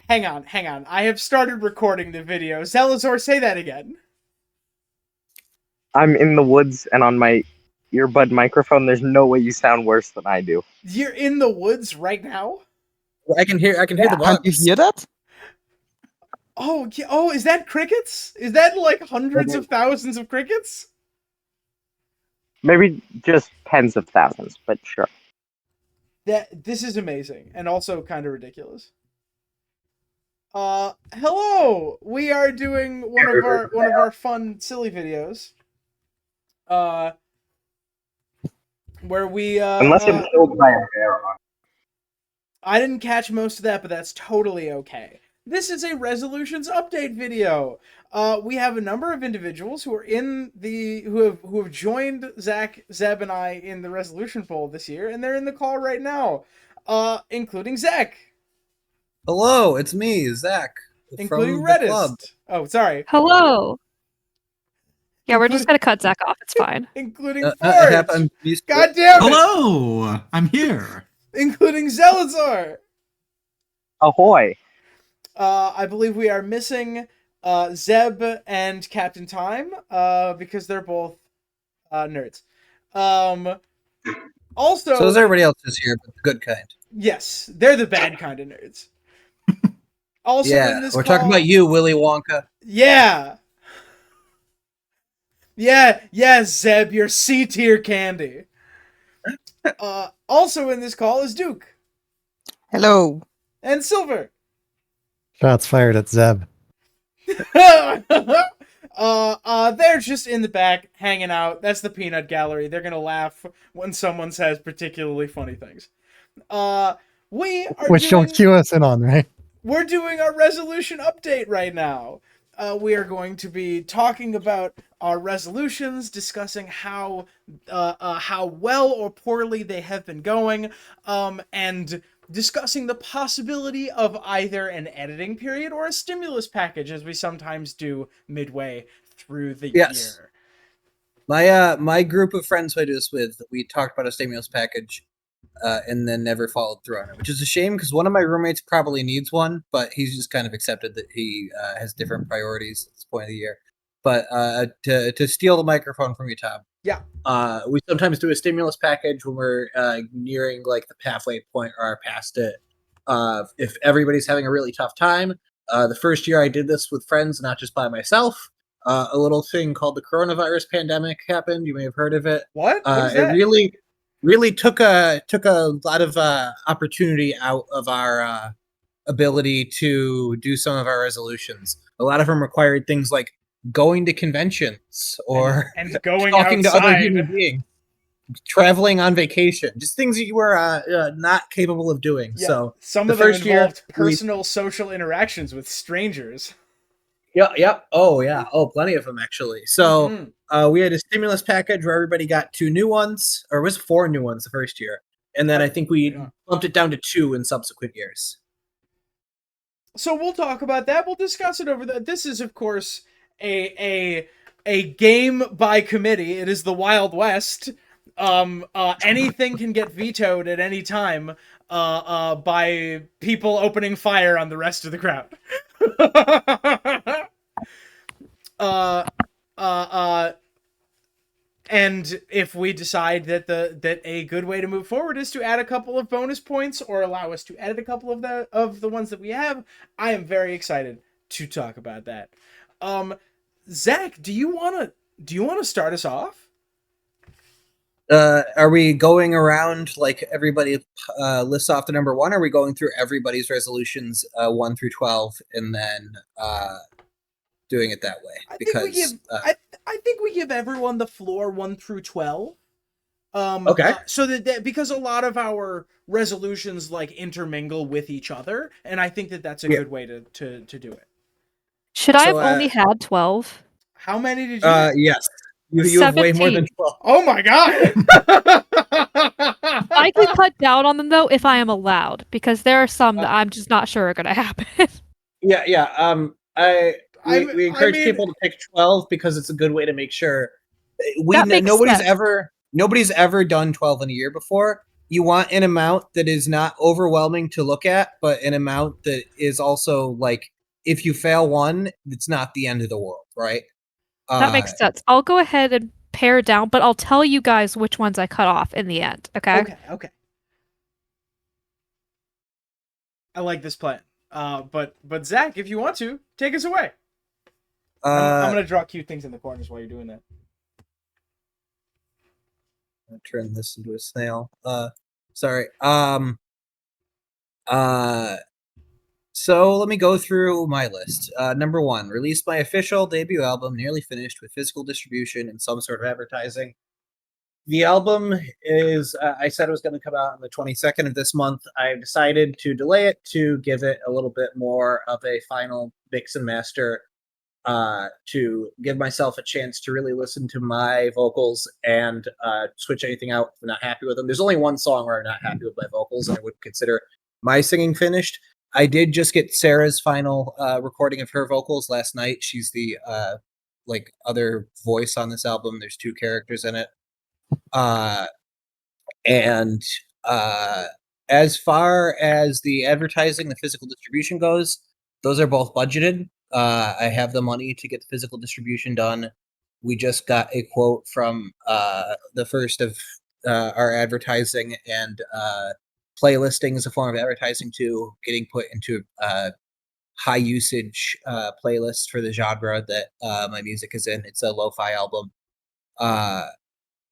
hang on. I have started recording the video. Zelazor, say that again. I'm in the woods and on my earbud microphone. There's no way you sound worse than I do. You're in the woods right now? I can hear the Yeah. bugs. Can't you hear that? Oh, is that crickets? Is that like hundreds of thousands of crickets? Maybe just tens of thousands, but sure. This is amazing and also kind of ridiculous. Hello. We are doing one of our fun silly videos. Where we Unless I'm killed by a bear. I didn't catch most of that, but that's totally okay. This is a resolutions update video. We have a number of individuals who are who have joined Zach, Zeb, and I in the resolution poll this year, and they're in the call right now, including Zach. Hello, it's me, Zach. Including from the club. Reddist. Oh, sorry. Hello. Yeah, we're just gonna cut Zach off. It's fine. Including I'm Forge. used to God it. damn it. Hello, I'm here. Including Zelazor. Ahoy! I believe we are missing Zeb and Captain Time because they're both nerds. Also, So is everybody else is here, but the good kind. yes, they're the bad kind of nerds. Also, in Yeah, this we're talking about you, Willy Wonka. Yeah. Yeah, Zeb, you're C-tier candy. Also in this call is Duke. Hello. And Silver. Shots fired at Zeb. They're just in the back hanging out. That's the peanut gallery. They're gonna laugh when someone says particularly funny things. Which you'll cue us in on, right? We're doing our resolution update right now. We are going to be talking about our resolutions, discussing how well or poorly they have been going, and discussing the possibility of either an editing period or a stimulus package, as we sometimes do midway through the year. My group of friends who I do this with, we talked about a stimulus package, and then never followed through on it, which is a shame because one of my roommates probably needs one, but he's just kind of accepted that he has different priorities at this point of the year. But to steal the microphone from you, Tom. Yeah. We sometimes do a stimulus package when we're nearing like the halfway point or are past it. If everybody's having a really tough time, the first year I did this with friends, not just by myself. A little thing called the coronavirus pandemic happened. You may have heard of it. What is that? It really took a lot of opportunity out of our ability to do some of our resolutions. A lot of them required things like going to conventions or and going talking outside. to other human beings, traveling on vacation, just things that you were not capable of doing. Yeah, so some of them involved personal social interactions with strangers. Yep. Oh, yeah. Oh, plenty of them, actually. So we had a stimulus package where everybody got 2 new ones, or it was 4 new ones the first year. And then I think we bumped it down to 2 in subsequent years. So we'll talk about that. We'll discuss it over that. This is, of course, a game by committee. It is the Wild West. Anything can get vetoed at any time by people opening fire on the rest of the crowd. And if we decide that a good way to move forward is to add a couple of bonus points or allow us to edit a couple of the ones that we have, I am very excited to talk about that. Zach, do you wanna start us off? Are we going around like everybody lists off the number 1? Or are we going through everybody's resolutions 1 through 12 and then doing it that way? I think we give everyone the floor 1 through 12. Okay. So that because a lot of our resolutions like intermingle with each other, and I think that's a good way to do it. Should I have only had 12? How many did you have? Yes. You have way more than 12. Oh my god! I could cut down on them though if I am allowed, because there are some that I'm just not sure are going to happen. Yeah. We encourage people to pick 12 because it's a good way to make sure nobody's ever done 12 in a year before, you want an amount that is not overwhelming to look at, but an amount that is also like, if you fail one, it's not the end of the world, right? That makes sense. I'll go ahead and pare down, but I'll tell you guys which ones I cut off in the end. Okay. Okay. I like this plan. But Zach, if you want to, take us away. I'm gonna draw cute things in the corners while you're doing that. I'll turn this into a snail. Sorry. So let me go through my list. Number 1, released my official debut album, nearly finished with physical distribution and some sort of advertising. The album is, I said it was going to come out on the 22nd of this month. I've decided to delay it to give it a little bit more of a final mix and master, to give myself a chance to really listen to my vocals and switch anything out if I'm not happy with them. There's only one song where I'm not happy with my vocals, and I would consider my singing finished. I did just get Sarah's final recording of her vocals last night. She's the like other voice on this album. There's 2 characters in it. And as far as the advertising, the physical distribution goes, those are both budgeted. I have the money to get the physical distribution done. We just got a quote from the first of our advertising and playlisting is a form of advertising too, getting put into high usage playlist for the genre that my music is in. It's a lo-fi album.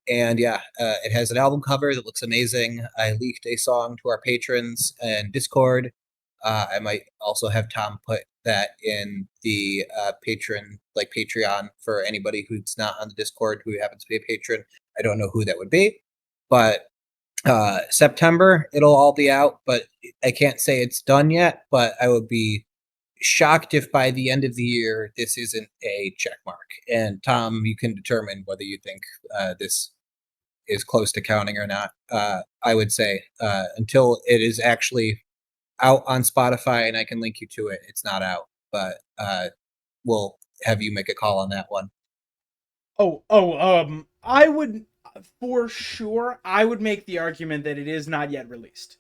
And yeah, it has an album cover that looks amazing. I leaked a song to our patrons and Discord. I might also have Tom put that in the Patreon for anybody who's not on the Discord who happens to be a patron. I don't know who that would be, but September it'll all be out, but I can't say it's done yet. But I would be shocked if by the end of the year this isn't a check mark. And Tom, you can determine whether you think this is close to counting or not. I would say until it is actually out on Spotify and I can link you to it, it's not out. But we'll have you make a call on that one. I would, for sure, I would make the argument that it is not yet released.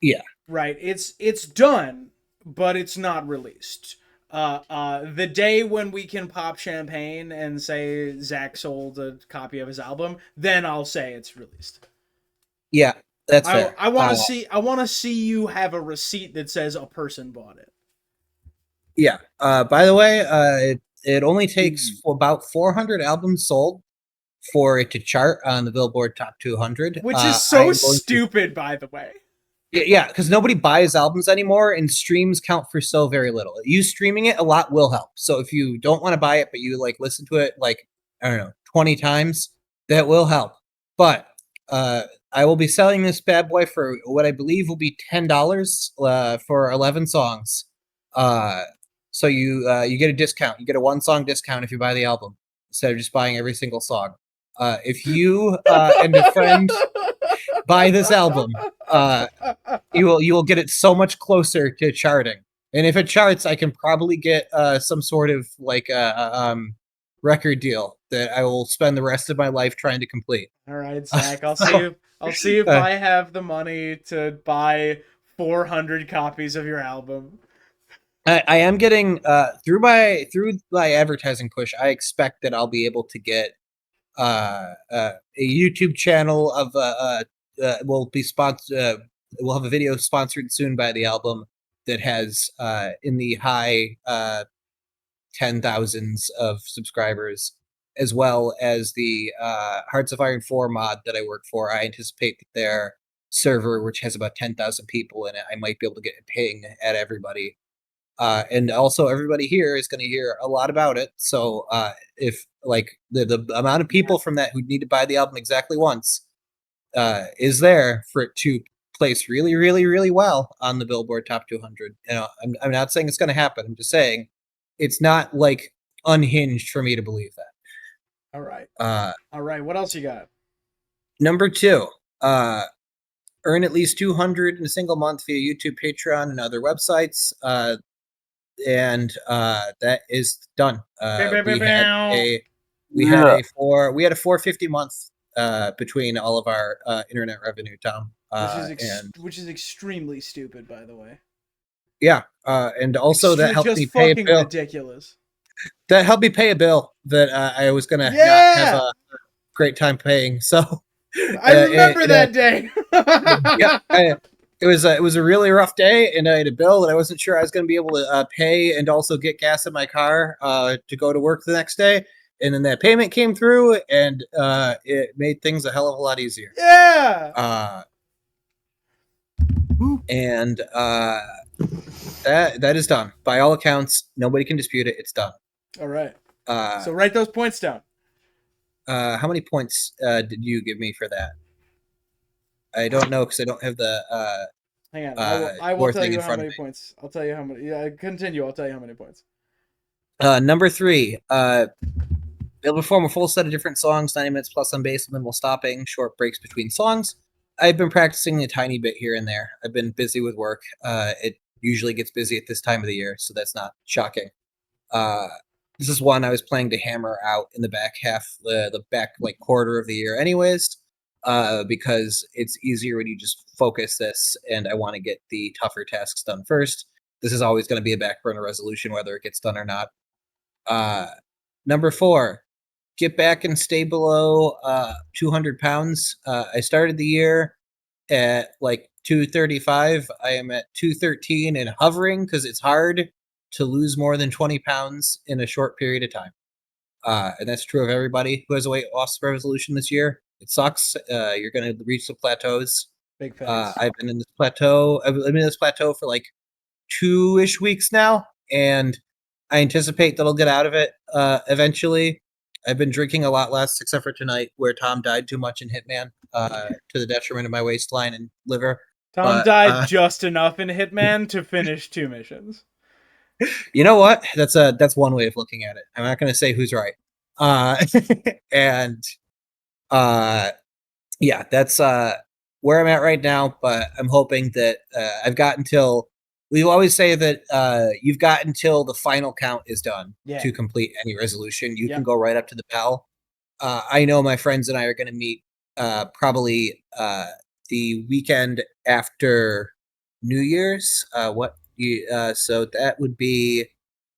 Yeah. Right. It's done, but it's not released. The day when we can pop champagne and say Zach sold a copy of his album, then I'll say it's released. Yeah, that's fair. I want to see you have a receipt that says a person bought it. Yeah. By the way, it only takes about 400 albums sold for it to chart on the Billboard Top 200, which is so stupid, by the way. Yeah, because nobody buys albums anymore, and streams count for so very little. You streaming it a lot will help. So if you don't want to buy it, but you like listen to it like, I don't know, 20 times, that will help. But I will be selling this bad boy for what I believe will be $10 for 11 songs. So you get a discount. You get a 1-song discount if you buy the album instead of just buying every single song. If you and a friend buy this album, you will get it so much closer to charting. And if it charts, I can probably get some sort of like record deal that I will spend the rest of my life trying to complete. All right, Zach, I'll see if I have the money to buy 400 copies of your album. I am getting through my advertising push. I expect that I'll be able to get a YouTube channel of will be sponsored. We'll have a video sponsored soon by the album that has in the high 10,000s of subscribers, as well as the Hearts of Iron 4 mod that I work for. I anticipate that their server, which has about 10,000 people in it, I might be able to get a ping at everybody. And also everybody here is going to hear a lot about it. So if like the amount of people from that who need to buy the album exactly once is there for it to place really, really, really well on the Billboard Top 200. You know, I'm not saying it's going to happen. I'm just saying it's not like unhinged for me to believe that. All right. All right. What else you got? Number 2, earn at least 200 in a single month via YouTube, Patreon, and other websites. And that is done. We had a 450 month between all of our internet revenue, Tom. Which is extremely stupid, by the way. Yeah, and also that helped just me pay a fucking bill. ridiculous. That helped me pay a bill that I was gonna not have a great time paying. So I remember that day. it was a really rough day, and I had a bill that I wasn't sure I was going to be able to pay, and also get gas in my car to go to work the next day. And then that payment came through, and it made things a hell of a lot easier. Yeah. And that is done by all accounts. Nobody can dispute it. It's done. All right. So write those points down. How many points did you give me for that? I don't know because I don't have the. Hang on. I will tell you how many points. I'll tell you how many. Yeah, continue. I'll tell you how many points. Number 3. They'll perform a full set of different songs, 90 minutes plus on bass, and then while stopping, short breaks between songs. I've been practicing a tiny bit here and there. I've been busy with work. It usually gets busy at this time of the year, so that's not shocking. This is one I was planning to hammer out in the back half, the back quarter of the year, anyways, because it's easier when you just focus this, and I want to get the tougher tasks done first. This is always going to be a back burner resolution, whether it gets done or not. Number 4. Get back and stay below 200 pounds. I started the year at 235. I am at 213 and hovering because it's hard to lose more than 20 pounds in a short period of time. And that's true of everybody who has a weight loss resolution this year. It sucks. You're going to reach the plateaus. Big facts. I've been in this plateau. I've been in this plateau for 2-ish weeks now, and I anticipate that I'll get out of it eventually. I've been drinking a lot less, except for tonight, where Tom died too much in Hitman, to the detriment of my waistline and liver. Tom died just enough in Hitman to finish 2 missions. You know what? That's one way of looking at it. I'm not going to say who's right. Yeah, that's where I'm at right now. But I'm hoping that I've got until. We always say that you've got until the final count is done to complete any resolution. You can go right up to the bell. I know my friends and I are going to meet probably the weekend after New Year's. So that would be,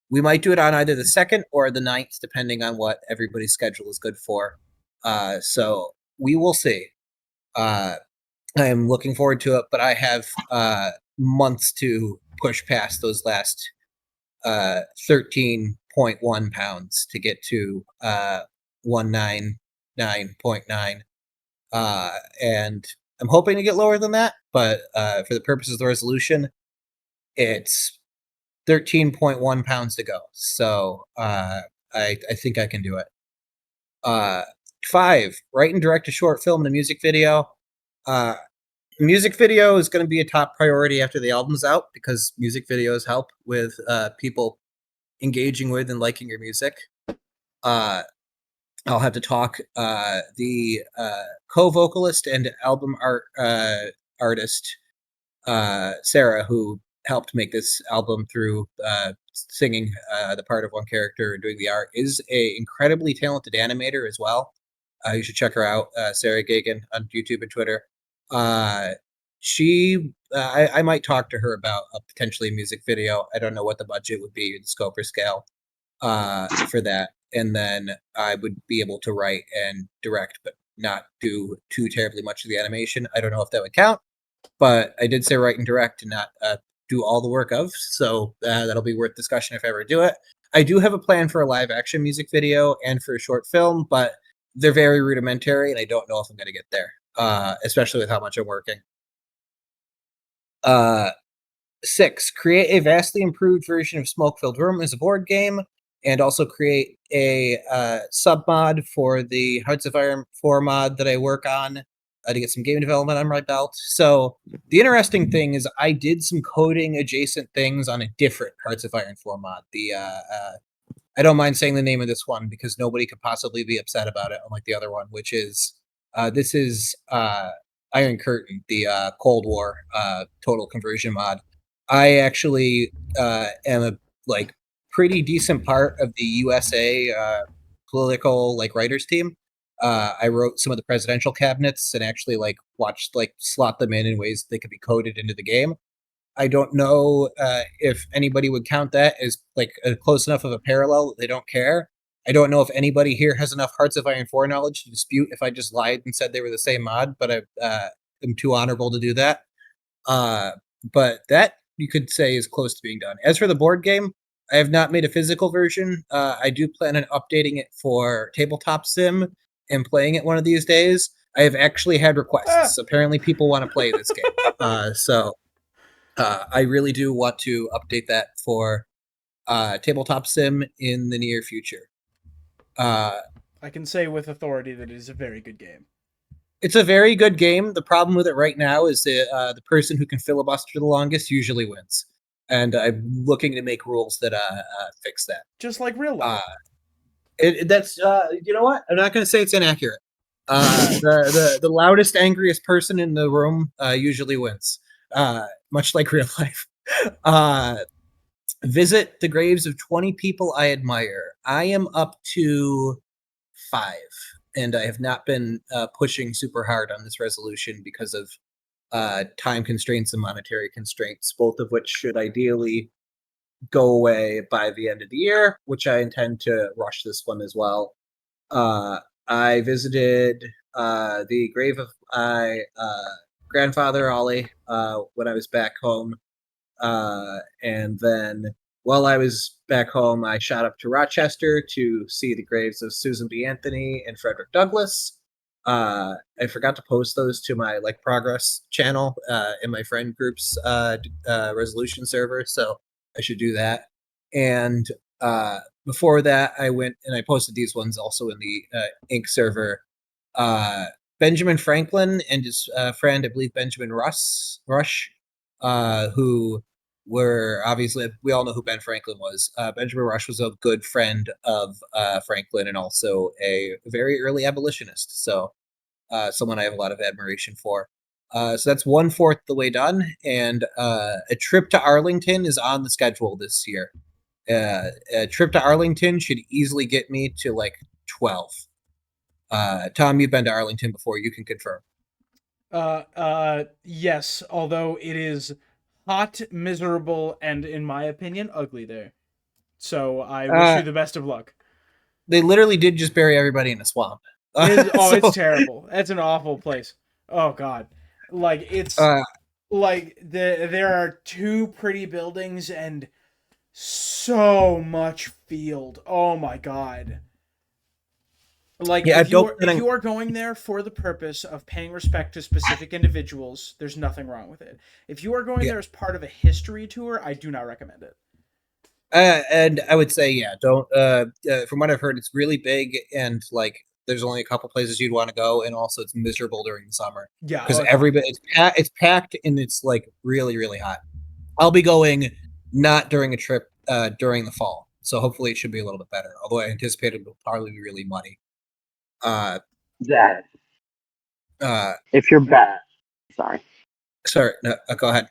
we might do it on either the 2nd or the 9th, depending on what everybody's schedule is good for. So we will see. I am looking forward to it, but I have months to push past those last 13.1 pounds to get to 199.9. And I'm hoping to get lower than that, but for the purposes of the resolution, it's 13.1 pounds to go. So I think I can do it. 5, write and direct a short film and a music video. Music video is going to be a top priority after the album's out, because music videos help with people engaging with and liking your music. I'll have to talk the co-vocalist and album artist Sarah, who helped make this album through singing the part of one character and doing the art, is a incredibly talented animator as well. You should check her out, Sarah Gagan, on YouTube and Twitter. I might talk to her about a potentially music video. I don't know what the budget would be, the scope or scale for that. And then I would be able to write and direct, but not do too terribly much of the animation. I don't know if that would count, but I did say write and direct and not do all the work of. So that'll be worth discussion if I ever do it. I do have a plan for a live action music video and for a short film, but they're very rudimentary, and I don't know if I'm going to get there. Especially with how much I'm working. 6, create a vastly improved version of Smoke-Filled Room as a board game, and also create a sub-mod for the Hearts of Iron 4 mod that I work on to get some game development on my belt. So the interesting thing is I did some coding adjacent things on a different Hearts of Iron 4 mod. I don't mind saying the name of this one because nobody could possibly be upset about it, unlike the other one, which is this is Iron Curtain, the Cold War total conversion mod. I actually am a pretty decent part of the USA political writers team. I wrote some of the presidential cabinets and actually like watched like slot them in ways they could be coded into the game. I don't know if anybody would count that as like a close enough of a parallel that they don't care. I don't know if anybody here has enough Hearts of Iron 4 knowledge to dispute if I just lied and said they were the same mod, but I am too honorable to do that. But that you could say is close to being done. As for the board game, I have not made a physical version. I do plan on updating it for Tabletop Sim and playing it one of these days. I have actually had requests. Apparently, people want to play this game. So I really do want to update that for Tabletop Sim in the near future. I can say with authority that it is a very good game. It's a very good game. The problem with it right now is that the person who can filibuster the longest usually wins. And I'm looking to make rules that fix that. Just like real life. That's you know what? I'm not going to say it's inaccurate. The loudest, angriest person in the room usually wins. Much like real life. Visit the graves of 20 people I admire. I am up to 5, and I have not been pushing super hard on this resolution because of time constraints and monetary constraints, both of which should ideally go away by the end of the year, which I intend to rush this one as well. I visited the grave of my grandfather, Ollie, when I was back home. And then while I was back home, I shot up to Rochester to see the graves of Susan B. Anthony and Frederick Douglass. I forgot to post those to my like progress channel in my friend group's resolution server, so I should do that. And before that, I went and I posted these ones also in the Inc. server. Benjamin Franklin and his friend, I believe Benjamin Rush, who were obviously, we all know who Ben Franklin was. Benjamin Rush was a good friend of Franklin and also a very early abolitionist. So someone I have a lot of admiration for. So that's 1/4 the way done. And a trip to Arlington is on the schedule this year. A trip to Arlington should easily get me to like 12. Tom, you've been to Arlington before. You can confirm. Yes, although it is hot, miserable, and in my opinion, ugly there. So I wish you the best of luck. They literally did just bury everybody in a swamp. It's terrible. That's an awful place. Oh God, like it's like there are 2 pretty buildings and so much field. Oh my God. Like, yeah, if you are going there for the purpose of paying respect to specific individuals, there's nothing wrong with it. If you are going there as part of a history tour, I do not recommend it. And I would say, yeah, don't. From what I've heard, it's really big, and like, there's only a couple places you'd want to go, and also it's miserable during the summer. Yeah, because everybody it's packed and it's like really, really hot. I'll be going not during a trip during the fall, so hopefully it should be a little bit better. Although I anticipate it will probably be really muddy. Dad. If you're back, sorry, no, go ahead.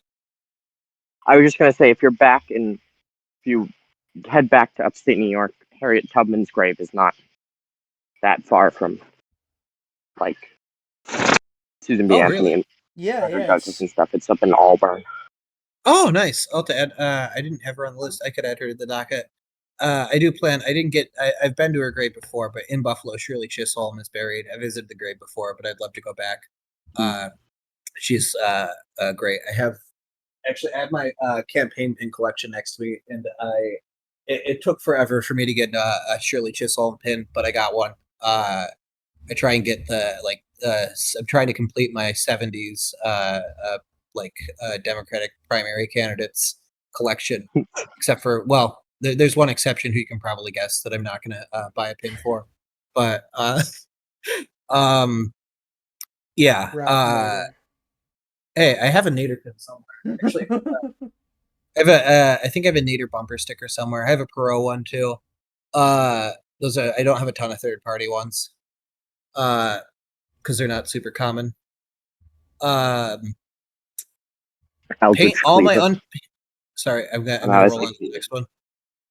I was just gonna say, if you're back and if you head back to upstate New York, Harriet Tubman's grave is not that far from like Susan B. Anthony really? and yeah, Douglas and stuff. It's up in Auburn. Oh, nice. I'll have to add. I didn't have her on the list. I could add her to the docket. I do plan. I didn't get. I've been to her grave before, but in Buffalo, Shirley Chisholm is buried. I visited the grave before, but I'd love to go back. She's great. I have my campaign pin collection next to me, and it took forever for me to get a Shirley Chisholm pin, but I got one. I try and get I'm trying to complete my 70s Democratic primary candidates collection, except for, well, there's one exception who you can probably guess that I'm not going to buy a pin for, but yeah. Hey, I have a Nader pin somewhere. Actually, I think I have a Nader bumper sticker somewhere. I have a Perot one too. I don't have a ton of third-party ones, because they're not super common. Paint all my Sorry, I'm gonna roll on to the next one.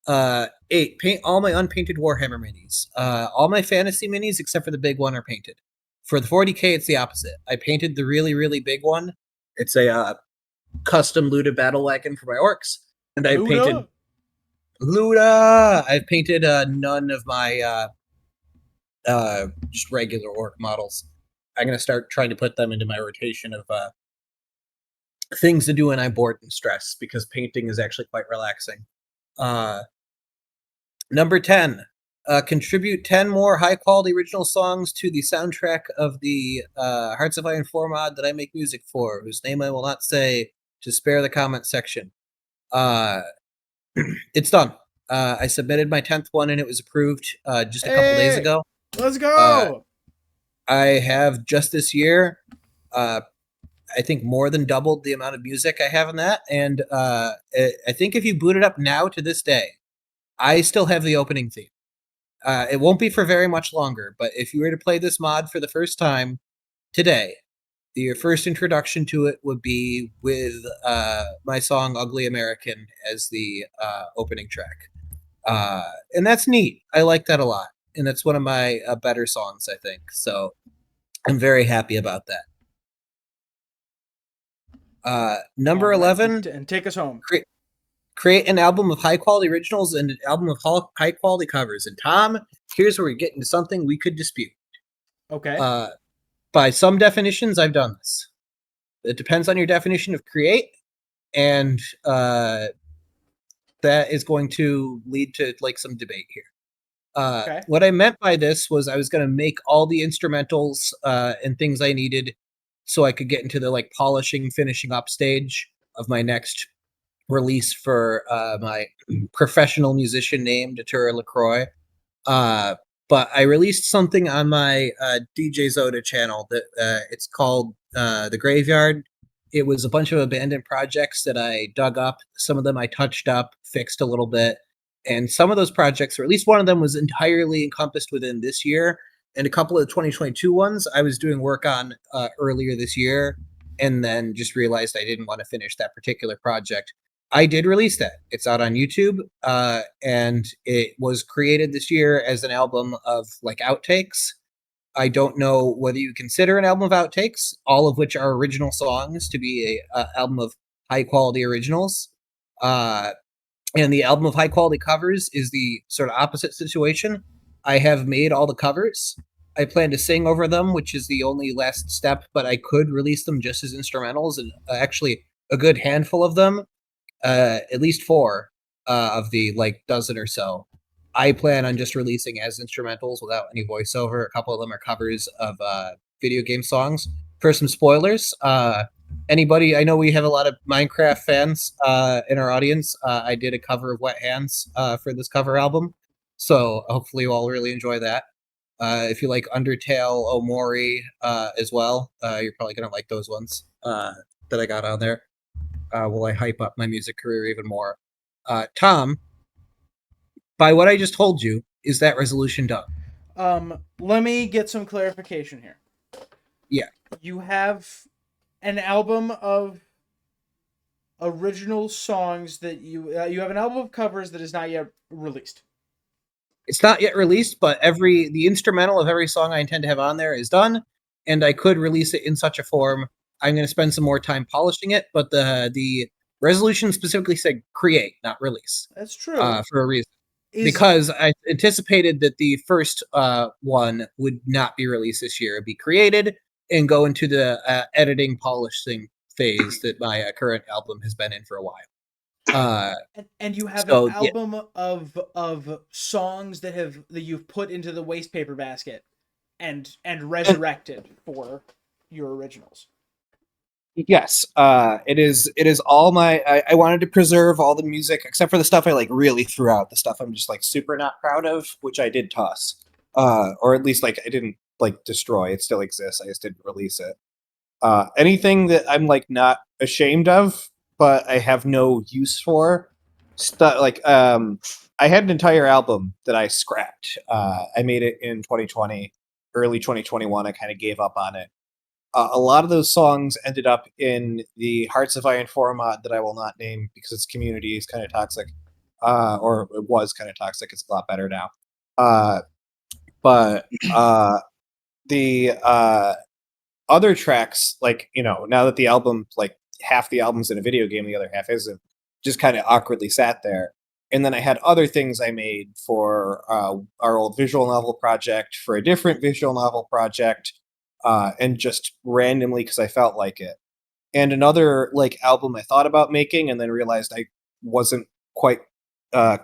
8. Paint all my unpainted Warhammer minis. All my fantasy minis except for the big one are painted. For the 40k, it's the opposite. I painted the really, really big one. It's a custom Luda battle wagon for my orcs, and I painted Luda. I've painted none of my just regular orc models. I'm gonna start trying to put them into my rotation of things to do when I'm bored and stressed, because painting is actually quite relaxing. Number 10. Contribute 10 more high-quality original songs to the soundtrack of the Hearts of Iron 4 mod that I make music for, whose name I will not say to spare the comment section. It's done. I submitted my 10th one, and it was approved just a couple days ago. Let's go! I have just this year, I think, more than doubled the amount of music I have in that, and I think if you boot it up now to this day, I still have the opening theme. It won't be for very much longer, but if you were to play this mod for the first time today, your first introduction to it would be with my song Ugly American as the opening track. And that's neat. I like that a lot. And that's one of my better songs, I think. So I'm very happy about that. Number 11. And take us home. Create an album of high-quality originals and an album of high-quality covers. And Tom, here's where we get into something we could dispute. Okay. By some definitions, I've done this. It depends on your definition of create, and that is going to lead to like some debate here. Okay. What I meant by this was I was going to make all the instrumentals and things I needed so I could get into the like polishing, finishing up stage of my next release for my professional musician name, Datura LaCroix. But I released something on my DJ Zoda channel that it's called The Graveyard. It was a bunch of abandoned projects that I dug up. Some of them I touched up, fixed a little bit. And some of those projects, or at least one of them, was entirely encompassed within this year. And a couple of the 2022 ones I was doing work on earlier this year, and then just realized I didn't want to finish that particular project. I did release that. It's out on YouTube, and it was created this year as an album of like outtakes. I don't know whether you consider an album of outtakes, all of which are original songs, to be a album of high quality originals. And the album of high quality covers is the sort of opposite situation. I have made all the covers. I plan to sing over them, which is the only last step, but I could release them just as instrumentals, and actually a good handful of them. At least 4 of the like dozen or so, I plan on just releasing as instrumentals without any voiceover. A couple of them are covers of video game songs. For some spoilers, anybody, I know we have a lot of Minecraft fans in our audience. I did a cover of Wet Hands for this cover album, so hopefully you all really enjoy that. If you like Undertale, Omori as well, you're probably gonna like those ones that I got on there. Will I hype up my music career even more? Tom, by what I just told you, is that resolution done? Let me get some clarification here. Yeah. You have an album of original songs that you have an album of covers that is not yet released. It's not yet released, but the instrumental of every song I intend to have on there is done, and I could release it in such a form. I'm going to spend some more time polishing it, but the resolution specifically said create, not release. That's true. For a reason. Because I anticipated that the first one would not be released this year. It'd be created and go into the editing, polishing phase that my current album has been in for a while. And you have an album of songs that you've put into the waste paper basket and resurrected for your originals. Yes, it is all my. I wanted to preserve all the music except for the stuff I like really threw out. The stuff I'm just like super not proud of, which I did toss, or at least like I didn't like destroy. It still exists. I just didn't release it. Anything that I'm like not ashamed of, but I have no use for. Stuff like I had an entire album that I scrapped. I made it in 2020, early 2021. I kind of gave up on it. A lot of those songs ended up in the Hearts of Iron 4 mod that I will not name because its community is kind of toxic. or it was kind of toxic. It's a lot better now. But the other tracks, like, now that the album, like half the album's in a video game, the other half isn't, just kind of awkwardly sat there. And then I had other things I made for our old visual novel project, for a different visual novel project, and just randomly because I felt like it. And another like album I thought about making and then realized I wasn't quite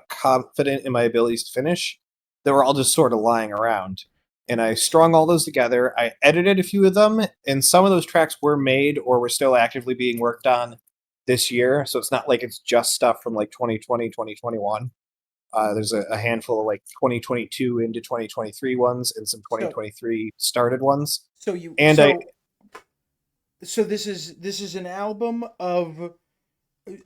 confident in my abilities to finish. They were all just sort of lying around. And I strung all those together. I edited a few of them, and some of those tracks were made or were still actively being worked on this year. So it's not like it's just stuff from like 2020, 2021. There's a handful of like 2022 into 2023 ones and some 2023 started ones. So you And so this is an album of,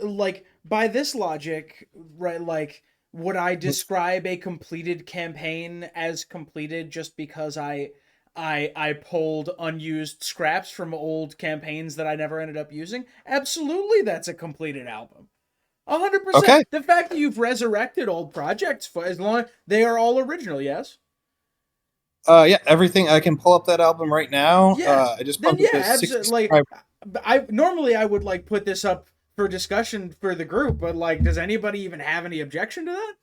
like, by this logic, right? Like, would I describe a completed campaign as completed just because I pulled unused scraps from old campaigns that I never ended up using? Absolutely, that's a completed album. 100%. Okay. The fact that you've resurrected old projects, for as long they are all original, yes. Yeah, everything. I can pull up that album right now. Yeah. I just Then bumped it yeah, to 60 absolutely. Like, I normally I would like put this up for discussion for the group, but like, does anybody even have any objection to that?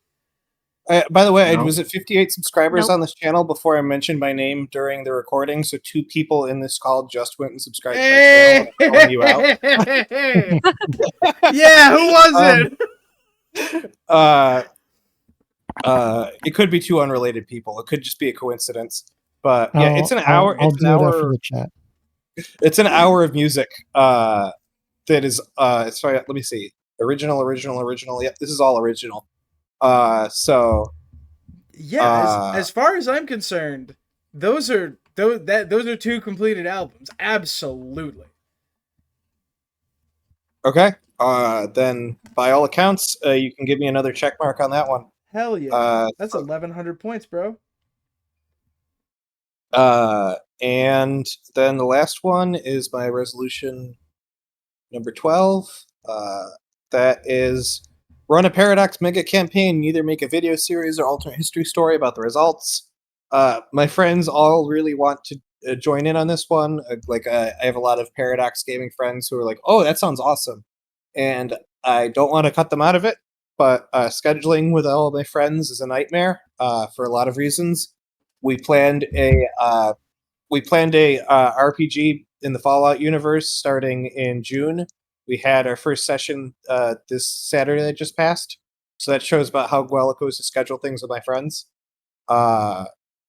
By the way, I No. was at 58 subscribers Nope. on this channel before I mentioned my name during the recording. So 2 people in this call just went and subscribed to my channel. I'm calling you out. Yeah, who was it? It could be 2 unrelated people. It could just be a coincidence. But yeah, it's an I'll- hour. I'll It's do an it after hour. the chat. It's an hour of music. That is. Sorry. Let me see. Original. Yep, this is all original. So Yeah, as far as I'm concerned, those are 2 completed albums. Absolutely. okay. Then by all accounts, you can give me another check mark on that one. Hell yeah. That's 1,100 points, bro. And then the last one is my resolution number 12. That is run a Paradox mega campaign, either make a video series or alternate history story about the results. My friends all really want to join in on this one. I have a lot of Paradox gaming friends who are like, "Oh, that sounds awesome," and I don't want to cut them out of it. But scheduling with all of my friends is a nightmare for a lot of reasons. We planned a RPG in the Fallout universe starting in June. We had our first session this Saturday that just passed, so that shows about how well it goes to schedule things with my friends.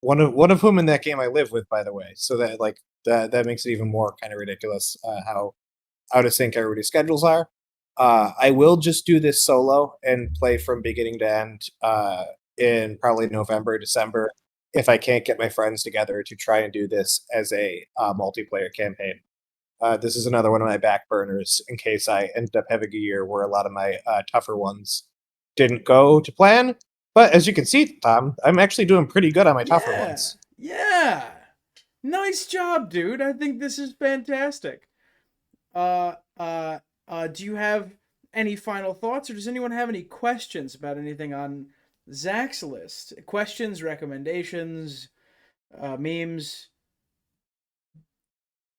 One of whom in that game I live with, by the way. So that makes it even more kind of ridiculous how out of sync everybody's schedules are. I will just do this solo and play from beginning to end in probably November, December, if I can't get my friends together to try and do this as a multiplayer campaign. This is another one of my back burners in case I ended up having a year where a lot of my tougher ones didn't go to plan. But as you can see, Tom, I'm actually doing pretty good on my tougher ones. Yeah. Nice job, dude. I think this is fantastic. Do you have any final thoughts, or does anyone have any questions about anything on Zach's list? Questions, recommendations, memes?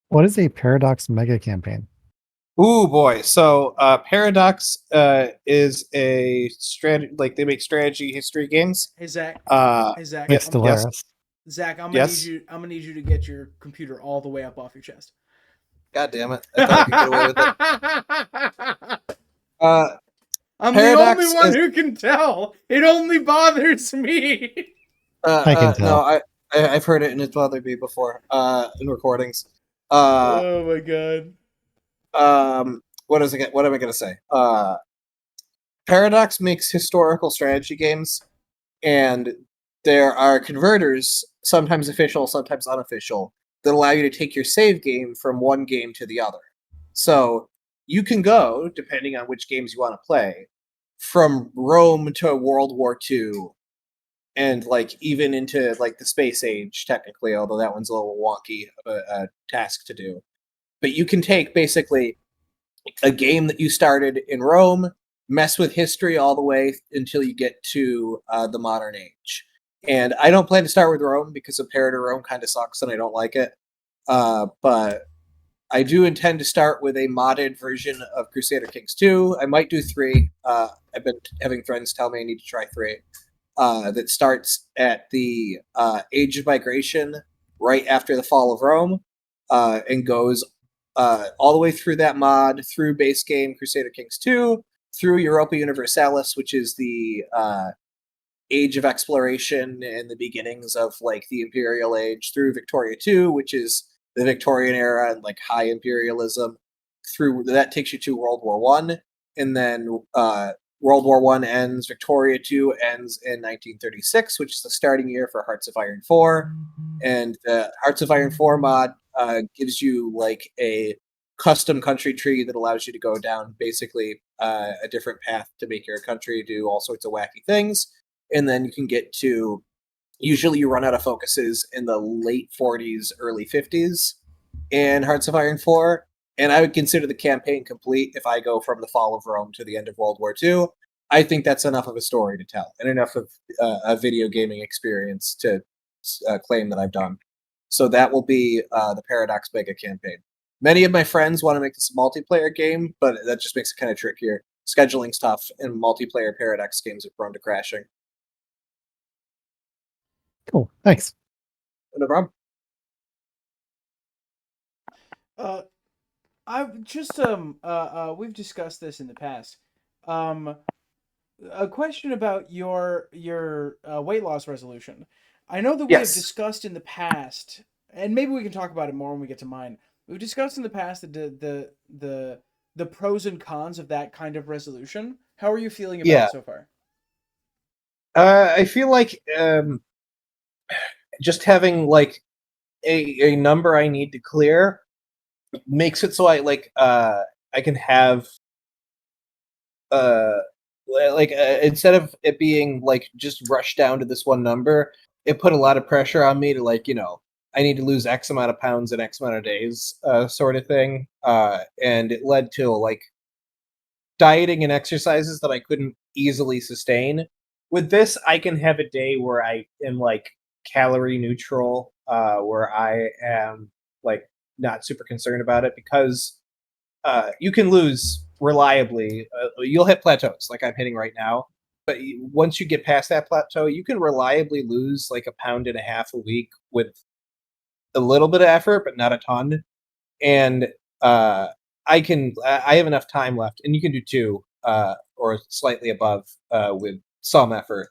What is a Paradox mega campaign? Ooh boy! So Paradox is a strategy. Like they make strategy history games. Hey Zach. Hey Zach. It's Stellaris. Zach, I'm Yes? gonna need you to get your computer all the way up off your chest. God damn it! I thought I could get away with it. I'm Paradox the only one is- who can tell. It only bothers me. I can tell. No, I've heard it and it's bothered me before in recordings. Oh my god. What am I gonna say? Paradox makes historical strategy games, and there are converters, sometimes official, sometimes unofficial, that allow you to take your save game from one game to the other. So you can go, depending on which games you want to play, from Rome to World War II, and like even into like the space age, technically, although that one's a little wonky of a task to do. But you can take basically a game that you started in Rome, mess with history all the way until you get to the modern age. And I don't plan to start with Rome because Imperator Rome kind of sucks and I don't like it. But I do intend to start with a modded version of Crusader Kings 2. I might do 3. I've been having friends tell me I need to try 3. That starts at the Age of Migration right after the fall of Rome and goes all the way through that mod, through base game Crusader Kings 2, through Europa Universalis, which is the age of exploration and the beginnings of like the Imperial Age, through Victoria 2, which is the Victorian era and like high imperialism. Through that takes you to World War One, and then World War One ends. Victoria 2 ends in 1936, which is the starting year for Hearts of Iron 4. And the Hearts of Iron 4 mod gives you like a custom country tree that allows you to go down basically a different path to make your country do all sorts of wacky things. And then you can get to, usually you run out of focuses in the late 40s, early 50s in Hearts of Iron 4. And I would consider the campaign complete if I go from the fall of Rome to the end of World War II. I think that's enough of a story to tell and enough of a video gaming experience to claim that I've done. So that will be the Paradox Mega campaign. Many of my friends want to make this a multiplayer game, but that just makes it kind of trickier. Scheduling stuff in multiplayer Paradox games are prone to crashing. Cool. Thanks. No problem. I've just we've discussed this in the past. A question about your weight loss resolution. I know that we have discussed in the past, and maybe we can talk about it more when we get to mine. We've discussed in the past the pros and cons of that kind of resolution. How are you feeling about it so far? I feel like just having like a number I need to clear makes it so I can have instead of it being like just rushed down to this one number, it put a lot of pressure on me to like, you know, I need to lose X amount of pounds in X amount of days, sort of thing. And it led to like dieting and exercises that I couldn't easily sustain. With this, I can have a day where I am like calorie neutral, where I am like not super concerned about it, because you can lose reliably. You'll hit plateaus like I'm hitting right now, but once you get past that plateau, you can reliably lose like 1.5 pounds a week with a little bit of effort, but not a ton. And I have enough time left, and you can do 2 or slightly above with some effort.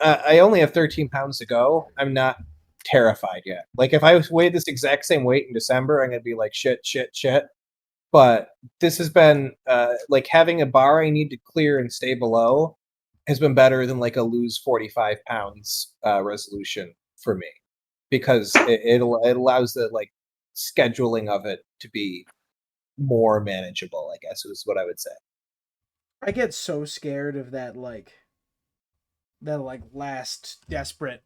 I only have 13 pounds to go. I'm not terrified yet. Like if I weighed this exact same weight in December, I'm gonna be like shit. But this has been like having a bar I need to clear and stay below has been better than like a lose 45 pounds resolution for me, because it allows the like scheduling of it to be more manageable, I guess is what I would say. I get so scared of that last desperate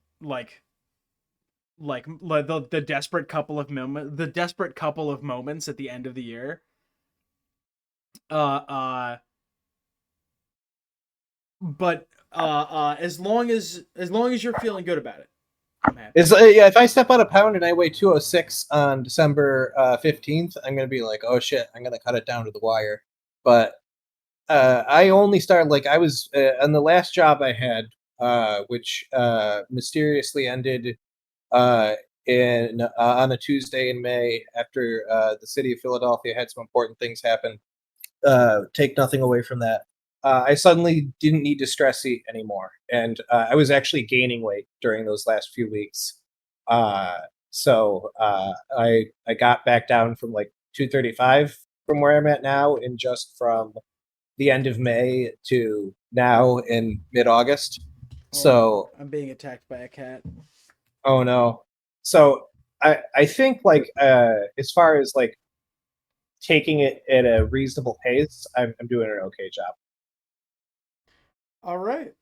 the desperate couple of moments at the end of the year. But as long as you're feeling good about it, I'm happy. If I step out 1 pound and I weigh 206 on December 15th, I'm gonna be like, oh shit, I'm gonna cut it down to the wire. But I only started, like, I was on the last job I had, which mysteriously ended on a Tuesday in May after the city of Philadelphia had some important things happen. Take nothing away from that. I suddenly didn't need to stress eat anymore, and I was actually gaining weight during those last few weeks. So I got back down from like 235 from where I'm at now, in just from the end of May to now in mid-August. So I'm being attacked by a cat. Oh no. So I think like as far as like taking it at a reasonable pace, I'm doing an okay job. All right,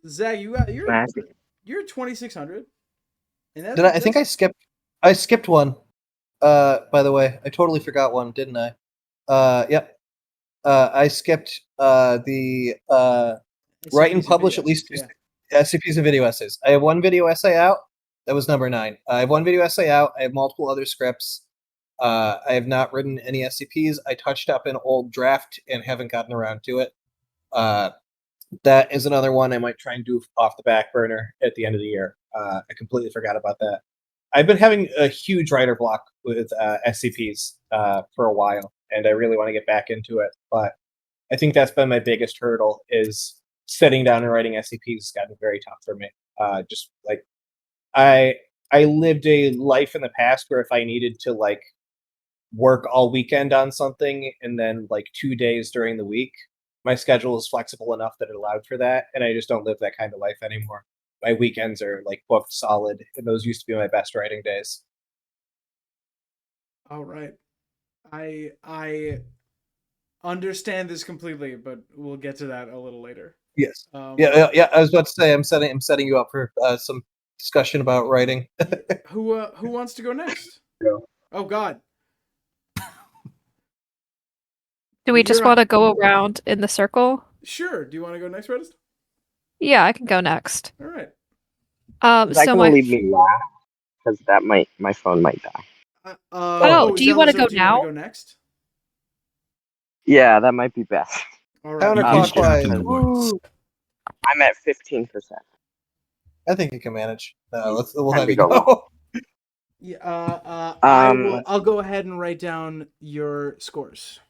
Zach, you're 2600. And I think I skipped one. By the way, I totally forgot one, didn't I? Yep. I skipped the write and SCPs publish video at least essays, two SCPs and video essays. I have one video essay out. That was number 9. I have one video essay out. I have multiple other scripts. I have not written any SCPs. I touched up an old draft and haven't gotten around to it. That is another one I might try and do off the back burner at the end of the year. I completely forgot about that. I've been having a huge writer block with SCPs for a while, and I really want to get back into it. But I think that's been my biggest hurdle, is sitting down and writing SCPs has gotten very tough for me. Just like I lived a life in the past where if I needed to like work all weekend on something and then like 2 days during the week, my schedule is flexible enough that it allowed for that, and I just don't live that kind of life anymore. My weekends are like booked solid, and those used to be my best writing days. All right. I understand this completely, but we'll get to that a little later. Yes. Yeah. I was about to say I'm setting you up for some discussion about writing. Who wants to go next? Go. Oh God. Do we just You're want on. to go around in the circle? Sure. Do you want to go next, Redist? Yeah, I can go next. All right. Is that So gonna my leave me last? Because my phone might die. do you want to go Do you want now? to go next? Yeah, that might be best. All right. He's trapped in Counterclockwise. the woods. I'm at 15%. I think you can manage. We'll Time have to you go. go. Yeah. Um, I'll go ahead and write down your scores.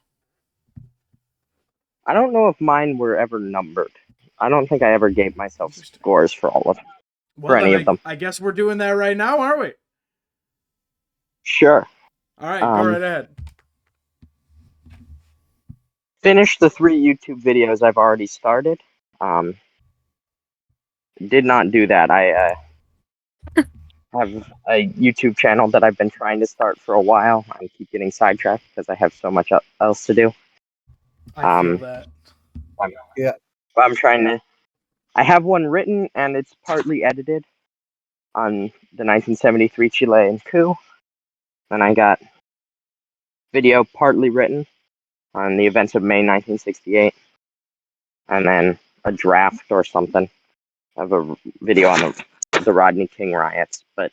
I don't know if mine were ever numbered. I don't think I ever gave myself Interesting. scores for all of them. Well, any then of them. I guess we're doing that right now, aren't we? Sure. All right. Go right ahead. Finish the 3 YouTube videos I've already started. Did not do that. I have a YouTube channel that I've been trying to start for a while. I keep getting sidetracked because I have so much else to do. I feel that. But I'm trying to. I have one written and it's partly edited on the 1973 Chilean coup. And I got video partly written on the events of May 1968. And then a draft or something of a video on the Rodney King riots. But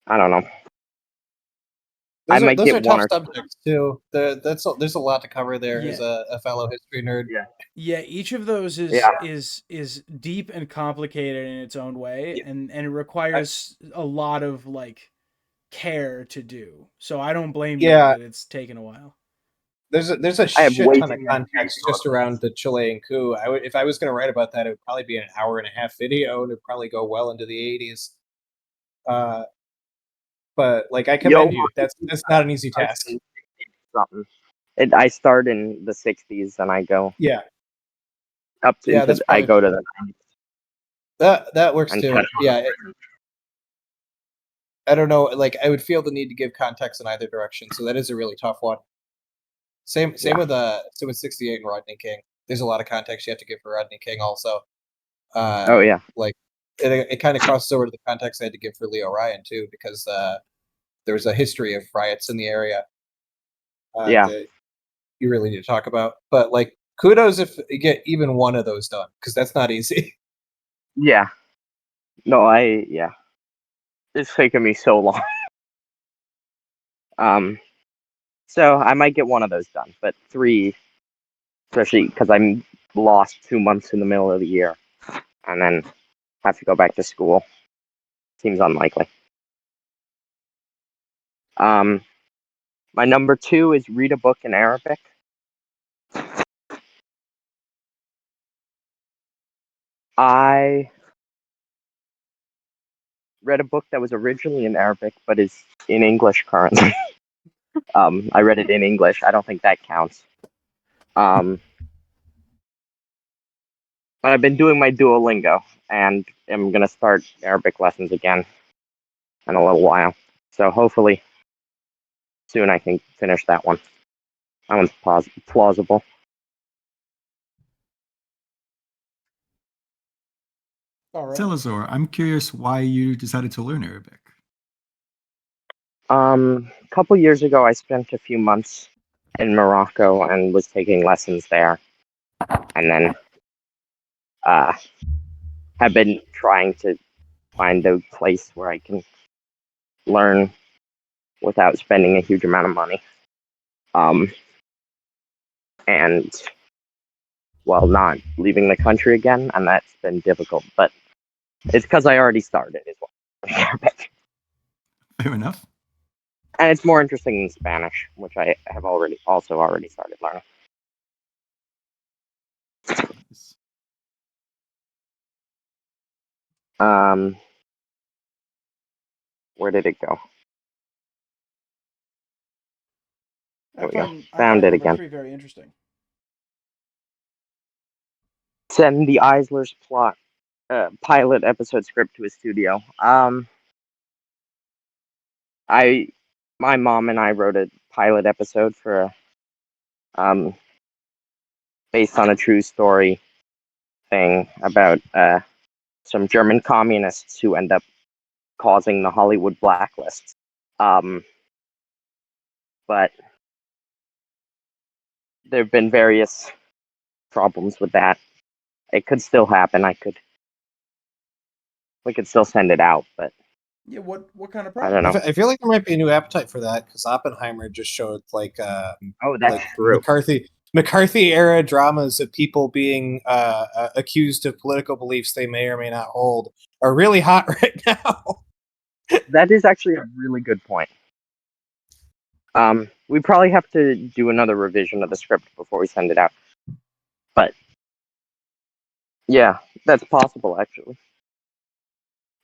I don't know. Those might are get one tough or two. subjects too. There's a lot to cover there Yeah. as a fellow history nerd. Yeah, each of those is Yeah. is deep and complicated in its own way, and it requires a lot of like care to do. So I don't blame you Yeah. that it's taken a while. There's a I have shit way ton of too many context just around the Chilean coup. If I was going to write about that, it would probably be an hour and a half video, and it'd probably go well into the 80s. But like, I commend you. That's not an easy task. Something. I start in the 60s and I go Yeah, up to Yeah, that's I probably- go to the 90s. that works And too. cut Yeah, I don't know. Like, I would feel the need to give context in either direction, so that is a really tough one. Same Yeah. with 68 and Rodney King. There's a lot of context you have to give for Rodney King also. Oh yeah. Like it kind of crosses over to the context I had to give for Leo Ryan too, because there was a history of riots in the area. Yeah. That you really need to talk about. But like, kudos if you get even one of those done, because that's not easy. Yeah. No, yeah. It's taken me so long. So I might get one of those done, but 3, especially because I'm lost 2 months in the middle of the year, and then have to go back to school, seems unlikely. My number 2 is read a book in Arabic. I read a book that was originally in Arabic but is in English currently. I read it in English. I don't think that counts. But I've been doing my Duolingo, and I'm going to start Arabic lessons again in a little while. So hopefully soon I can finish that one. That one's plausible. All right. Salazar, I'm curious why you decided to learn Arabic. A couple years ago, I spent a few months in Morocco and was taking lessons there, and then have been trying to find a place where I can learn without spending a huge amount of money. And while not leaving the country again, and that's been difficult, but it's because I already started as well. Fair enough. And it's more interesting than Spanish, which I have already started learning. Nice. Where did it go? There we go. I Found find it number again. 3 very interesting. Send the Eisler's plot pilot episode script to a studio. My mom and I wrote a pilot episode for based on a true story thing about some German communists who end up causing the Hollywood blacklist. But there have been various problems with that. It could still happen. We could still send it out, but Yeah, what kind of I problem? don't know. I feel like there might be a new appetite for that because Oppenheimer just showed like Oh, that's like true. McCarthy era dramas of people being accused of political beliefs they may or may not hold are really hot right now. That is actually a really good point. We probably have to do another revision of the script before we send it out. But yeah, that's possible actually.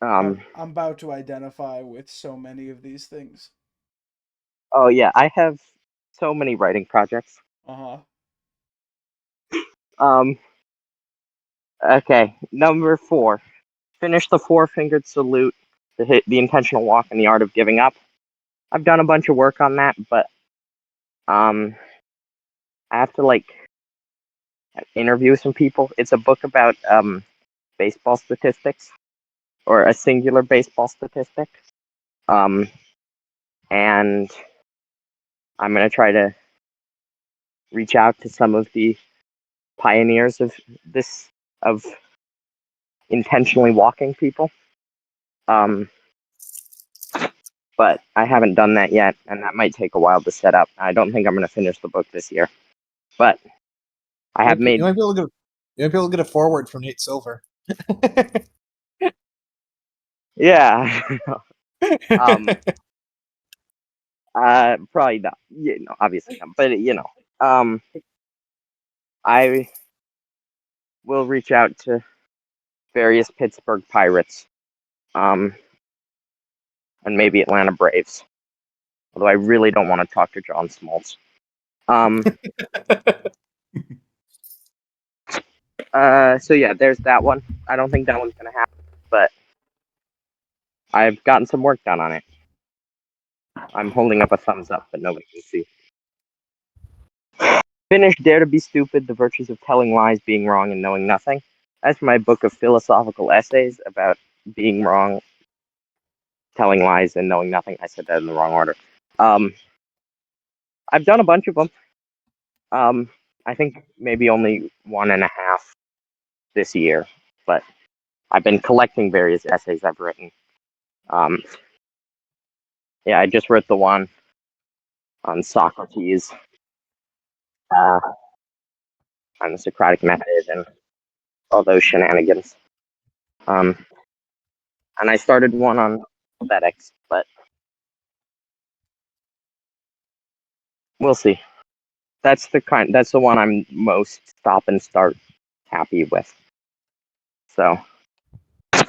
I'm about to identify with so many of these things. Oh yeah, I have so many writing projects. Okay, number 4. Finish the 4-fingered salute, the intentional walk, and the art of giving up. I've done a bunch of work on that, but I have to interview some people. It's a book about baseball statistics, or a singular baseball statistic. And I'm gonna try to reach out to some of the pioneers of intentionally walking people. But I haven't done that yet, and that might take a while to set up. I don't think I'm going to finish the book this year, but I have made. You might be able to get a forward from Nate Silver. Yeah. Probably not. Obviously not. But I will reach out to various Pittsburgh Pirates, and maybe Atlanta Braves. Although I really don't want to talk to John Smoltz. So yeah, there's that one. I don't think that one's gonna happen, but I've gotten some work done on it. I'm holding up a thumbs up, but nobody can see. Finish Dare to Be Stupid, The Virtues of Telling Lies, Being Wrong, and Knowing Nothing. That's my book of philosophical essays about being wrong, telling lies, and knowing nothing. I said that in the wrong order. I've done a bunch of them. I think maybe only 1.5 this year, but I've been collecting various essays I've written. Yeah, I just wrote the one on Socrates, on the Socratic method, and all those shenanigans. And I started one on aesthetics, but we'll see. That's the one I'm most stop and start happy with. So,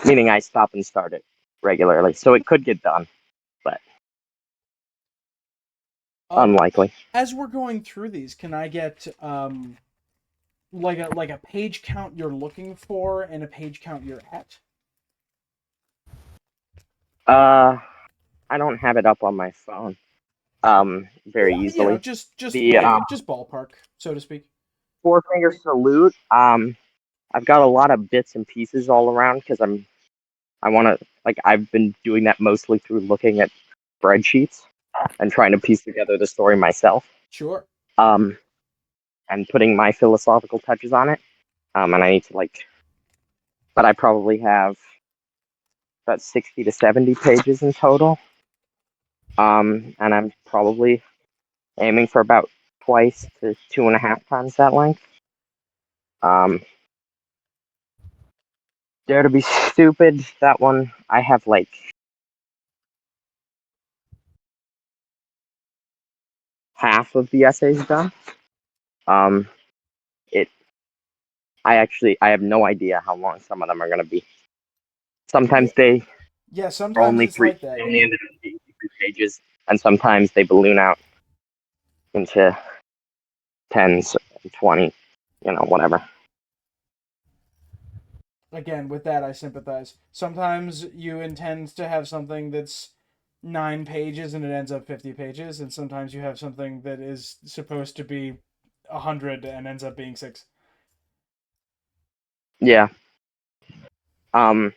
meaning I stop and start it regularly, so it could get done, but unlikely. As we're going through these, can I get like a page count you're looking for and a page count you're at? I don't have it up on my phone. Very easily. Just ballpark, so to speak. 4-finger salute. I've got a lot of bits and pieces all around because I've been doing that mostly through looking at spreadsheets and trying to piece together the story myself. Sure. and putting my philosophical touches on it. And I need to but I probably have about 60 to 70 pages in total. And I'm probably aiming for about twice to 2.5 times that length. Dare to be Stupid, that one I have half of the essays done. I have no idea how long some of them are going to be. Sometimes they Yeah, are sometimes only it's like that. they only ended up being 3 pages, and sometimes they balloon out into 10s, 20, whatever. Again, with that, I sympathize. Sometimes you intend to have something that's 9 pages and it ends up 50 pages, and sometimes you have something that is supposed to be 100 and ends up being 6. Yeah. The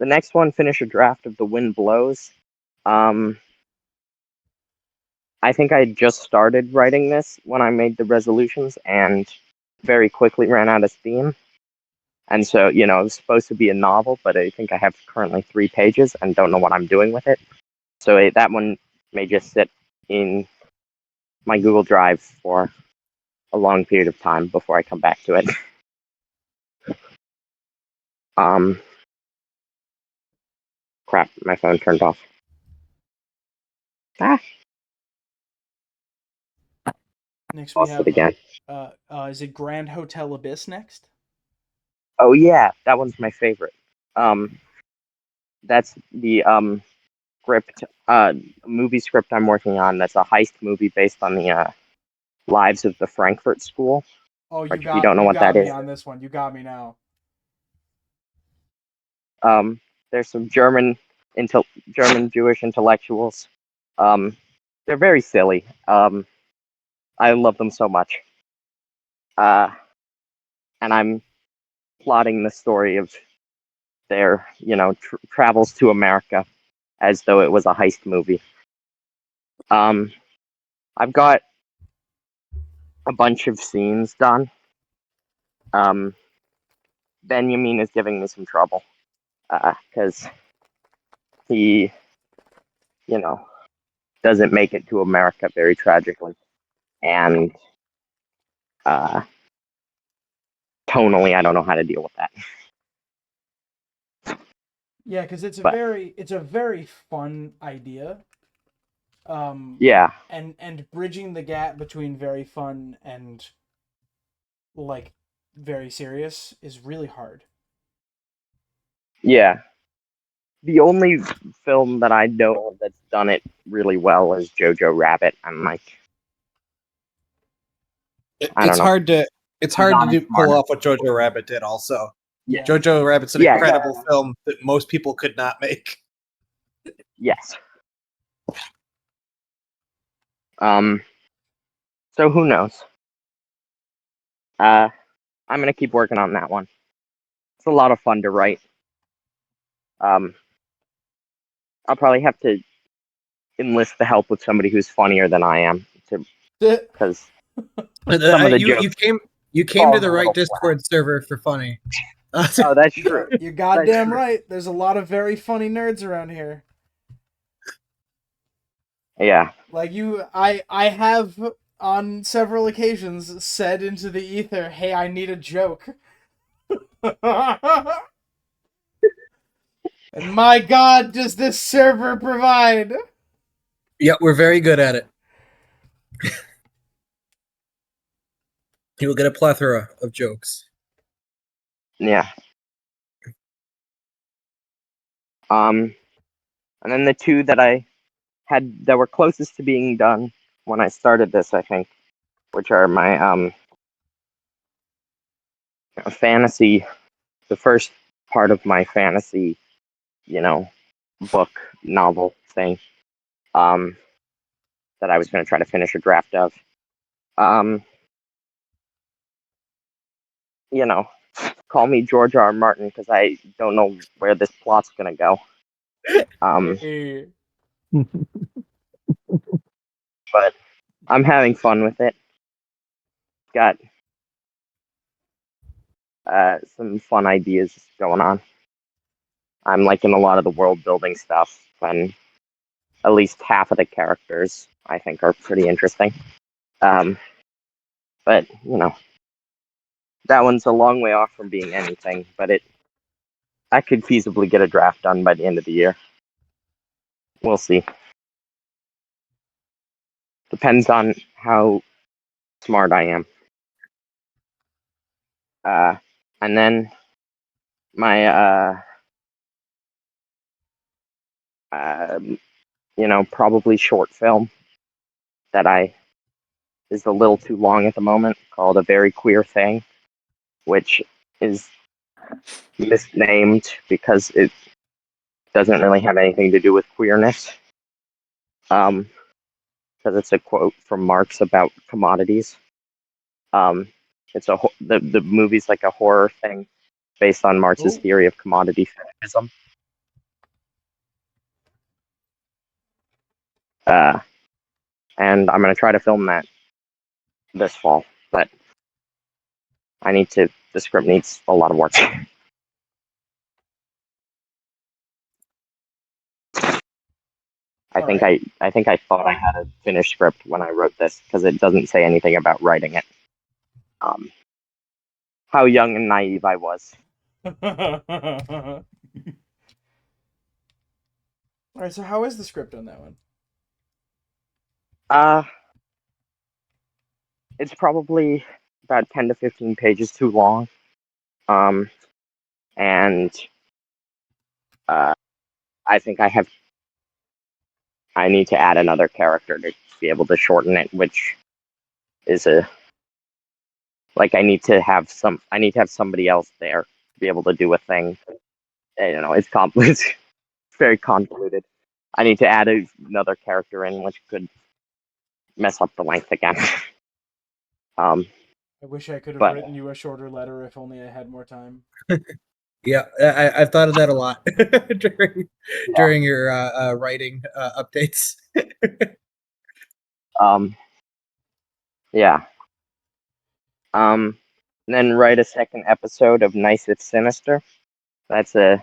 next one, finish a draft of The Wind Blows. I think I just started writing this when I made the resolutions and very quickly ran out of steam. And so, it was supposed to be a novel, but I think I have currently 3 pages and don't know what I'm doing with it. So that one may just sit in my Google Drive for a long period of time before I come back to it. Crap, my phone turned off. Next we Lost have it again. is it Grand Hotel Abyss next? Oh yeah, that one's my favorite. That's the movie script I'm working on. That's a heist movie based on the lives of the Frankfurt School. Oh, Which, if you don't know what that me is, on this one. You got me now. there's some German Jewish intellectuals. They're very silly. I love them so much. And I'm plotting the story of their, travels to America as though it was a heist movie. I've got a bunch of scenes done. Benjamin is giving me some trouble because he, doesn't make it to America very tragically, and tonally, I don't know how to deal with that. Yeah, because it's a very fun idea. Yeah. And bridging the gap between very fun and very serious is really hard. Yeah. The only film that I know that's done it really well is Jojo Rabbit. I'm it's hard to pull off what Jojo Rabbit did. Also, yeah. Jojo Rabbit's an incredible film that most people could not make. Yes. So who knows? I'm gonna keep working on that one. It's a lot of fun to write. I'll probably have to enlist the help with somebody who's funnier than I am, because you came to the right Discord server for funny. Oh, that's true. You're goddamn right. There's a lot of very funny nerds around here. Yeah. I have on several occasions said into the ether, "Hey, I need a joke." And my God, does this server provide? Yeah, we're very good at it. You will get a plethora of jokes. Yeah. And then the 2 that I had that were closest to being done when I started this, I think, which are my fantasy, the first part of my fantasy, book novel thing, that I was going to try to finish a draft of. Call me George R. R. Martin, because I don't know where this plot's going to go. But I'm having fun with it. Got some fun ideas going on. I'm liking a lot of the world building stuff, and at least half of the characters I think are pretty interesting. But that one's a long way off from being anything. But I could feasibly get a draft done by the end of the year. We'll see. Depends on how smart I am. And then my probably short film that is a little too long at the moment, called A Very Queer Thing, which is misnamed because it doesn't really have anything to do with queerness. Because it's a quote from Marx about commodities. The movie's like a horror thing based on Marx's theory of commodity feminism. And I'm going to try to film that this fall, but the script needs a lot of work. I think I thought I had a finished script when I wrote this, because it doesn't say anything about writing it. How young and naive I was. All right, so how is the script on that one? It's probably about 10 to 15 pages too long. And I think I need to add another character to be able to shorten it, which is I need to have somebody else there to be able to do a thing. It's complicated. It's very convoluted. I need to add another character in, which could mess up the length again. I wish I could have written you a shorter letter if only I had more time. Yeah, I've thought of that a lot during your writing updates. Yeah. Then write a second episode of Nice It's Sinister. That's a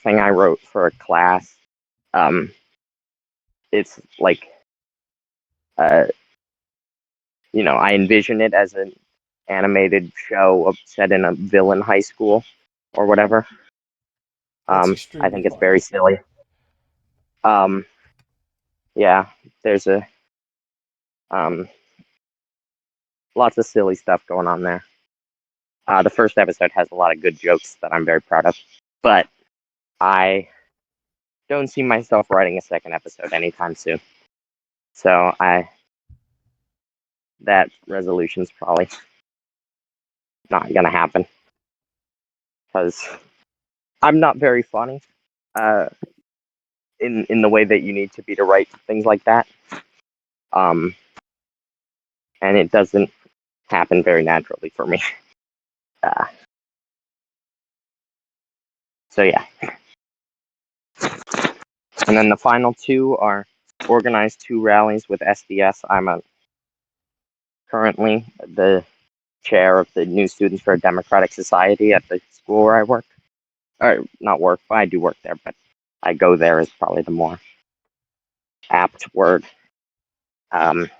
thing I wrote for a class. It's I envision it as an animated show set in a villain high school or whatever. I think it's very silly. Yeah, there's lots of silly stuff going on there. The first episode has a lot of good jokes that I'm very proud of, but I don't see myself writing a second episode anytime soon. So that resolution's probably not gonna happen, because I'm not very funny in the way that you need to be to write things like that. And it doesn't happen very naturally for me. So yeah. And then the final two are organize 2 rallies with SDS. I'm currently the chair of the New Students for a Democratic Society at the school where I work. Or not work, but I do work there, but I go there is probably the more apt word. And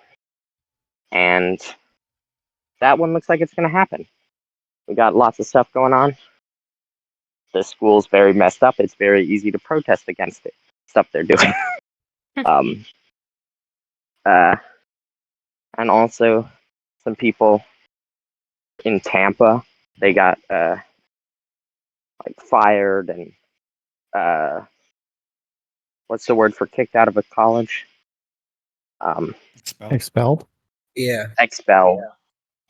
that one looks like it's going to happen. We got lots of stuff going on. The school's very messed up. It's very easy to protest against it. Stuff they're doing. And also some people in Tampa, they got fired and what's the word for kicked out of a college? Expelled? Yeah. Expelled.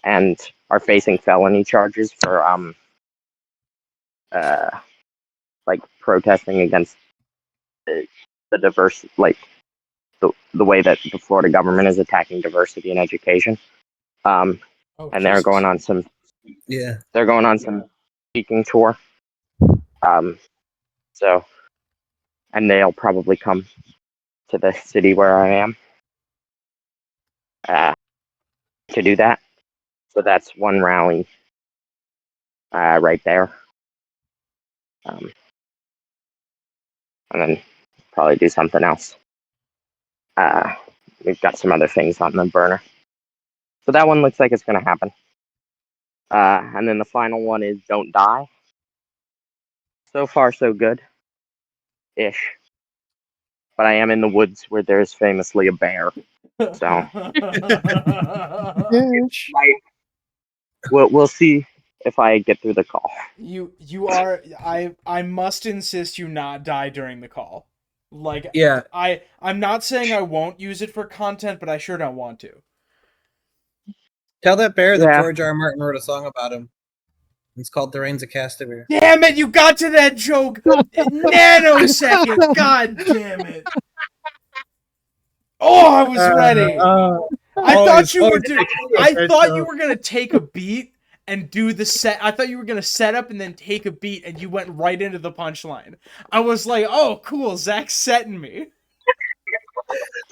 And are facing felony charges for protesting against the diverse, the way that the Florida government is attacking diversity in education. And they're going on some speaking tour. So, and they'll probably come to the city where I am to do that. So that's one rally right there. And then probably do something else. We've got some other things on the burner. So that one looks like it's going to happen. And then the final one is Don't Die. So far, so good. Ish. But I am in the woods where there's famously a bear. So we'll see if I get through the call. You are I must insist you not die during the call. Like, Yeah. I'm not saying I won't use it for content, but I sure don't want to. Tell that bear that Yeah. George R. R. Martin wrote a song about him. It's called The Reigns of Castamere. Damn it, you got to that joke nanosecond. God damn it. Oh, I was ready. I thought you were gonna take a beat and do the set. I thought you were gonna set up and then take a beat, and you went right into the punchline. I was like, oh, cool, Zach's setting me.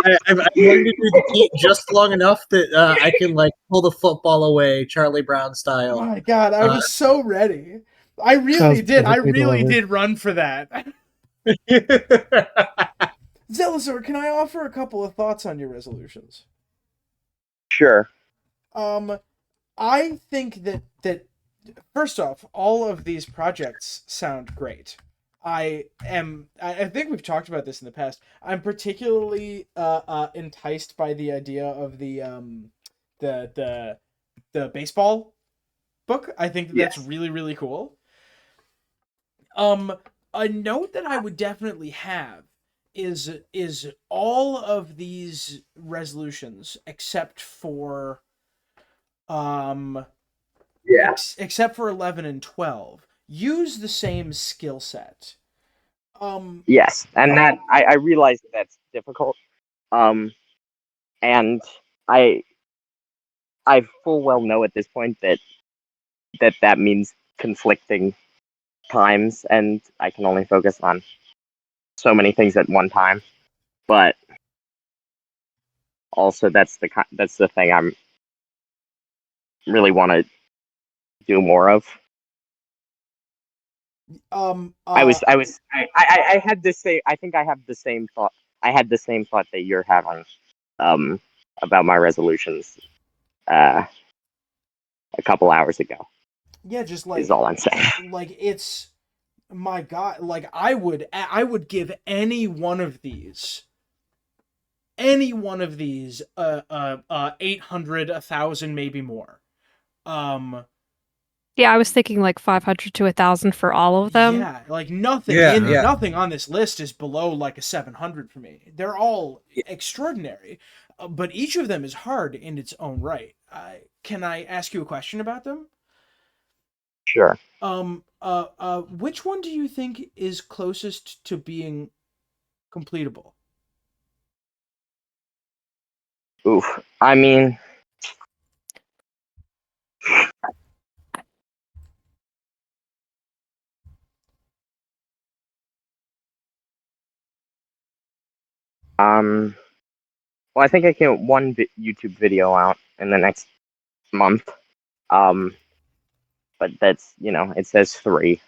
I'm going to do the beat just long enough that I can like pull the football away, Charlie Brown Oh style. my god, I was so ready. I really Sounds did. I perfectly really delivered. did run for that. Zelazor, can I offer a couple of thoughts on your resolutions? Sure. I think that first off, all of these projects sound great. I think we've talked about this in the past. I'm particularly enticed by the idea of the baseball book. I think that's Yes. really, really cool. A note that I would definitely have is all of these resolutions except for except for 11 and 12 use the same skill set. Yes, and that I realize that's difficult. And I full well know at this point that means conflicting times, and I can only focus on so many things at one time. But also, that's the thing I'm really want to do more of. I had this same. I think I have the same thought. I had the same thought that you're having, about my resolutions, a couple hours ago. Yeah, just like Is all I'm saying. like it's my god, like I would give any one of these 800, 1,000, maybe more. Yeah, I was thinking like 500 to 1,000 for all of them. Yeah, like nothing Yeah. nothing on this list is below like a 700 for me. They're all extraordinary, but each of them is hard in its own right. Can I ask you a question about them? Sure. Which one do you think is closest to being completable? Oof. I mean, well, I think I can get one YouTube video out in the next month. But that's, it says 3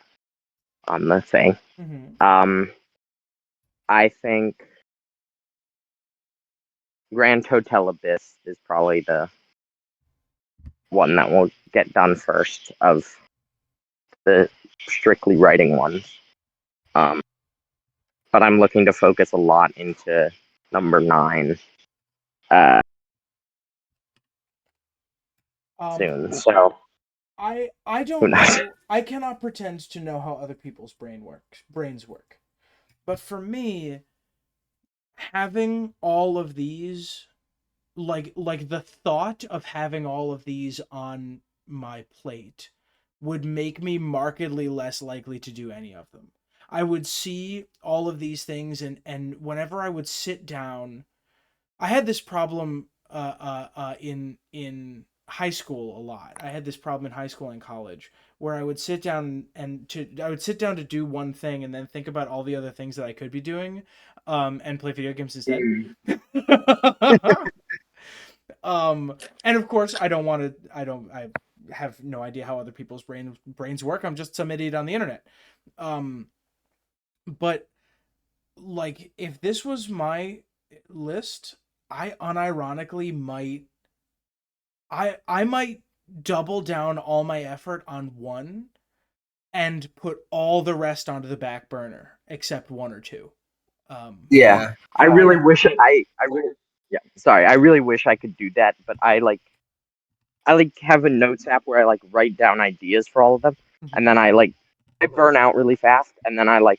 on the thing. Mm-hmm. I think Grand Hotel Abyss is probably the one that will get done first of the strictly writing ones. But I'm looking to focus a lot into number 9 soon. So I Who don't knows? know. I cannot pretend to know how other people's brains work. But for me, having all of these, like the thought of having all of these on my plate would make me markedly less likely to do any of them. I would see all of these things, and whenever I would sit down, I had this problem in high school a lot. I had this problem in high school and college where I would sit down to do one thing and then think about all the other things that I could be doing, and play video games instead. And of course, I have no idea how other people's brains work. I'm just some idiot on the internet. But like, if this was my list, I unironically might double down all my effort on one and put all the rest onto the back burner except one or two. Yeah. I really wish I really wish I could do that, but I have a notes app where I write down ideas for all of them, and then I burn out really fast, and then I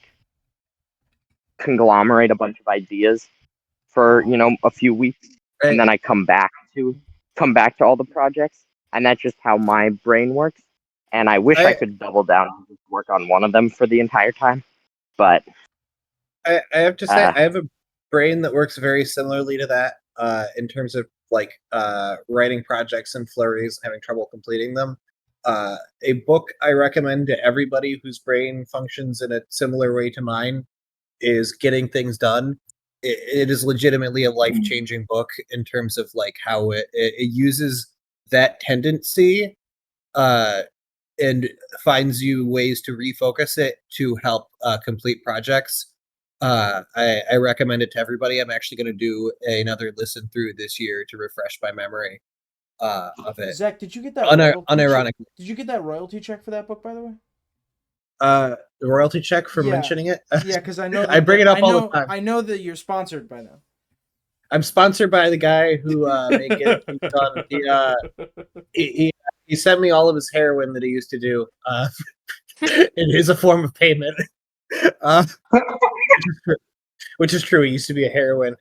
conglomerate a bunch of ideas for a few weeks, and then I come back to all the projects, and that's just how my brain works. And I wish I could double down and just work on one of them for the entire time, but I have to say I have a brain that works very similarly to that in terms of writing projects in flurries and having trouble completing them. A book I recommend to everybody whose brain functions in a similar way to mine is Getting Things Done. It is legitimately a life-changing book in terms of how it uses that tendency and finds you ways to refocus it to help complete projects. I recommend it to everybody. I'm actually going to do another listen through this year to refresh my memory of it. Zach, did you get that unironically? Did you get that royalty check for that book, by the way? The royalty check for mentioning it? Yeah, because I know I bring it up all the time. I know that you're sponsored by them. I'm sponsored by the guy who made Get Things Done. He sent me all of his heroin that he used to do. It is a form of payment. Which is true. He used to be a heroin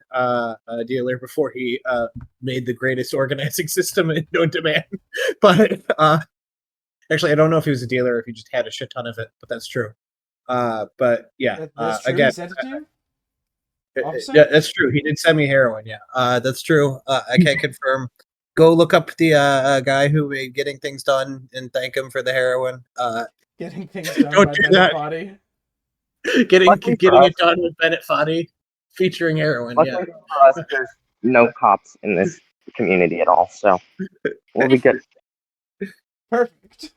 dealer before he made the greatest organizing system known to man. But actually, I don't know if he was a dealer or if he just had a shit ton of it, but that's true. But yeah, that's true. Again, he sent it to you? Yeah, that's true. He did send me heroin. Yeah, that's true. I can't confirm. Go look up the guy who made Getting Things Done and thank him for the heroin. Getting Things Done don't by do Bennett that. Foddy. Getting it done with Bennett Foddy, featuring heroin. Luckily for us, there's no cops in this community at all, so we'll be good. Perfect.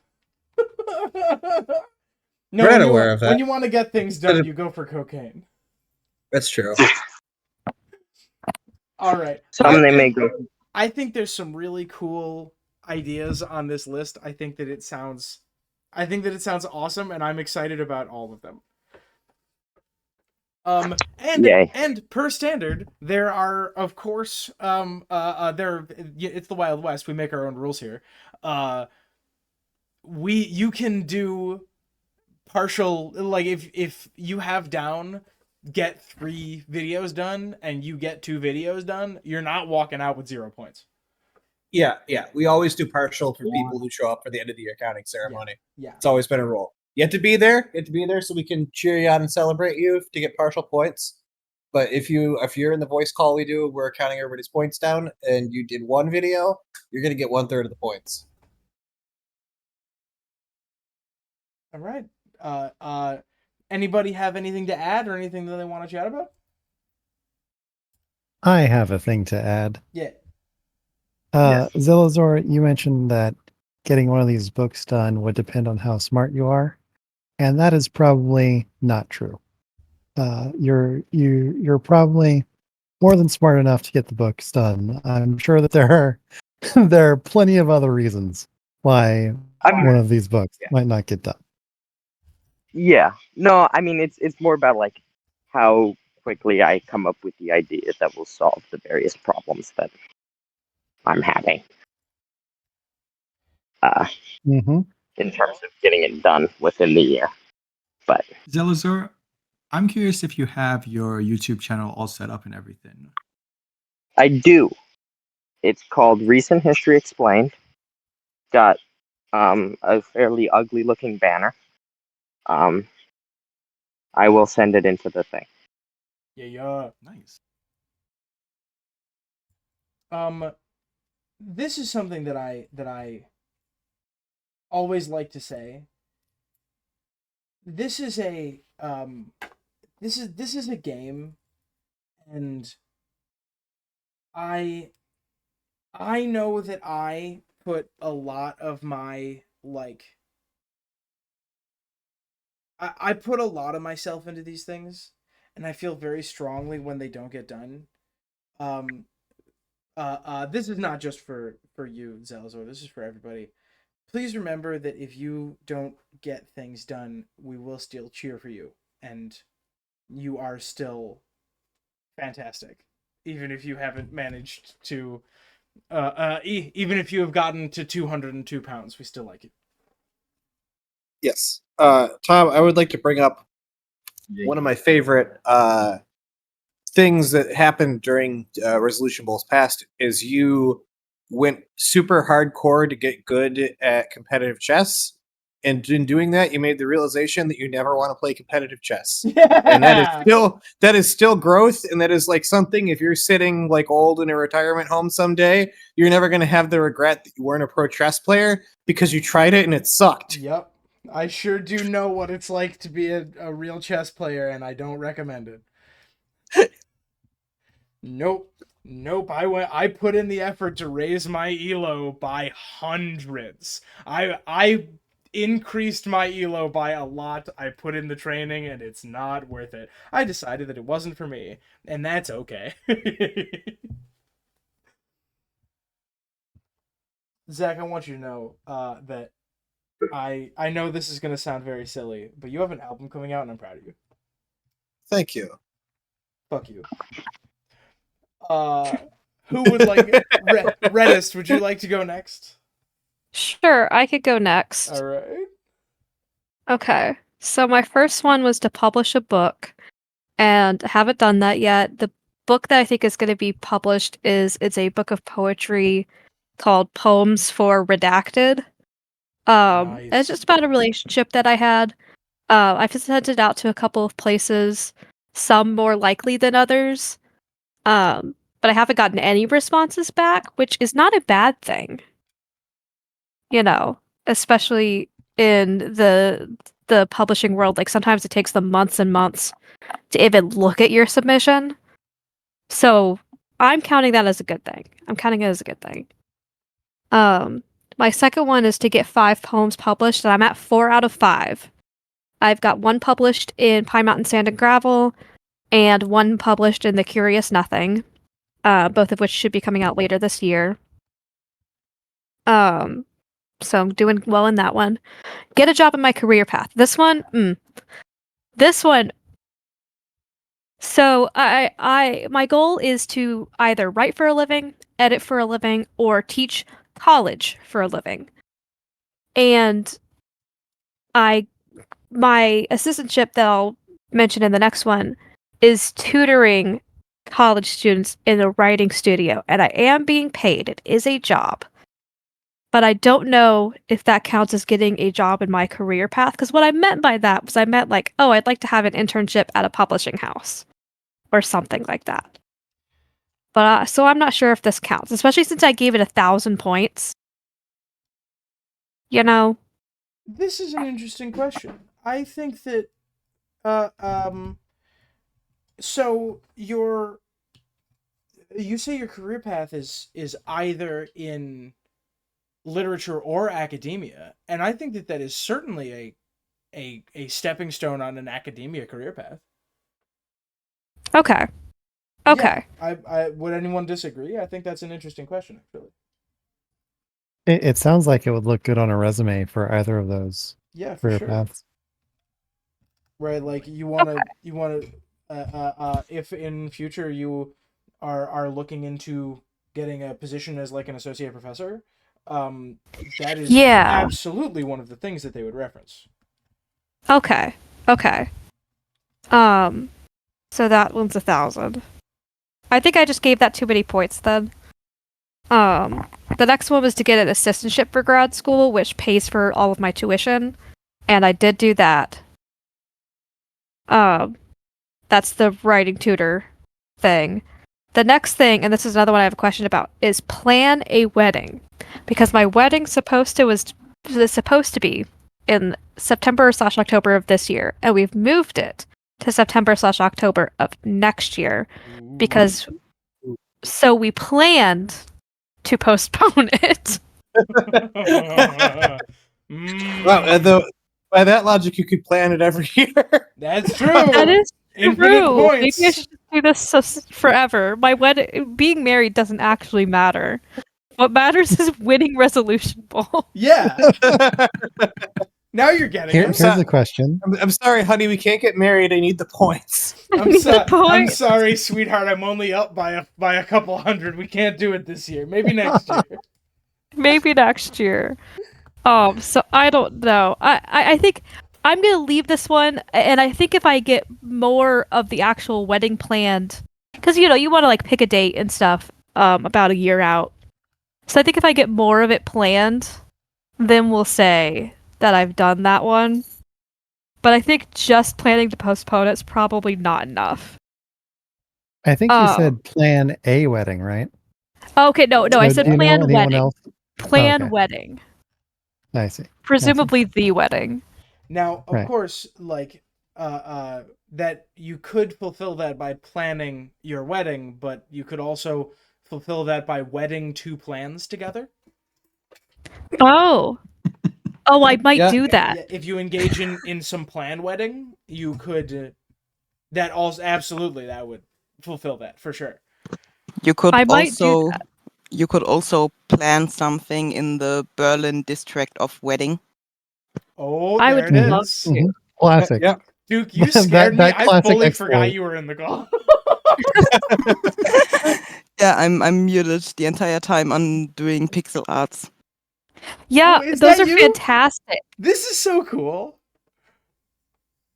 No, we're not aware of that. When you want to get things done, you go for cocaine. That's true. All right. Some they may go. I think there's some really cool ideas on this list. I think that it sounds awesome, and I'm excited about all of them. And per standard, there are, of course, it's the Wild West. We make our own rules here. You can do partial, if you have down, get 3 videos done, and you get 2 videos done, you're not walking out with 0 points. Yeah. We always do partial for people who show up for the end of the year accounting ceremony. Yeah. It's always been a rule. You have to be there. So we can cheer you on and celebrate you to get partial points. But if you're in the voice call we do, we're counting everybody's points down, and you did 1 video, you're gonna get 1/3 of the points. All right. Anybody have anything to add or anything that they want to chat about? I have a thing to add. Yeah. Zillazor, you mentioned that getting one of these books done would depend on how smart you are, and that is probably not true. You're probably more than smart enough to get the books done. I'm sure that there are plenty of other reasons why one of these books might not get done. Yeah. No, I mean it's more about how quickly I come up with the idea that will solve the various problems that I'm having. In terms of getting it done within the year. But Zellazor, I'm curious if you have your YouTube channel all set up and everything. I do. It's called Recent History Explained. Got a fairly ugly looking banner. I will send it into the thing. Yeah. Nice. this is something that I always like to say. This is a this is a game, and I know that I put a lot of my I put a lot of myself into these things, and I feel very strongly when they don't get done. This is not just for you, Zelzor. This is for everybody. Please remember that if you don't get things done, we will still cheer for you, and you are still fantastic, even if you haven't managed to. Even if you have gotten to 202 pounds, we still like you. Yes. Tom, I would like to bring up one of my favorite things that happened during Resolution Bowls past is you went super hardcore to get good at competitive chess. And in doing that, you made the realization that you never want to play competitive chess. And that is still growth, and that is like something, if you're sitting like old in a retirement home someday, you're never going to have the regret that you weren't a pro chess player because you tried it and it sucked. Yep. I sure do know what it's like to be a real chess player, and I don't recommend it. Nope. I put in the effort to raise my elo by hundreds. I increased my elo by a lot. I put in the training, and it's not worth it. I decided that it wasn't for me, and that's okay. Zach, I want you to know that I know this is gonna sound very silly, but you have an album coming out, and I'm proud of you. Thank you. Fuck you. Who would like Redist? Would you like to go next? Sure, I could go next. All right. Okay. So my first one was to publish a book, and I haven't done that yet. The book that I think is going to be published it's a book of poetry called Poems for Redacted. Nice. It's just about a relationship that I had. I've sent it out to a couple of places, some more likely than others. But I haven't gotten any responses back, which is not a bad thing. You know, especially in the publishing world, like sometimes it takes them months and months to even look at your submission. So I'm counting that as a good thing. I'm counting it as a good thing. My second one is to get 5 poems published, and I'm at 4 out of 5. I've got 1 published in Pine Mountain Sand and Gravel, and 1 published in The Curious Nothing, both of which should be coming out later this year. So I'm doing well in that one. Get a job in my career path. This one. So my goal is to either write for a living, edit for a living, or teach college for a living. And my assistantship that I'll mention in the next one is tutoring college students in a writing studio, and I am being paid. It is a job. But I don't know if that counts as getting a job in my career path, because what I meant by that was I meant like, oh, I'd like to have an internship at a publishing house or something like that. But so I'm not sure if this counts, especially since I gave it 1,000 points. You know? This is an interesting question. I think that so you say your career path is either in literature or academia, and I think that is certainly a stepping stone on an academia career path. Okay. Yeah, I would anyone disagree? I think that's an interesting question, actually. It sounds like it would look good on a resume for either of those Yeah, for career sure. paths. Right, like you want to if in future you are looking into getting a position as like an associate professor, that is absolutely one of the things that they would reference. Okay. So that one's 1,000. I think I just gave that too many points then. The next one was to get an assistantship for grad school, which pays for all of my tuition, and I did do that. That's the writing tutor thing. the next thing, and this is another one I have a question about, is plan a wedding, because my wedding's supposed to be in September/October of this year, and we've moved it to September/October of next year because so we planned to postpone it. Well, by that logic, you could plan it every year. That's true. That is Infinite true. Maybe points. I should do this forever. My wedding, being married doesn't actually matter. What matters is winning Resolution Bowl. Yeah. Now you're getting it. Here's the question. I'm sorry, honey, we can't get married. I need the points. I'm, The I'm point- sorry, sweetheart. I'm only up by a couple hundred. We can't do it this year. Maybe next year. Maybe next year. So I don't know. I think I'm gonna leave this one, and I think if I get more of the actual wedding planned, because you want to like pick a date and stuff about a year out. So I think if I get more of it planned, then we'll say that I've done that one. But I think just planning to postpone it's probably not enough. I think you Oh. said plan a wedding, right? Okay, no, I So said do you know plan anyone wedding. else? Plan Okay. wedding. I see. Presumably the wedding. Now, of Right. course, like that you could fulfill that by planning your wedding, but you could also fulfill that by wedding two plans together. Oh, I might Yeah. do that. Yeah, if you engage in some planned wedding, you could. That also absolutely that would fulfill that for sure. You could I might do also you could also plan something in the Berlin district of wedding. Oh, I there would it love is. to. Mhm. Classic. Yeah. Duke, you That- scared me. that I classic fully exploit. forgot you were in the call. Yeah, I'm muted the entire time on doing pixel arts. Yeah, Oh, is those that are you? fantastic. This is so cool.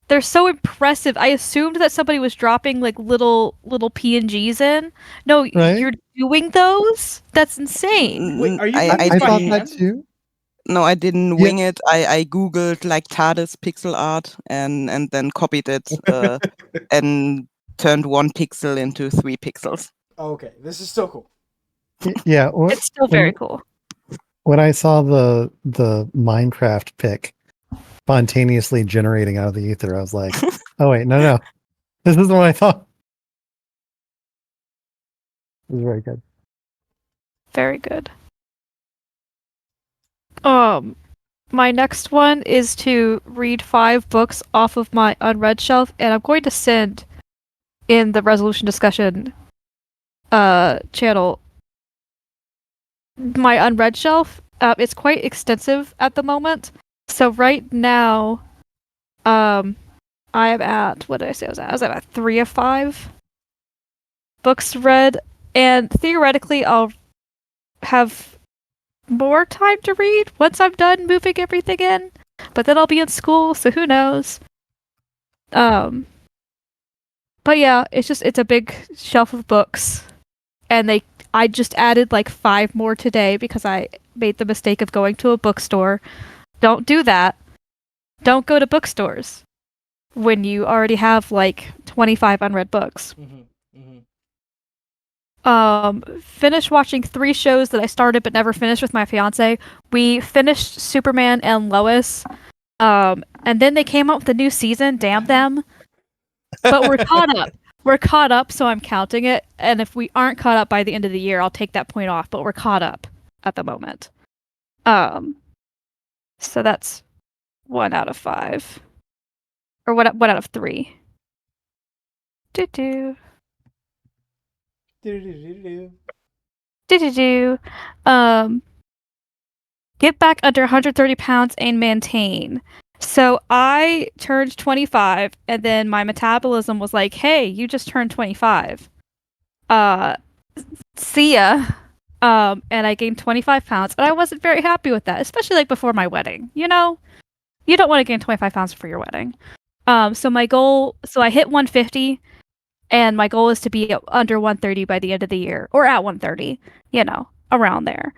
They're so impressive. I assumed that somebody was dropping like little PNGs in. No, Right? you're doing those? That's insane. Wait, are you I, doing I this I by thought didn't, that hand? too. no, I didn't Yeah. wing it. I googled like TARDIS pixel art and then copied it and turned 1 pixel into 3 pixels. Okay, this is so cool. Yeah. It's still very cool. When I saw the Minecraft pic spontaneously generating out of the ether, I was like, "Oh wait, no, this isn't what I thought." It was very good. Very good. My next one is to read 5 books off of my unread shelf, and I'm going to send in the resolution discussion channel my unread shelf. It's quite extensive at the moment. So right now, I am at, what did I say I was at? I was at 3 of 5 books read, and theoretically I'll have more time to read once I'm done moving everything in. But then I'll be in school, so who knows? But yeah, it's a big shelf of books, and I just added like 5 more today because I made the mistake of going to a bookstore. Don't do that. Don't go to bookstores when you already have like 25 unread books. Finished watching 3 shows that I started but never finished with my fiance. We finished Superman and Lois. And then they came out with a new season, damn them. But we're caught up. We're caught up, so I'm counting it. And if we aren't caught up by the end of the year, I'll take that point off, but we're caught up at the moment. So that's 1 out of 5. Or 1 out of 3. Do-do. Do-do-do. Get back under 130 pounds and maintain. So I turned 25, and then my metabolism was like, hey, you just turned 25. See ya. And I gained 25 pounds, and I wasn't very happy with that, especially like before my wedding. You know, you don't want to gain 25 pounds for your wedding. So my goal, so I hit 150, and my goal is to be under 130 by the end of the year, or at 130, you know, around there.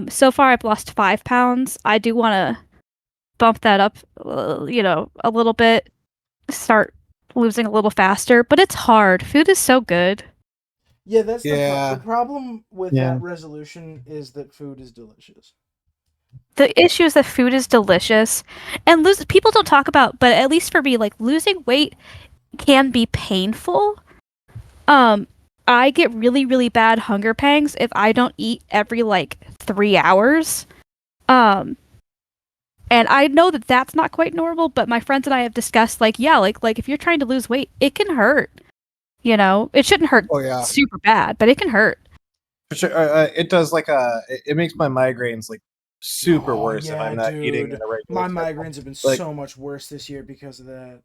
So far I've lost 5 pounds. I do want to bump that up, you know, a little bit, start losing a little faster, but it's hard. Food is so good. Yeah, that's Yeah. the problem with Yeah. that resolution is that food is delicious. The issue is that food is delicious, and people don't talk about, but at least for me, like losing weight can be painful. I get really, really bad hunger pangs if I don't eat every like 3 hours. And I know that that's not quite normal, but my friends and I have discussed like, yeah, like if you're trying to lose weight, it can hurt. You know, it shouldn't hurt Oh yeah. super bad, but it can hurt. For sure. It does like it makes my migraines like super Oh, worse if yeah, I'm not eating dude. in a regular My schedule. migraines have been Like- so much worse this year because of that.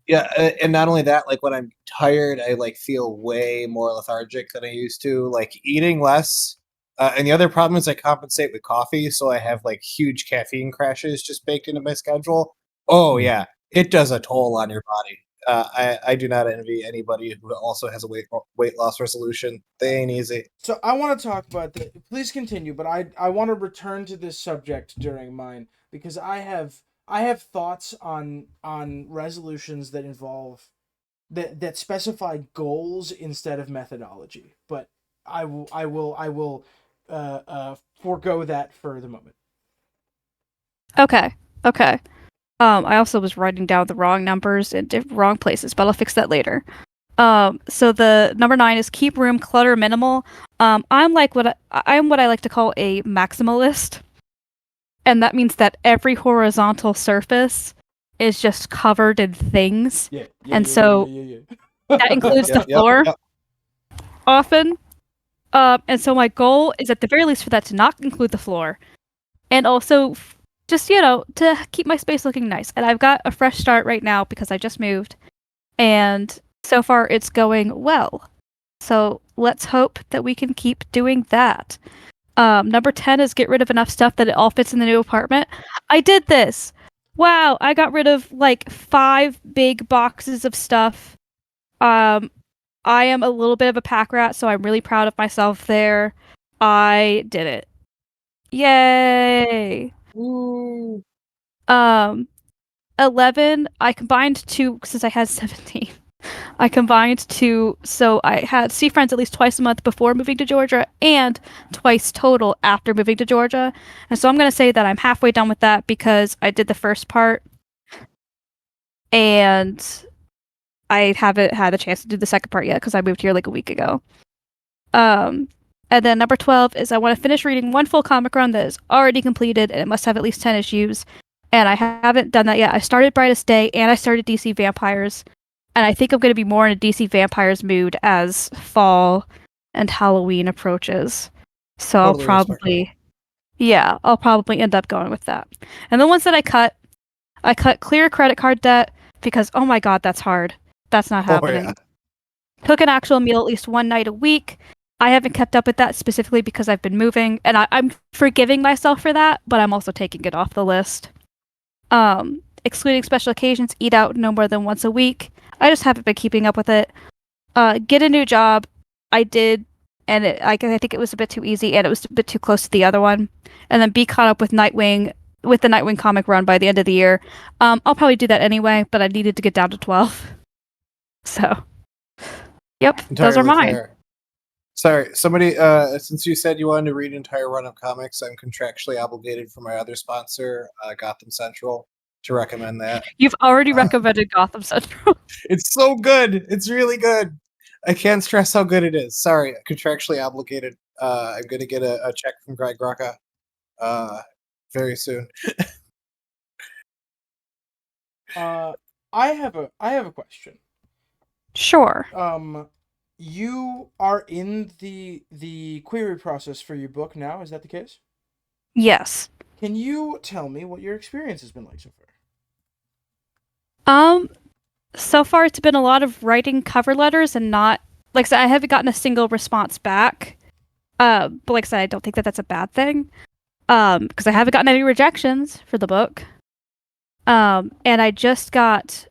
Yeah, and not only that, like when I'm tired, I like feel way more lethargic than I used to. Like eating less, and the other problem is I compensate with coffee, so I have like huge caffeine crashes just baked into my schedule. Oh yeah, it does a toll on your body. I do not envy anybody who also has a weight loss resolution. They ain't easy. So I want to talk about that. Please continue, but I want to return to this subject during mine because I have thoughts on resolutions that involve that specify goals instead of methodology. But I will forego that for the moment. Okay. I also was writing down the wrong numbers in wrong places, but I'll fix that later. So the number 9 is keep room clutter minimal. I'm what I like to call a maximalist, and that means that every horizontal surface is just covered in things. Yeah. And so that includes the floor. Often. And so my goal is at the very least for that to not include the floor, and also just to keep my space looking nice. And I've got a fresh start right now because I just moved, and so far it's going well. So let's hope that we can keep doing that. Number 10 is get rid of enough stuff that it all fits in the new apartment. I did this. Wow, I got rid of like 5 big boxes of stuff. I am a little bit of a pack rat, so I'm really proud of myself there. I did it. Yay! Ooh. 11, I combined 2 since I had 17. I combined 2, so I had see friends at least twice a month before moving to Georgia and twice total after moving to Georgia. And so I'm going to say that I'm halfway done with that because I did the first part and I haven't had a chance to do the second part yet because I moved here like a week ago. And then number 12 is I want to finish reading one full comic run that is already completed and it must have at least 10 issues. And I haven't done that yet. I started Brightest Day and I started DC Vampires. And I think I'm going to be more in a DC Vampires mood as fall and Halloween approaches. So Totally I'll probably end up going with that. And the ones that I cut clear credit card debt because, oh my god, that's hard. That's not happening. yeah. Cook an actual meal at least one night a week. I haven't kept up with that specifically because I've been moving, and I'm forgiving myself for that, but I'm also taking it off the list. Excluding special occasions, eat out no more than once a week. I just haven't been keeping up with it. Get a new job. I did, and I think it was a bit too easy, and it was a bit too close to the other one. And then be caught up with Nightwing, with the Nightwing comic run by the end of the year. I'll probably do that anyway, but I needed to get down to 12. So, yep, those are Entirely mine. fair. Sorry, somebody. Since you said you wanted to read an entire run of comics, I'm contractually obligated for my other sponsor, Gotham Central, to recommend that. You've already recommended Gotham Central. It's so good. It's really good. I can't stress how good it is. Sorry, contractually obligated. I'm gonna get a check from Greg Rucka very soon. I have a question. Sure. You are in the query process for your book now, is that the case? Yes. Can you tell me what your experience has been like so far? So far it's been a lot of writing cover letters and not, like I said, I haven't gotten a single response back. But like I said, I don't think that that's a bad thing. Because I haven't gotten any rejections for the book. And I just got,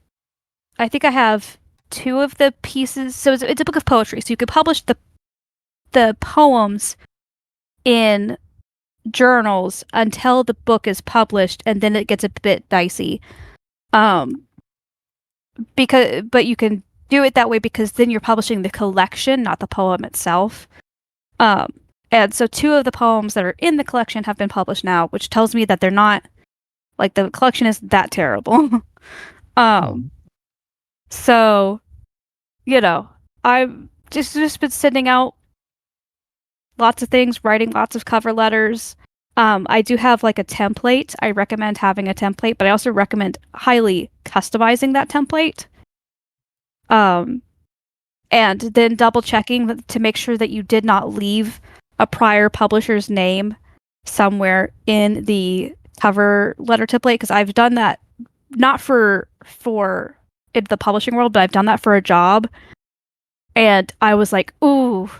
I think I have 2 of the pieces. So it's a book of poetry. So you could publish the poems in journals until the book is published, and then it gets a bit dicey. But you can do it that way because then you're publishing the collection, not the poem itself. And so 2 of the poems that are in the collection have been published now, which tells me that they're not like the collection is that terrible. So, you know, I've just been sending out lots of things, writing lots of cover letters. I do have like a template. I recommend having a template, but I also recommend highly customizing that template. And then double checking to make sure that you did not leave a prior publisher's name somewhere in the cover letter template, because I've done that not for in the publishing world, but I've done that for a job, and I was like, ooh,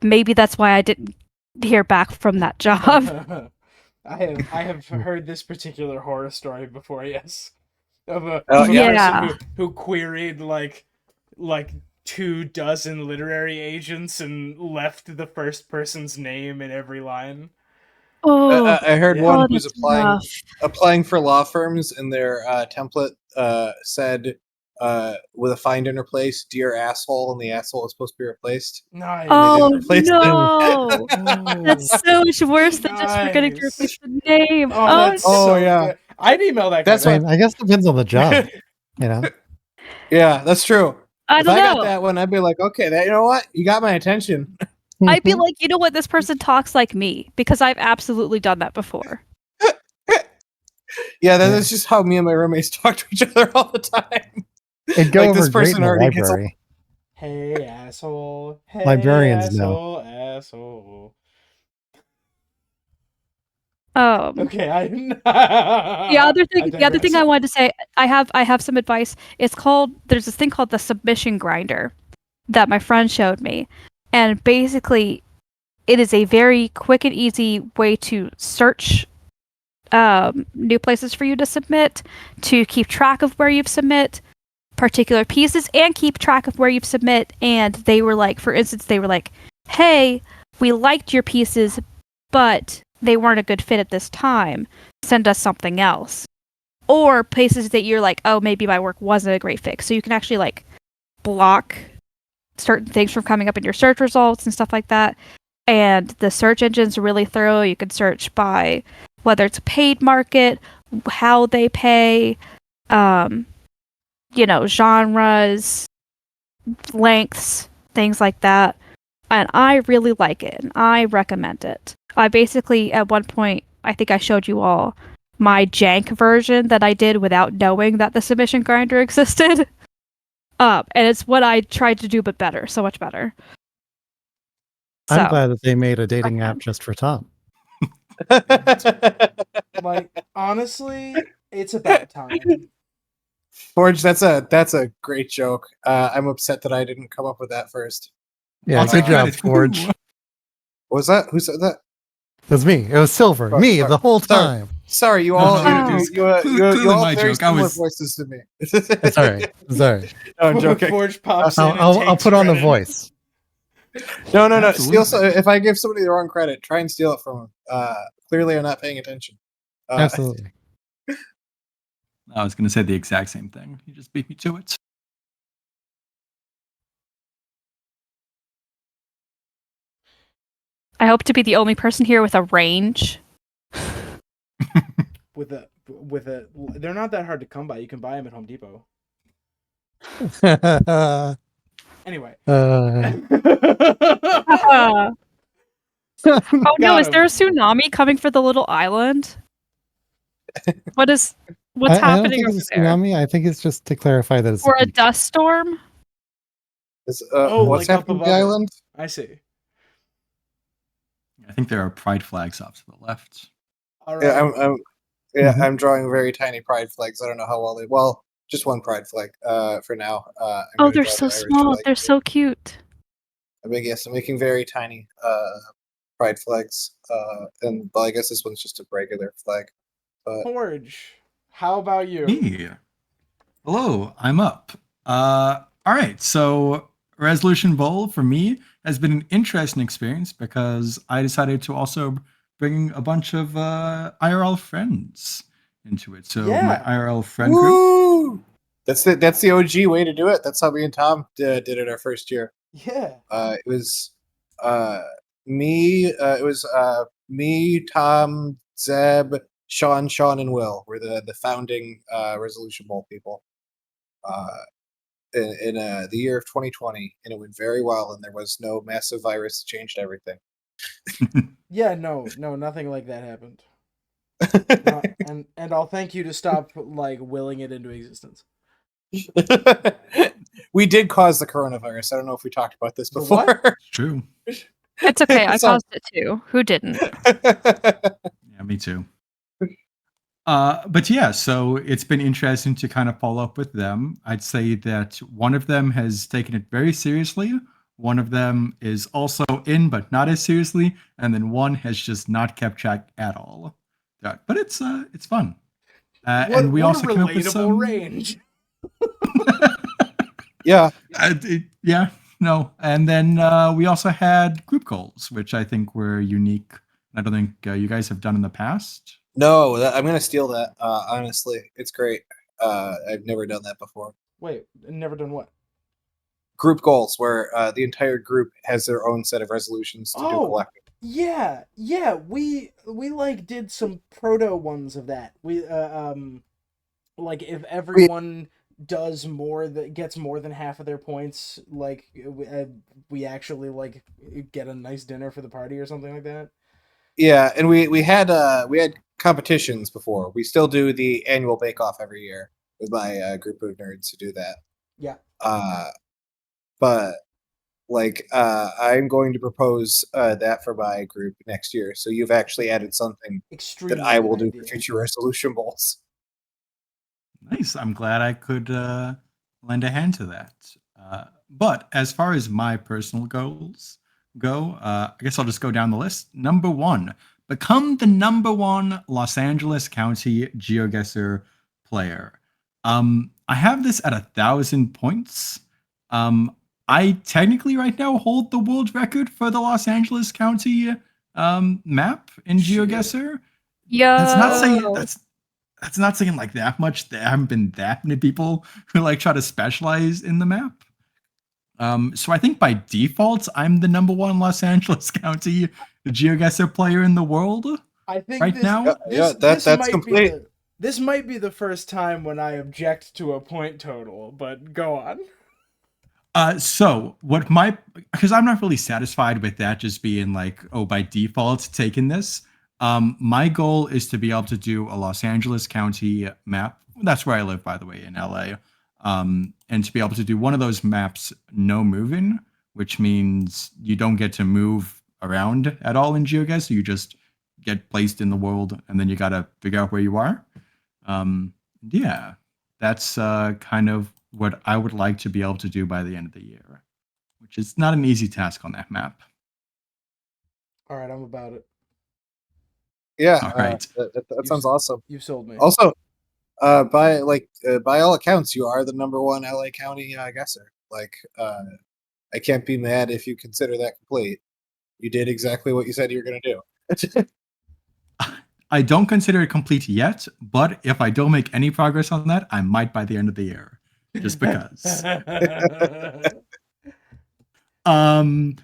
maybe that's why I didn't hear back from that job. I have heard this particular horror story before, yes. Of a yeah. person who queried like 24 literary agents and left the first person's name in every line. Oh, I heard Yeah. one oh, who's that's applying rough. applying for law firms, and their template said with a find and replace, "Dear asshole," and the asshole is supposed to be replaced. Nice. Oh replace it. no, that's so much worse than just forgetting to Nice. replace the name. Oh, that's Oh, so yeah. good. I'd email that guy. That's I guess it depends on the job. You know, Yeah, that's true. I If don't I know. got that one, I'd be like, okay, you know what? You got my attention. I'd be like, you know what? This person talks like me because I've absolutely done that before. Yeah, that's just how me and my roommates talk to each other all the time. it'd go Like, over this great in person the already gets a- library. Hey asshole. Hey Librarians know. asshole. Okay, I the other thing I wanted to say, I have some advice. There's this thing called the submission grinder that my friend showed me, and basically, it is a very quick and easy way to search new places for you to submit, to keep track of where you've submit particular pieces, and keep track of where you've submit. And they were like, for instance, hey, we liked your pieces, but they weren't a good fit at this time. Send us something else. Or places that you're like, oh, maybe my work wasn't a great fit. So you can actually like block certain things from coming up in your search results and stuff like that. And the search engine's really thorough. You can search by whether it's a paid market, how they pay, genres, lengths, things like that. And I really like it, and I recommend it. I basically, at one point, I think I showed you all my jank version that I did without knowing that the submission grinder existed. And it's what I tried to do, but better. So much better. I'm glad that they made a dating app just for Tom. Like, honestly, it's about time. Forge, that's a great joke. I'm upset that I didn't come up with that first. Yeah, I'll good take job, credit. Forge. What was that? Who said that? It was me. It was Silver. Oh, Me sorry. the whole Sorry. time. Sorry, you No, all no, you, it you, was you, you, clearly you all my very joke. I similar was- voices to me. It's all right. It's all right. No, I'm joking. Forge pops in. I'll put on the voice. No. Absolutely. Steal. If I give somebody the wrong credit, try and steal it from them. Clearly, I'm not paying attention. Absolutely. I was going to say the exact same thing. You just beat me to it. I hope to be the only person here with a range. with a they're not that hard to come by. You can buy them at Home Depot. Anyway. Oh no, Got is him. there a tsunami coming for the little island? What's I don't happening think over it's a there? tsunami. I think it's just to clarify that it's Or a beach. dust storm? What's like up happening to above the it. island? I see. I think there are pride flags off to the left. All right. Yeah, Mhm. I'm drawing very tiny pride flags. I don't know how well they. Well, just one pride flag for now. I'm Oh, gonna they're draw so the Irish small. flag They're too. so cute. I'm making very tiny pride flags. And well, I guess this one's just a regular flag. But Forge, how about you? Me. Hello, I'm up. All right, so Resolution Bowl for me has been an interesting experience because I decided to also bring a bunch of IRL friends into it. So Yeah. my IRL friend group. woo! That's the OG way to do it. That's how me and Tom did it our first year. Yeah. It was me. It was me, Tom, Zeb, Sean, and Will were the founding Resolution Bowl people. In the year of 2020, and it went very well, and there was no massive virus that changed everything. Yeah, no, nothing like that happened. And I'll thank you to stop like willing it into existence. We did cause the coronavirus. I don't know if we talked about this The before. what? True. It's okay. I So- caused it too. Who didn't? Yeah, me too. But yeah, so it's been interesting to kind of follow up with them. I'd say that one of them has taken it very seriously. One of them is also in, but not as seriously, and then one has just not kept track at all. But it's fun. And we what also a came up with relatable some range. Yeah. Yeah, no. And then we also had group goals, which I think were unique. I don't think you guys have done in the past. No, I'm gonna steal that. Honestly, it's great. I've never done that before. Wait, never done what? Group goals, where the entire group has their own set of resolutions to do Oh. collectively. Yeah, we like did some proto ones of that. We like if everyone does gets more than half of their points, like we actually like get a nice dinner for the party or something like that. Yeah, and we had competitions before. We still do the annual Bake Off every year with my group of nerds who do that. Yeah. But like I'm going to propose that for my group next year. So you've actually added something Extremely that I will good do idea. for future resolution bowls. Nice. I'm glad I could lend a hand to that. But as far as my personal goals go, I guess I'll just go down the list. Number 1, become the number 1 Los Angeles County GeoGuessr player. I have this at 1,000 points. I technically right now hold the world record for the Los Angeles County map in Shit. GeoGuessr. Yo. That's not saying like that much. There haven't been that many people who like try to specialize in the map. So I think by default, I'm the number 1 Los Angeles County GeoGuessr player in the world. I think Right this, now? this, That's this might complete. Be this might be the first time when I object to a point total, but go on. So what because I'm not really satisfied with that just being like, oh, by default taking this. My goal is to be able to do a Los Angeles County map. That's where I live, by the way, in LA. And to be able to do one of those maps, no moving, which means you don't get to move around at all in GeoGuessr. You just get placed in the world, and then you got to figure out where you are. Yeah, that's kind of what I would like to be able to do by the end of the year, which is not an easy task on that map. All right, I'm about it. Yeah, All right. that sounds awesome. You sold me. Also, by all accounts, you are the number 1 LA County guesser. Like, I can't be mad if you consider that complete. You did exactly what you said you were going to do. I don't consider it complete yet, but if I don't make any progress on that, I might by the end of the year, just because. I'm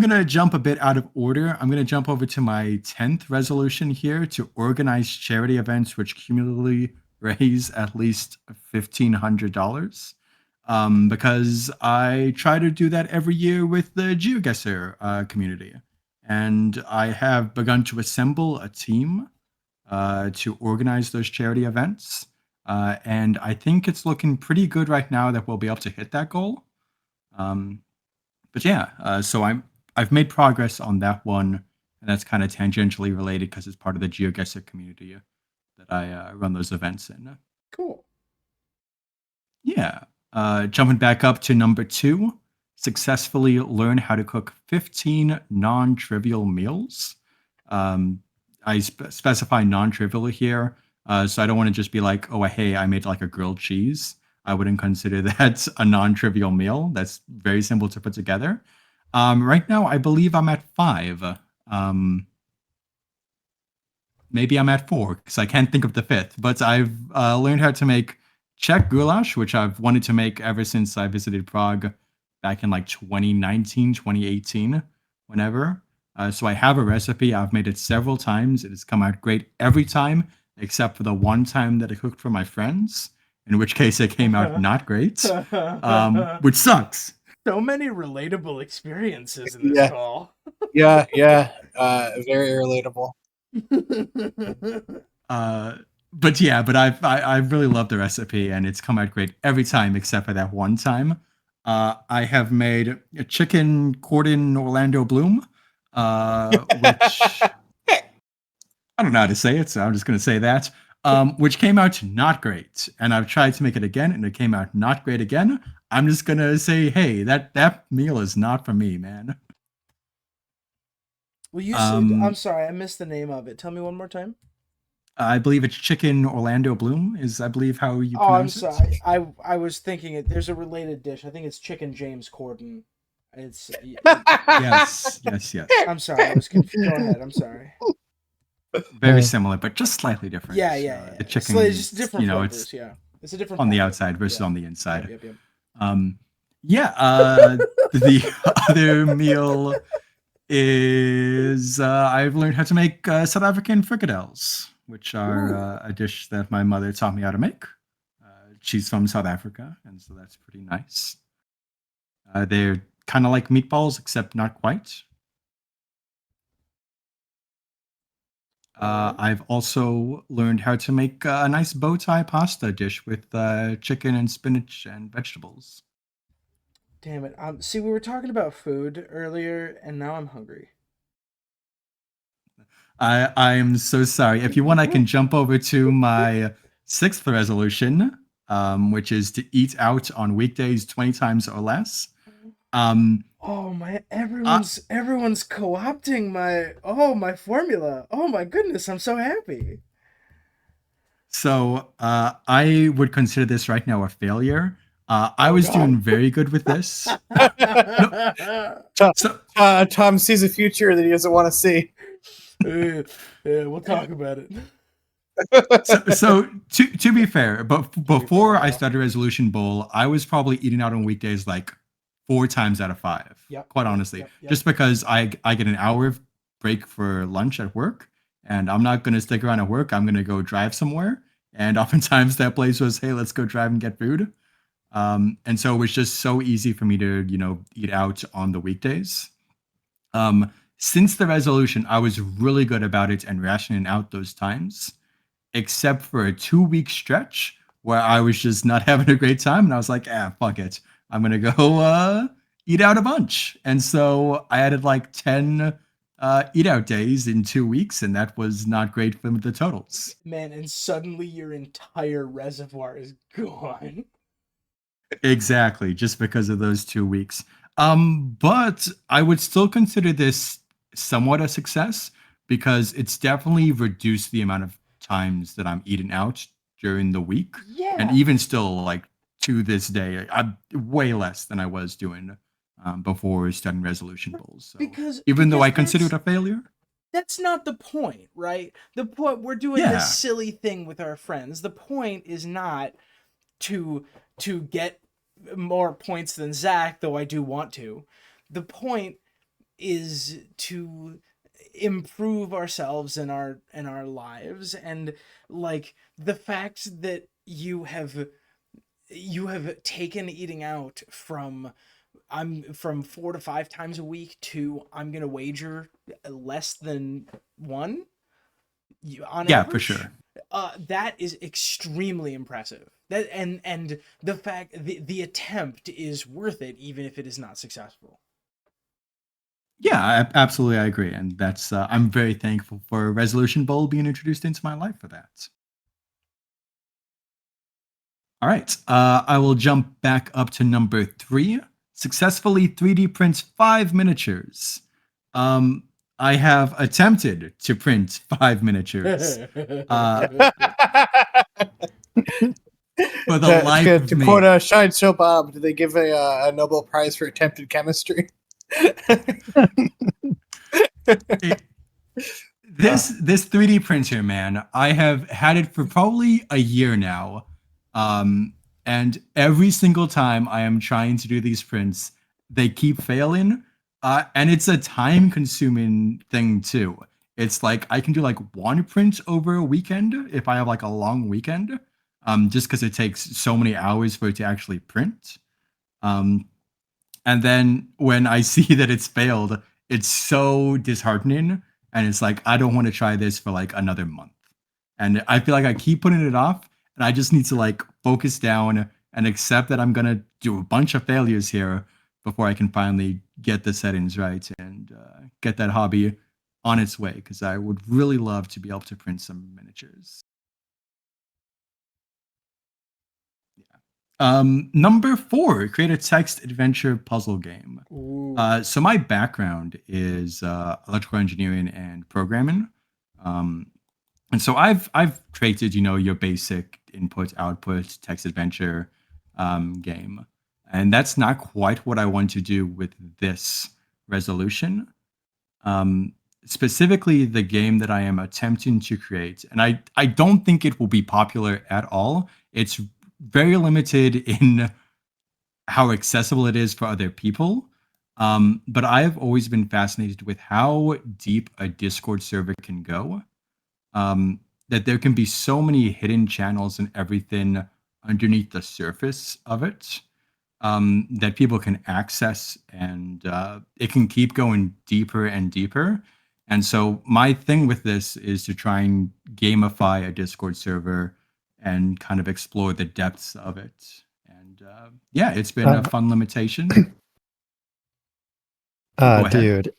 gonna jump a bit out of order. I'm gonna jump over to my 10th resolution here to organize charity events which cumulatively raise at least $1,500. Because I try to do that every year with the GeoGuessr community. And I have begun to assemble a team to organize those charity events. And I think it's looking pretty good right now that we'll be able to hit that goal. But yeah, so I've made progress on that one, and that's kind of tangentially related because it's part of the GeoGuessr community that I run those events in. Cool. Yeah. Jumping back up to number 2, successfully learn how to cook 15 non-trivial meals. I specify non-trivial here, so I don't want to just be like, oh, hey, I made like a grilled cheese. I wouldn't consider that a non-trivial meal. That's very simple to put together. Right now, I believe I'm at 5. Maybe I'm at 4 because I can't think of the 5th. But I've learned how to make Czech goulash, which I've wanted to make ever since I visited Prague back in like 2019, 2018, whenever. So I have a recipe. I've made it several times. It has come out great every time, except for the one time that I cooked for my friends, in which case it came out not great, which sucks. So many relatable experiences in this Yeah. call. Yeah, very relatable. But I really love the recipe, and it's come out great every time except for that one time. I have made a chicken cordon Orlando Bloom, which I don't know how to say it, so I'm just going to say that. Which came out not great, and I've tried to make it again, and it came out not great again. I'm just gonna say, hey, that meal is not for me, man. Well, you said, I'm sorry, I missed the name of it. Tell me one more time. I believe it's chicken Orlando Bloom is, I believe, how you Oh, I'm pronounce sorry. I was thinking it. There's a related dish. I think it's chicken James Corden. It's Yes. I'm sorry. I was confused. Go ahead. I'm sorry. Very similar, but just slightly different. Yeah. The chicken, It's just different flavors. it's Yeah, it's a different on the package. outside versus Yeah. on the inside. Yep. The other meal is I've learned how to make South African frikadelles, which are a dish that my mother taught me how to make. She's from South Africa, and so that's pretty nice. They're kind of like meatballs, except not quite. I've also learned how to make a nice bow tie pasta dish with chicken and spinach and vegetables. Damn it. See, we were talking about food earlier, and now I'm hungry. I'm so sorry. If you want, I can jump over to my 6th resolution, which is to eat out on weekdays 20 times or less. Oh my! Everyone's co-opting my formula. Oh my goodness! I'm so happy. So I would consider this right now a failure. I was doing very good with this. Tom sees a future that he doesn't want to see. Yeah, we'll talk about it. So to be fair, but before I started Resolution Bowl, I was probably eating out on weekdays like 4 times out of 5. Yep. Quite honestly, Yep. just because I get an hour of break for lunch at work, and I'm not going to stick around at work. I'm going to go drive somewhere, and oftentimes that place was, hey, let's go drive and get food. And so it was just so easy for me to eat out on the weekdays. Since the resolution, I was really good about it and rationing out those times, except for a 2-week stretch where I was just not having a great time, and I was like, fuck it. I'm going to go eat out a bunch. And so I added like 10 eat out days in 2 weeks, and that was not great for the totals. Man, and suddenly your entire reservoir is gone. Exactly, just because of those 2 weeks. But I would still consider this somewhat a success because it's definitely reduced the amount of times that I'm eating out during the week. Yeah. And even still, like, to this day, I'm way less than I was doing before starting Resolution Bowls. So even though I consider it a failure, that's not the point, right? The point, we're doing this silly thing with our friends. The point is not to get more points than Zach, though I do want to. The point is to improve ourselves in our lives, and like the fact that you have taken eating out from 4 to 5 times a week to, I'm gonna wager, less than 1 on average. For sure. That is extremely impressive. That and the fact the attempt is worth it, even if it is not successful. Yeah, absolutely, I agree, and that's I'm very thankful for Resolution Bowl being introduced into my life for that. All right, I will jump back up to number 3. Successfully 3D print 5 miniatures. I have attempted to print 5 miniatures. For the life of me. To quote Sideshow Bob, did they give a Nobel Prize for attempted chemistry? This 3D printer, man, I have had it for probably a year now. And every single time I am trying to do these prints, they keep failing. And it's a time-consuming thing too. It's like I can do like one print over a weekend if I have like a long weekend, just because it takes so many hours for it to actually print. And then when I see that it's failed, it's so disheartening, and it's like I don't want to try this for like another month. And I feel like I keep putting it off, and I just need to like focus down and accept that I'm gonna do a bunch of failures here before I can finally get the settings right and get that hobby on its way. Because I would really love to be able to print some miniatures. Number 4, create a text adventure puzzle game. Ooh. So my background is electrical engineering and programming. And so I've created, your basic input output text adventure game, and that's not quite what I want to do with this resolution. Specifically, the game that I am attempting to create, and I don't think it will be popular at all. It's very limited in how accessible it is for other people. But I have always been fascinated with how deep a Discord server can go. That there can be so many hidden channels and everything underneath the surface of it that people can access, and it can keep going deeper and deeper. And so my thing with this is to try and gamify a Discord server and kind of explore the depths of it. And yeah, it's been a fun limitation. Go ahead. Dude,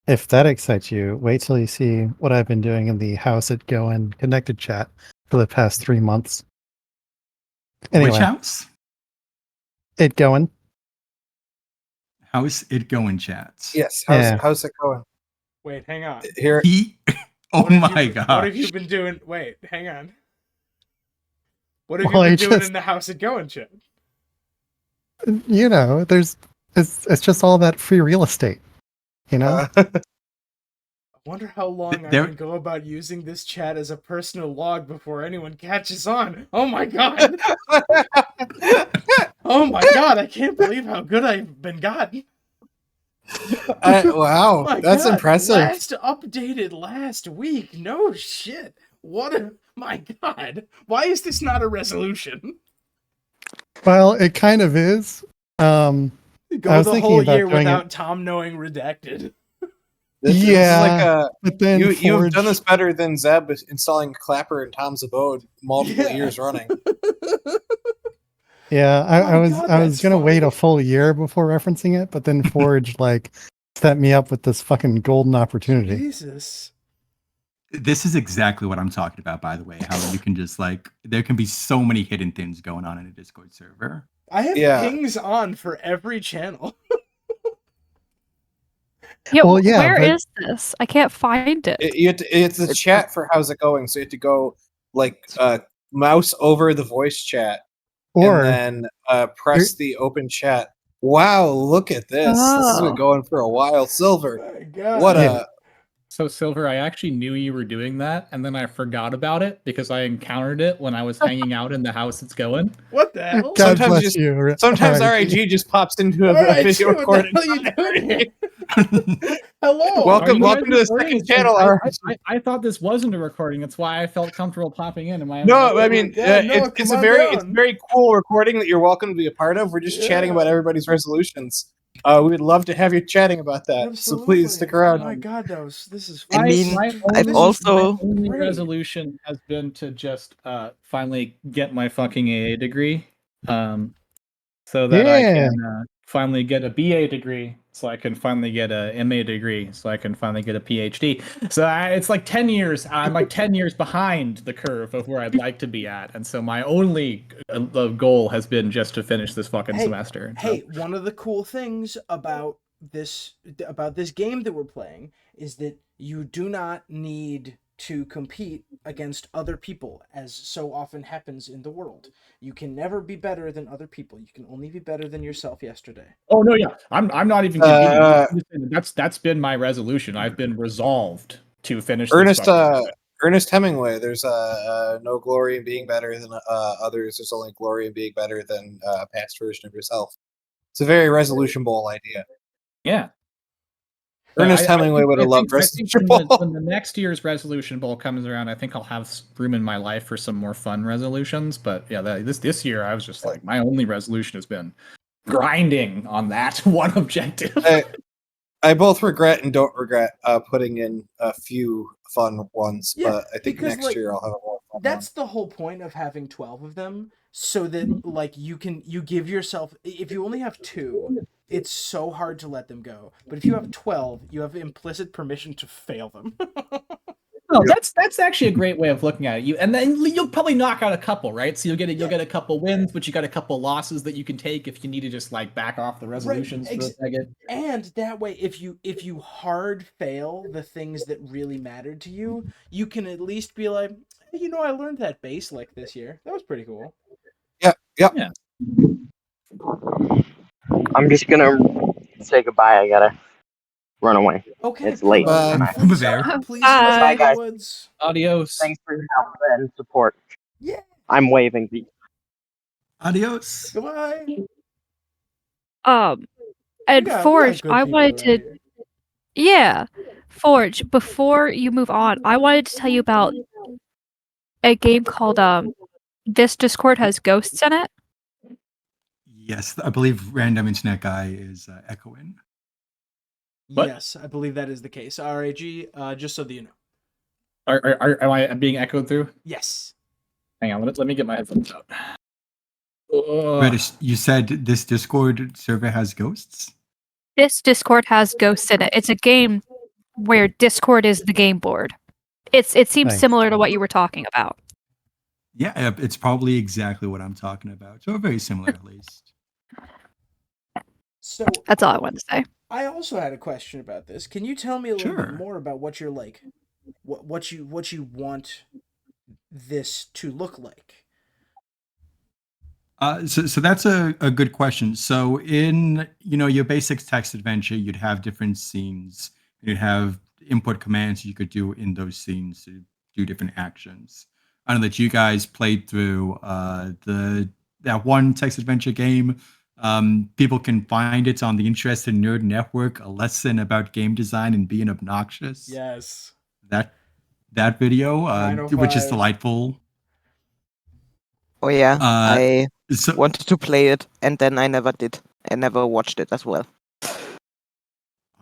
if that excites you, wait till you see what I've been doing in the How's It Going connected chat for the past 3 months. Anyway, Which house? It Going. How's it going, chats? Yes. Yeah. How's it going? Wait, hang on. Here. Oh What have my you- god. What have you been doing? Wait, hang on. What have Well, you I been doing just- in the How's It Going chat? It's just all that free real estate. I wonder how long I There- can go about using this chat as a personal log before anyone catches on. Oh my god! Oh my god! I can't believe how good I've been gotten. Wow, My that's God, impressive. Last updated last week. No shit. My god. Why is this not a resolution? Well, it kind of is. Go I was the thinking whole about year doing without Tom knowing redacted. This is Yeah, like but then you've Forge- done this better than Zeb installing Clapper in Tom's abode multiple Yeah. years running. Yeah, Oh I my was God, I was that's gonna wait funny. a full year before referencing it, but then Forge set me up with this fucking golden opportunity. Jesus. This is exactly what I'm talking about, by the way. How you can just there can be so many hidden things going on in a Discord server. I have Yeah. pings on for every channel. Yeah, Well, yeah, where but- is this? I can't find it. It's a chat for how's it going, so you have to go mouse over the voice chat Or and then press the open chat. Wow, look at this. This has Oh. been going for a while. Silver. My God. What Yeah. So Silver, I actually knew you were doing that, and then I forgot about it because I encountered it when I was hanging out in the house it's going. What the hell? God Sometimes bless just- you. Sometimes RIP. RIG just pops into a Alright, video what recording. the hell are you doing here? Hello. Welcome- Are you welcome guys to the recording? second channel, I, RIG. I thought this wasn't a recording. That's why I felt comfortable popping in. Am I? No, I mean God, no, it's come a on very down. cool recording that you're welcome to be a part of. We're just chatting Yeah. about everybody's resolutions. We would love to have you chatting about that. So please stick around. Oh my God, this is. I mean, I've my also- only Great. resolution has been to just finally get my fucking AA degree, so that I Yeah. can finally get a BA degree, so I can finally get a MA degree, so I can finally get a PhD. So it's like 10 years. I'm like 10 years behind the curve of where I'd like to be at, and so my only goal has been just to finish this fucking Hey, semester. And so- Hey, one of the cool things about this game that we're playing is that you do not need to compete against other people, as so often happens in the world. You can never be better than other people. You can only be better than yourself yesterday. Oh no, yeah, I'm not even competing. That's been my resolution. I've been resolved to finish. Ernest, This fucking Ernest Hemingway. There's no glory in being better than others. There's only glory in being better than a past version of yourself. It's a very Resolution Bowl idea. Yeah. Ernest Hemingway would have loved I Resolution think Bowl. when the next year's Resolution Bowl comes around, I think I'll have room in my life for some more fun resolutions. But yeah, this year I was just like, my only resolution has been grinding on that one objective. I both regret and don't regret putting in a few fun ones, Yeah, but I think because, next like, year I'll have a more fun That's the whole point of having 12 of them, so that like you give yourself, if you only have 2, it's so hard to let them go. But if you have 12, you have implicit permission to fail them. Oh, that's actually a great way of looking at it. And then you'll probably knock out a couple, right? So you'll get a couple wins, but you got a couple losses that you can take if you need to just like back off the resolutions for a second. And that way, if you hard fail the things that really mattered to you, you can at least be like, hey, I learned that bass lick this year. That was pretty cool. Yeah. I'm just gonna say goodbye. I gotta run away. Okay, It's late. Bye. Over there. Please Bye. Bye, guys. Woods. Adios. Thanks for your help and support. Yeah. I'm waving. Adios. Goodbye. And We got Forge, good I people wanted around to, here. yeah, Forge. Before you move on, I wanted to tell you about a game called This Discord Has Ghosts in It. Yes, I believe Random Internet Guy is echoing. What? Yes, I believe that is the case. RAG, just so that you know. Am I being echoed through? Yes. Hang on, let me get my headphones out. Reddish, you said this Discord server has ghosts? This Discord has ghosts in it. It's a game where Discord is the game board. It seems Nice. similar to what you were talking about. Yeah, it's probably exactly what I'm talking about. So very similar, at least. So That's all I wanted to say. I also had a question about this. Can you tell me a little Sure. bit more about what you're like, what you want this to look like? So that's a good question. So in your basic text adventure, you'd have different scenes. You'd have input commands you could do in those scenes to do different actions. I know that you guys played through that one text adventure game. People can find it on the Interested Nerd Network, a lesson about game design and being obnoxious. Yes. That video, which is 905. delightful. Oh yeah, I So wanted to play it, and then I never did. I never watched it as well.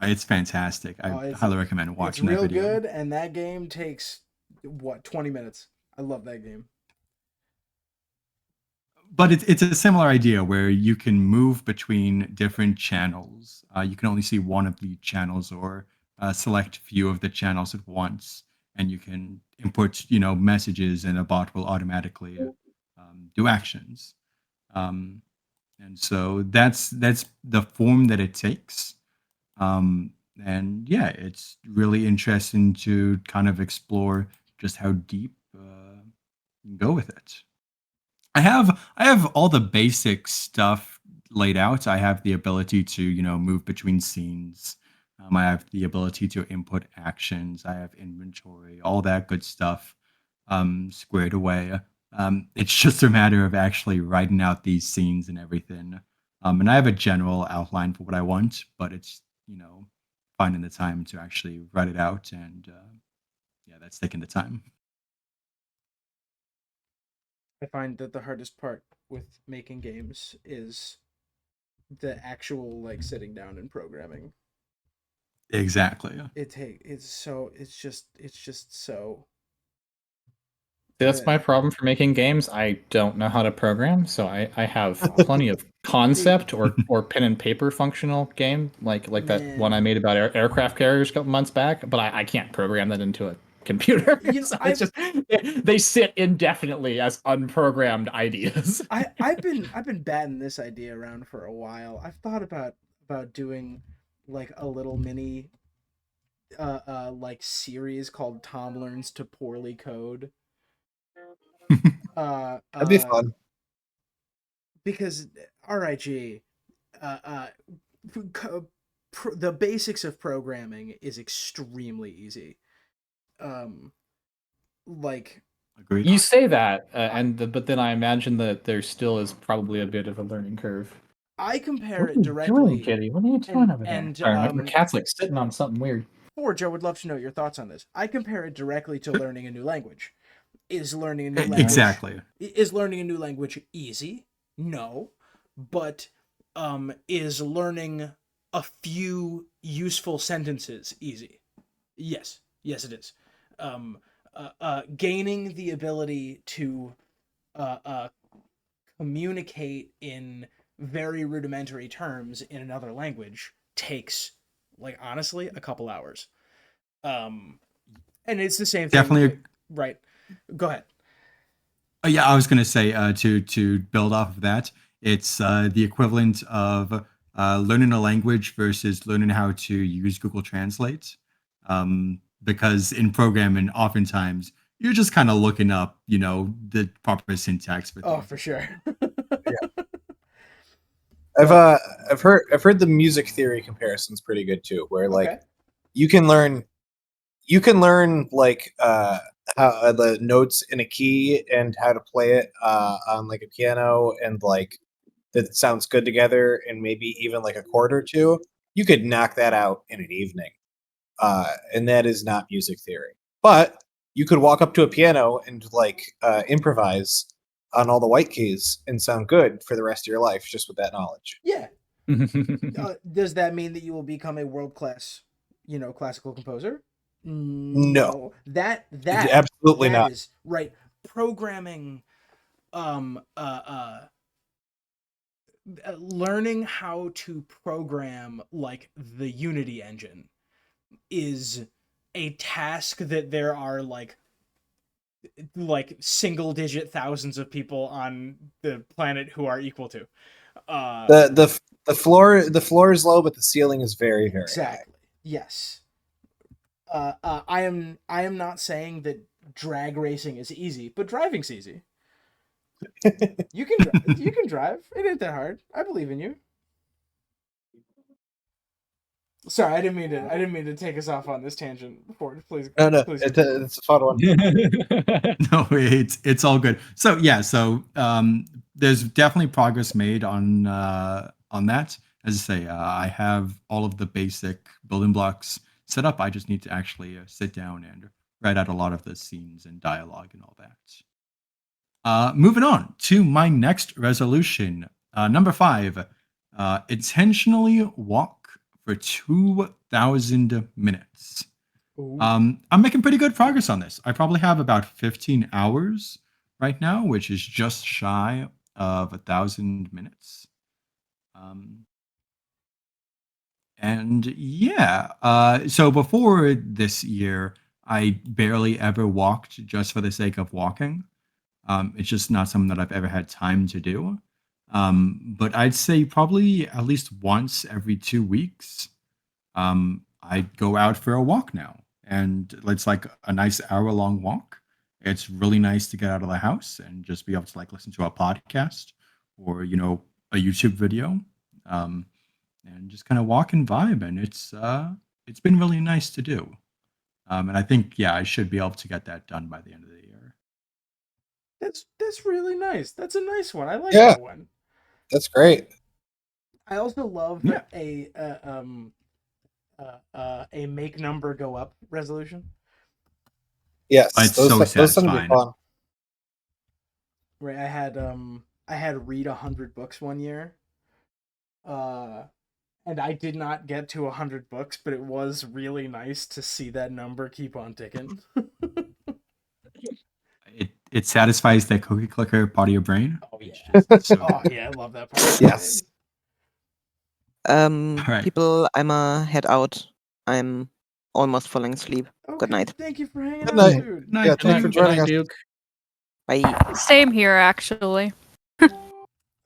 it's fantastic. I It's highly recommend watching that real video. good, and that game takes 20 minutes. I love that game. But it's a similar idea where you can move between different channels. You can only see one of the channels or select a few of the channels at once, and you can input messages, and a bot will automatically do actions. And so that's the form that it takes. And yeah, it's really interesting to kind of explore just how deep you can go with it. I have all the basic stuff laid out. I have the ability to move between scenes. I have the ability to input actions. I have inventory, all that good stuff squared away. It's just a matter of actually writing out these scenes and everything. And I have a general outline for what I want, but it's finding the time to actually write it out, and yeah, that's taking the time. I find that the hardest part with making games is the actual sitting down and programming. Exactly. It's just so. That's my problem for making games. I don't know how to program, so I have plenty of concept or pen and paper functional game like that one I made about aircraft carriers a couple months back, but I can't program that into a computer. So it's just they sit indefinitely as unprogrammed ideas. I've been batting this idea around for a while. I've thought about doing a little mini series called Tom Learns to Poorly Code. That'd be fun. Because RIG, the basics of programming is extremely easy. like Agreed. You say that, but then I imagine that there still is probably a bit of a learning curve. I compare What are it you directly. doing, Kitty? What are you doing over there? and, Sorry, my cat's like sitting on something weird. Forge, I would love to know your thoughts on this. I compare it directly to learning a new language. Is learning a new language Exactly. Is learning a new language easy? No, but is learning a few useful sentences easy? Yes, it is. Gaining the ability to communicate in very rudimentary terms in another language takes, like, honestly, a couple hours. And it's the same thing. Definitely. Right. Go ahead. Yeah, I was going to say to build off of that, it's the equivalent of learning a language versus learning how to use Google Translate. Because in programming, oftentimes you're just kind of looking up, the proper syntax for things. Oh, for sure. I've heard the music theory comparison's pretty good too, where like Okay. you can learn like how the notes in a key and how to play it on like a piano, and like that sounds good together, and maybe even like a chord or two. You could knock that out in an evening, and that is not music theory. But you could walk up to a piano and like improvise on all the white keys and sound good for the rest of your life just with that knowledge. Yeah. Does that mean that you will become a world-class, classical composer? No. That Absolutely that not. is right. Programming, learning how to program like the Unity engine is a task that there are like single-digit thousands of people on the planet who are equal to. The floor is low, but the ceiling is very, very Exactly. Yes. I am not saying that drag racing is easy, but driving's easy. You can drive. It ain't that hard. I believe in you. Sorry, I didn't mean to take us off on this tangent before. Please. No, Please. it's a fun one. No, it's all good. So yeah, there's definitely progress made on that. As I say, I have all of the basic building blocks set up. I just need to actually sit down and write out a lot of the scenes and dialogue and all that. Moving on to my next resolution, number 5, intentionally walk for 2,000 minutes. Ooh. I'm making pretty good progress on this. I probably have about 15 hours right now, which is just shy of 1,000 minutes. And yeah, so before this year, I barely ever walked just for the sake of walking. It's just not something that I've ever had time to do. But I'd say probably at least once every 2 weeks, I go out for a walk now. And it's like a nice hour-long walk. It's really nice to get out of the house and just be able to like listen to a podcast or, a YouTube video. And just kind of walk and vibe. And it's been really nice to do. And I think, I should be able to get that done by the end of the year. That's really nice. That's a nice one. I like Yeah. that one. That's great. I also love Yeah. a make number go up resolution. Yes, It's those so tend to be satisfying. fun. Right, I had read 100 books one year, and I did not get to 100 books, but it was really nice to see that number keep on ticking. It satisfies that cookie clicker part of your brain. Oh yeah, So oh yeah, I love that part. Yes. right. People, I'ma head out. I'm almost falling asleep. Okay, night. Thank you for hanging Good out, night. dude. Night, Yeah, thanks for Duke. joining us. Duke. Bye. Same here, actually.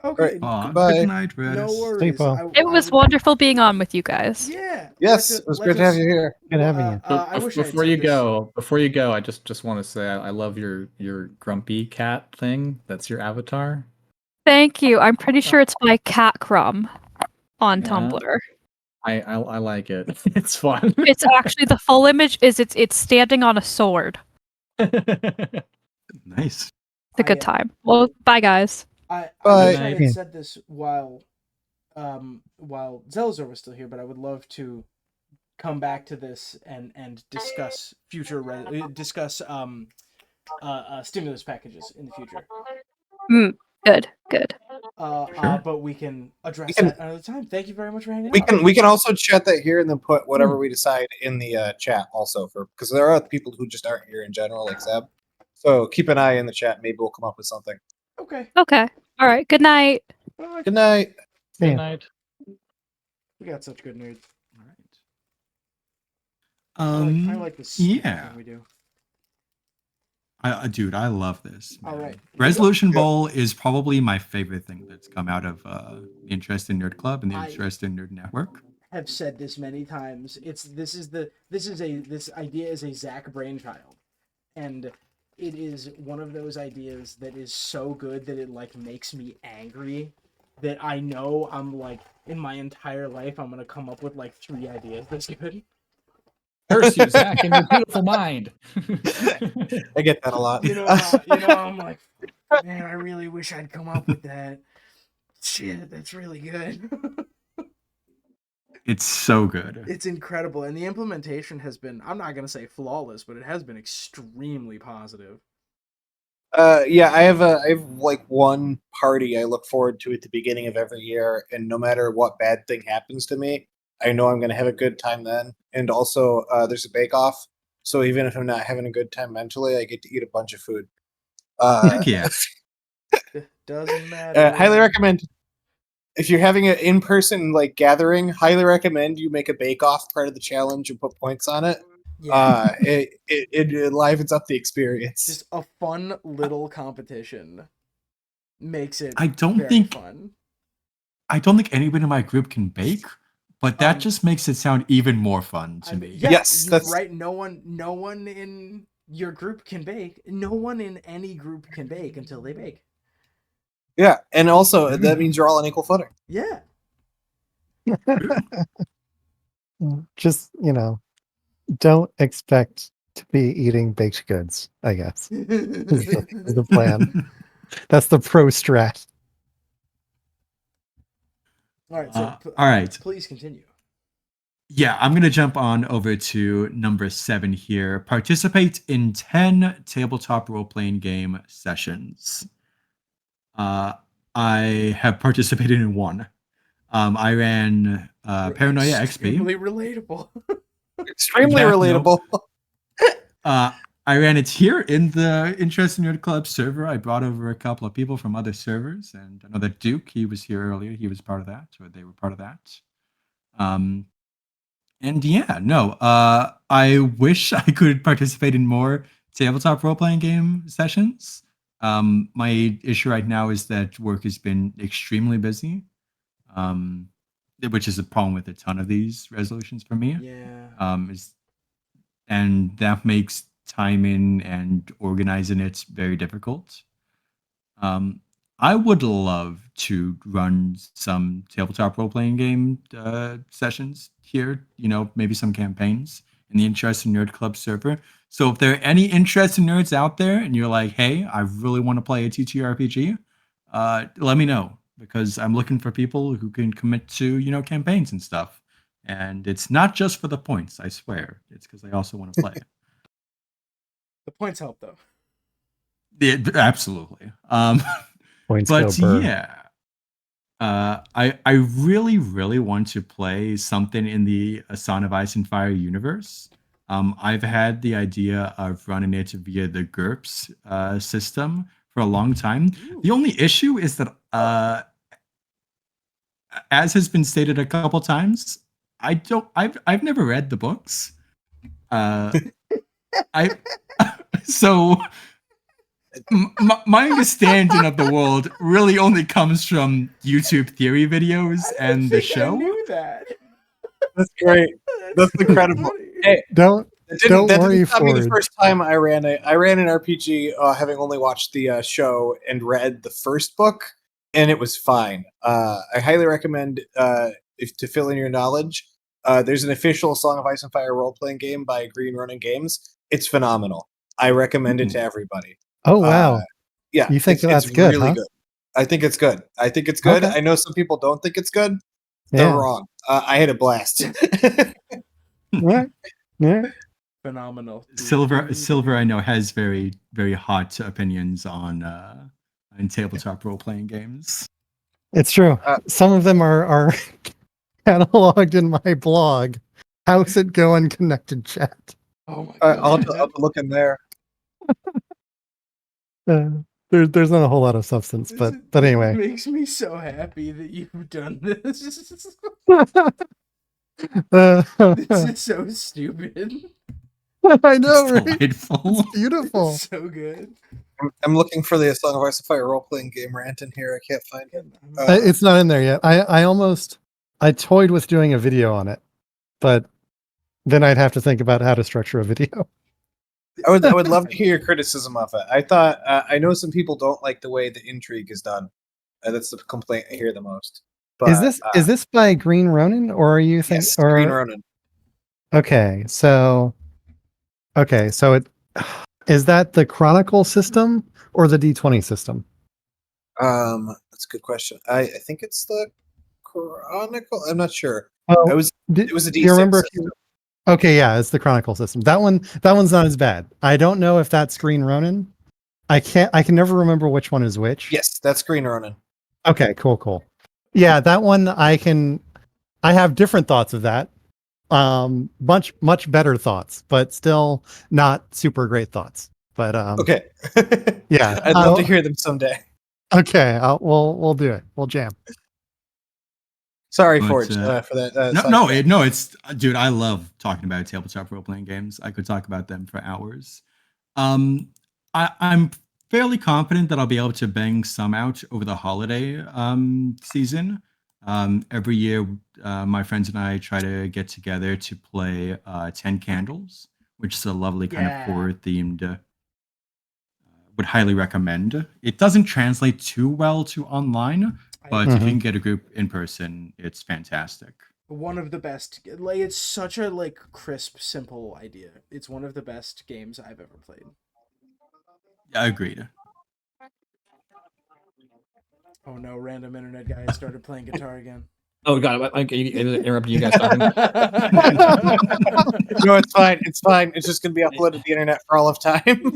Okay, Aw, Goodbye. good night, no Redis. worries. well. It was wonderful being on with you guys. Yeah. Yes, it was great to have you here. Good having you. I wish I had Before said you this- go, I just want to say I love your grumpy cat thing. That's your avatar. Thank you. I'm pretty sure it's by Cat Crumb on Yeah. Tumblr. I like it. It's fun. It's actually the full image is it's standing on a sword. Nice. It's a good time. Well, bye guys. I Bye. wish I Yeah. had said this while Zelzor was still here, but I would love to come back to this and discuss stimulus packages in the future. Good. But we can address can- that another time. Thank you very much for hanging We out. can also chat that here and then put whatever we decide in the chat also because there are people who just aren't here in general, like Zeb. So keep an eye in the chat. Maybe we'll come up with something. Okay. Okay. All right. Good night. Bye. Good night. Yeah. Good night. We got such good nerds. All right. I like this. Yeah. We do. Dude, I love this. All man. right. Resolution Bowl is probably my favorite thing that's come out of the Interest in Nerd Club and the I- Interest in Nerd Network. Have said this many times. This idea is a Zach brainchild, and it is one of those ideas that is so good that it like makes me angry. That I know I'm like in my entire life I'm gonna come up with like 3 ideas this good. Curse you, Zach, in your beautiful mind. I get that a lot. I'm like, man, I really wish I'd come up with that. Shit, that's really good. It's so good. It's incredible, and the implementation has been, I'm not gonna say flawless, but it has been extremely positive. Yeah, I have like one party I look forward to at the beginning of every year, and no matter what bad thing happens to me, I know I'm gonna have a good time then. And also, there's a bake-off, so even if I'm not having a good time mentally, I get to eat a bunch of food. Heck yeah. Doesn't matter. Highly recommend. If you're having an in-person like gathering, highly recommend you make a bake-off part of the challenge and put points on it. Yeah, It livens up the experience. just a fun little competition makes it. I don't very think fun. anybody in my group can bake, but that just makes it sound even more fun to me. Yeah, Yes, you're that's- right. No one in your group can bake. No one in any group can bake until they bake. Yeah, and also that means you're all on equal footing. Yeah. Just, don't expect to be eating baked goods, I guess. Is the plan. That's the pro strat. All right. So All right. please continue. Yeah, I'm going to jump on over to number 7 here. Participate in 10 tabletop role-playing game sessions. I have participated in 1. I ran Paranoia XP. Extremely relatable. Extremely Yeah, no. relatable. I ran it here in the Interest in Nerd Club server. I brought over a couple of people from other servers, and I know that Duke, he was here earlier. He was part of that, or they were part of that. And yeah, no, I wish I could participate in more tabletop role-playing game sessions. My issue right now is that work has been extremely busy, which is a problem with a ton of these resolutions for me. Yeah. And that makes timing and organizing it very difficult. I would love to run some tabletop role-playing game sessions here, maybe some campaigns in the Interest in Nerd Club server. So if there are any interested nerds out there and you're like, hey, I really want to play a TTRPG, let me know, because I'm looking for people who can commit to, campaigns and stuff. And it's not just for the points, I swear. It's because I also want to play. The points help though. Yeah, absolutely. Points But go burr. yeah, I really, really want to play something in the A Song of Ice and Fire universe. I've had the idea of running it via the GURPS system for a long time. The only issue is that, as has been stated a couple times, I've never read the books. So my understanding of the world really only comes from YouTube theory videos and the show. I knew that. That's great. That's incredible. Funny. Hey, Don't that worry, didn't stop me the Ford. first time I ran an RPG, having only watched the show and read the first book, and it was fine. I highly recommend, to fill in your knowledge, there's an official Song of Ice and Fire role-playing game by Green Ronin Games. It's phenomenal. I recommend it to everybody. Oh wow. Yeah, You think it's that's good, really huh? good. I think it's good. I think it's good. Okay. I know some people don't think it's good. They're Yeah. wrong. I had a blast. Yeah. Yeah. Phenomenal. Silver, I know, has very, very hot opinions on tabletop role playing games. It's true. Uh, Some of them are cataloged in my blog. How's it going, Connected Chat? Oh my I'll god. have to look in there. There's not a whole lot of substance, but It anyway. makes me so happy that you've done this. This is so stupid. I know, It's right? delightful. It's beautiful. It's so good. I'm looking for the Song of Ice and Fire role playing game rant in here. I can't find it. It's not in there yet. I toyed with doing a video on it, but then I'd have to think about how to structure a video. I would love to hear your criticism of it. I thought I know some people don't like the way the intrigue is done. That's the complaint I hear the most. But, Is this by Green Ronin, or are you thinking? yes, Green Ronin? Okay, so it is that the Chronicle system or the D20 system? That's a good question. I think it's the Chronicle. I'm not sure. Oh, It was a do D6 you remember? system. Okay, yeah, it's the Chronicle system. That one's not as bad. I don't know if that's Green Ronin. I can never remember which one is which. Yes, that's Green Ronin. Okay, cool. Yeah, that one I have different thoughts of that. Much better thoughts, but still not super great thoughts. But Okay. yeah, I'd love to hear them someday. Okay, we'll do it. We'll jam. Sorry, But, Forge, for that. No, it's dude. I love talking about tabletop role playing games. I could talk about them for hours. I'm fairly confident that I'll be able to bang some out over the holiday season. Every year, my friends and I try to get together to play 10 Candles, which is a lovely kind of horror themed. Would highly recommend. It doesn't translate too well to online, but if you can get a group in person, it's fantastic. One of the best. Like, it's such a crisp, simple idea. It's one of the best games I've ever played. Agreed. Oh no, random internet guy started playing guitar again. Oh god, I interrupted you guys talking. No, it's fine. It's fine. It's just gonna be uploaded to the internet for all of time.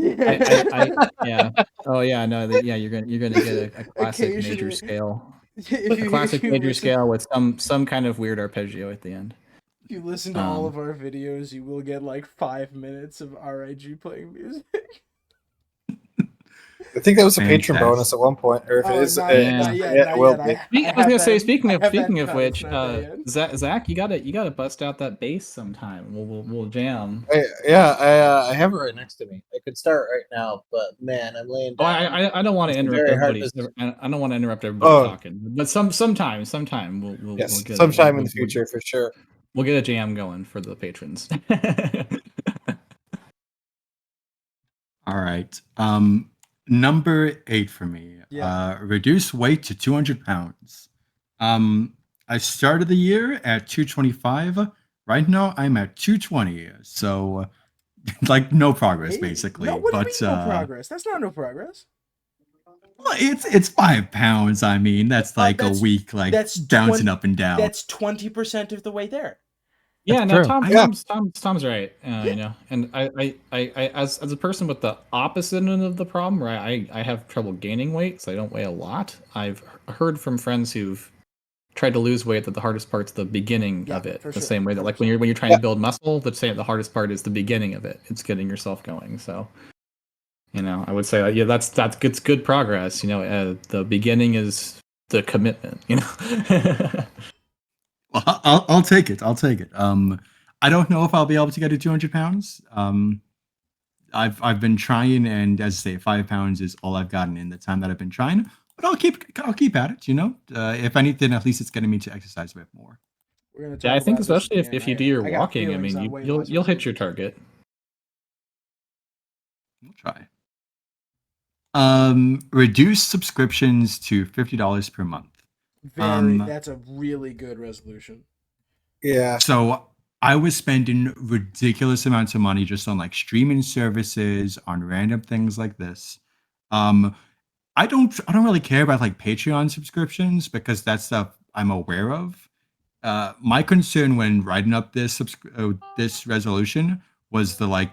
Yeah. Oh yeah. No. Yeah. You're gonna get a classic major scale. A classic major scale with some kind of weird arpeggio at the end. If you listen to all of our videos, you will get 5 minutes of RIG playing music. I think that was a patron bonus at one point, or if it is, it will be. I was gonna say, speaking of which, Zach, you gotta bust out that bass sometime. We'll jam. I have it right next to me. I could start right now, but man, I'm laying down. I don't want to interrupt everybody. I don't want to interrupt everybody talking. But sometime we'll get sometime in the future for sure. We'll get a jam going for the patrons. All right. Number 8 for me. Reduce weight to 200 pounds. I started the year at 225. Right now, I'm at 220. So, no progress, basically. No, what do you mean, no progress? That's not no progress. Well, it's 5 pounds. I mean, that's a week, that's bouncing up and down. That's 20% of the way there. Yeah, no, Tom's right. And I as a person with the opposite end of the problem, right? I have trouble gaining weight, so I don't weigh a lot. I've heard from friends who've tried to lose weight that the hardest part's the beginning of it. The same way that when you're trying to build muscle, the hardest part is the beginning of it. It's getting yourself going. So, I would say that's good progress. The beginning is the commitment. Well, I'll take it. I don't know if I'll be able to get to 200 pounds. I've been trying, and as I say, 5 pounds is all I've gotten in the time that I've been trying. But I'll keep at it. If anything, at least it's getting me to exercise a bit more. I think especially if you do your walking, I mean, you'll hit your target. We'll try. Reduce subscriptions to $50 per month. That's a really good resolution. Yeah. So I was spending ridiculous amounts of money just on like streaming services, on random things like this. Um, I don't really care about like Patreon subscriptions because that's stuff I'm aware of. My concern when writing up this resolution was the like,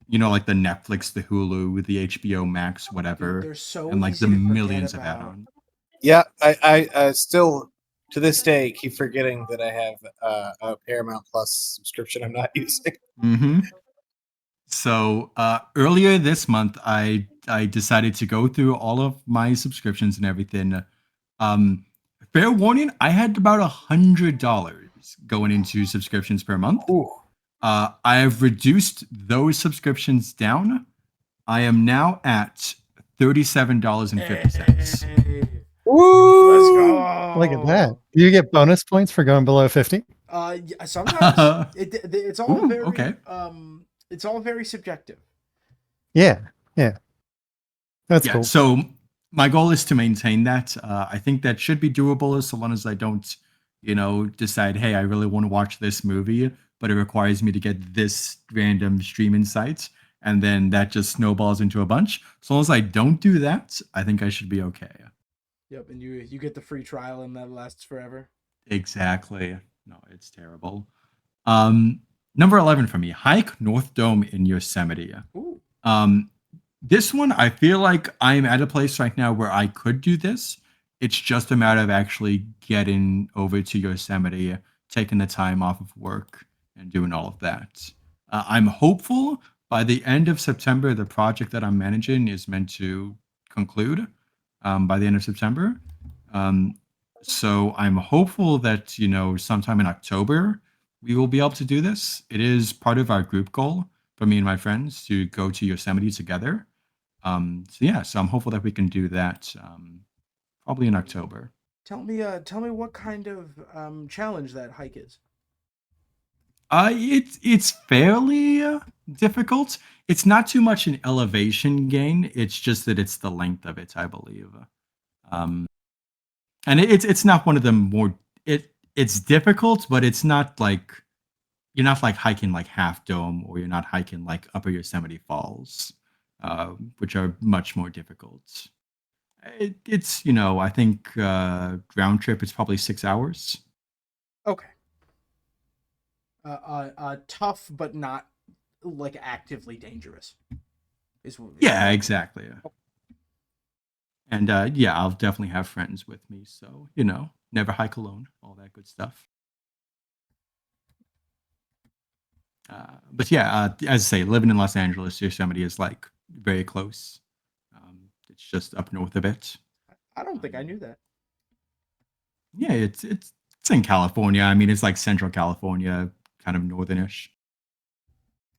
like the Netflix, the Hulu, the HBO Max, Dude, whatever, they're so and like easy the to forget millions of about. add-ons. Yeah, I still to this day keep forgetting that I have a Paramount Plus subscription I'm not using. Mm-hmm. So earlier this month, I decided to go through all of my subscriptions and everything. Fair warning, I had about $100 going into subscriptions per month. Ooh. I have reduced those subscriptions down. I am now at $37.50. Hey, Woo! let's go. Look at that. Do you get bonus points for going below 50? Yeah, sometimes it's all Ooh, very okay. it's all very subjective. Yeah. Yeah. That's Yeah, cool. so my goal is to maintain that. I think that should be doable as long as I don't, decide, hey, I really want to watch this movie, but it requires me to get this random streaming site, and then that just snowballs into a bunch. As long as I don't do that, I think I should be okay. Yep, and you get the free trial and that lasts forever. Exactly. No, it's terrible. Number 11 for me, hike North Dome in Yosemite. Ooh. This one, I feel like I'm at a place right now where I could do this. It's just a matter of actually getting over to Yosemite, taking the time off of work, and doing all of that. I'm hopeful by the end of September, the project that I'm managing is meant to conclude by the end of September. So I'm hopeful that, sometime in October, we will be able to do this. It is part of our group goal for me and my friends to go to Yosemite together. So I'm hopeful that we can do that probably in October. Tell me what kind of challenge that hike is. It's fairly difficult. It's not too much an elevation gain. It's just that it's the length of it, I believe. And it's not one of the more it's difficult, but it's not like you're not like hiking like Half Dome, or you're not hiking like Upper Yosemite Falls, which are much more difficult. It's I think round trip it's probably 6 hours. Okay. Tough but not like actively dangerous. Yeah, exactly. And I'll definitely have friends with me, so never hike alone, all that good stuff. But as I say, living in Los Angeles, Yosemite is like very close. It's just up north a bit. I don't think I knew that. Yeah, it's in California. I mean, it's like Central California, kind of northernish.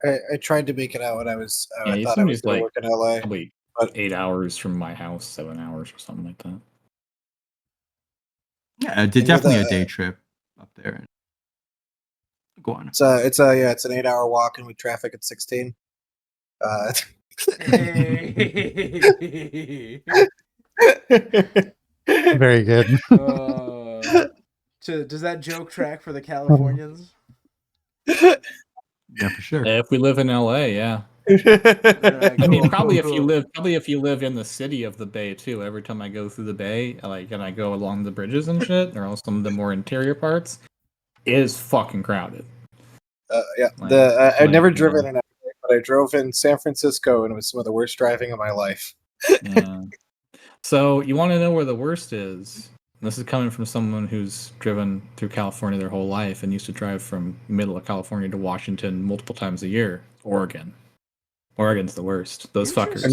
I tried to make it out when I was. I thought I was Yosemite's going to work in LA. Probably but 8 hours from my house, 7 hours or something like that. Yeah, definitely a day trip up there. Go on. It's an 8-hour walk, and with traffic at 16. Hey. Very good. Does that joke track for the Californians? Yeah, for sure. If we live in LA, yeah. Right, I mean, cool, probably cool, if you live in the city of the Bay too. Every time I go through the Bay, and I go along the bridges and shit, or some of the more interior parts, it is fucking crowded. I've never driven in LA, but I drove in San Francisco, and it was some of the worst driving of my life. Yeah. So you want to know where the worst is? This is coming from someone who's driven through California their whole life and used to drive from middle of California to Washington multiple times a year. Oregon. Oregon's the worst. Those fuckers.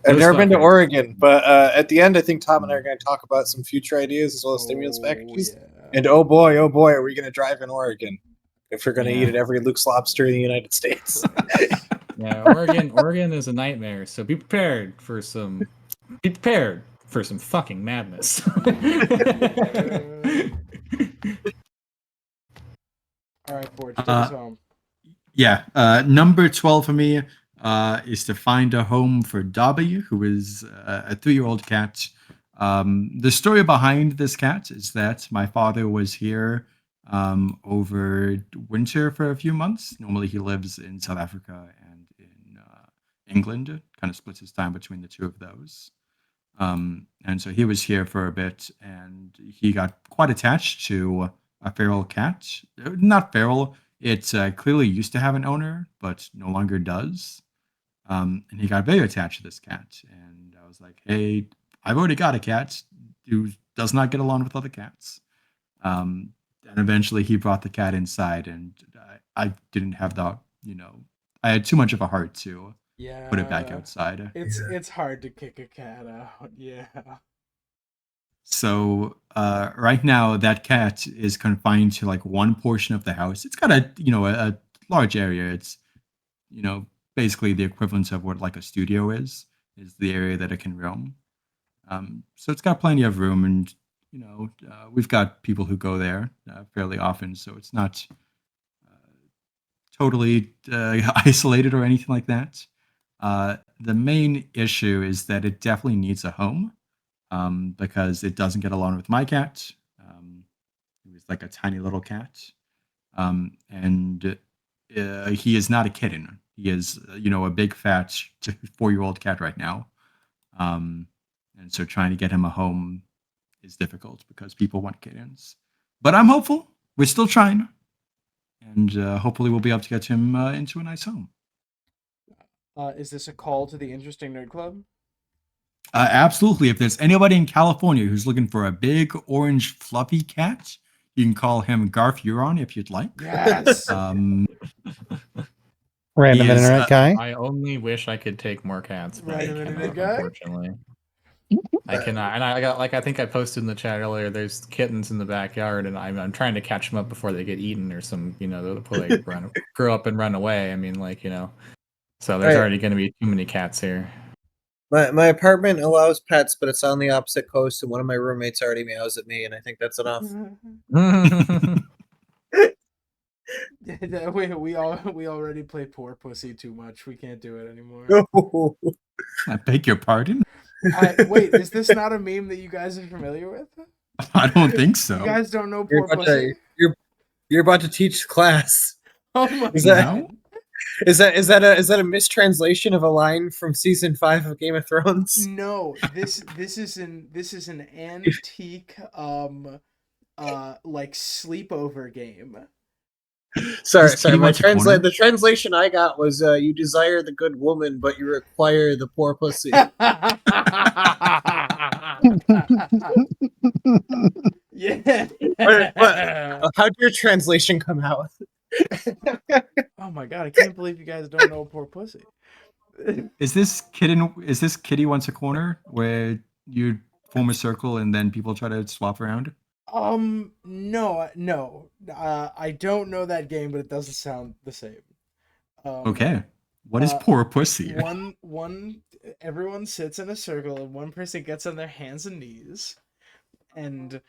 I've never been to Oregon, but at the end, I think Tom and I are going to talk about some future ideas as well as stimulus packages. Yeah. And oh boy, are we going to drive in Oregon if we're going to eat at every Luke's Lobster in the United States? Yeah, Oregon is a nightmare. So be prepared for some fucking madness. All right, Forge, take us home. Yeah, number 12 for me is to find a home for Dobby, who is a 3-year-old cat. The story behind this cat is that my father was here over winter for a few months. Normally, he lives in South Africa and in England. Kind of splits his time between the two of those. And so he was here for a bit, and he got quite attached to a feral cat. Not feral. It clearly used to have an owner, but no longer does. And he got very attached to this cat. And I was like, hey, I've already got a cat who does not get along with other cats. And eventually he brought the cat inside, and I didn't have the, I had too much of a heart to put it back outside. It's hard to kick a cat out. Yeah. So right now that cat is confined to like one portion of the house. It's got a large area. It's basically the equivalent of what like a studio is the area that it can roam. So it's got plenty of room, and we've got people who go there fairly often, so it's not totally isolated or anything like that. The main issue is that it definitely needs a home, because it doesn't get along with my cat. He was like a tiny little cat, and he is not a kitten. He is, a big fat 4-year-old cat right now, and so trying to get him a home is difficult because people want kittens. But I'm hopeful. We're still trying, and hopefully we'll be able to get him into a nice home. Is this a call to the Interesting Nerd Club? Absolutely. If there's anybody in California who's looking for a big orange fluffy cat, you can call him Garth Huron if you'd like. Yes. Random He is, internet guy. I only wish I could take more cats, but I Random cannot, internet guy? unfortunately. I cannot, and I got I think I posted in the chat earlier. There's kittens in the backyard, and I'm trying to catch them up before they get eaten or before they grow up and run away. I mean, so there's Right. already going to be too many cats here. My apartment allows pets, but it's on the opposite coast, and one of my roommates already meows at me, and I think that's enough. Yeah, we already play Poor Pussy too much. We can't do it anymore. I beg your pardon? Wait, is this not a meme that you guys are familiar with? I don't think so. You guys don't know You're Poor about Pussy? you're about to teach class. Oh my Is that- god. Is that a mistranslation of a line from season 5 of Game of Thrones? No, this is an antique like sleepover game. Sorry. Is Kitty My Wants a Corner? the translation I got was you desire the good woman, but you require the poor pussy. Yeah. How'd your translation come out? Oh my god, I can't believe you guys don't know Poor Pussy. Is this Kitty Wants a Corner where you form a circle and then people try to swap around? No. I don't know that game, but it doesn't sound the same. Okay. What is Poor Pussy? Everyone sits in a circle and one person gets on their hands and knees, and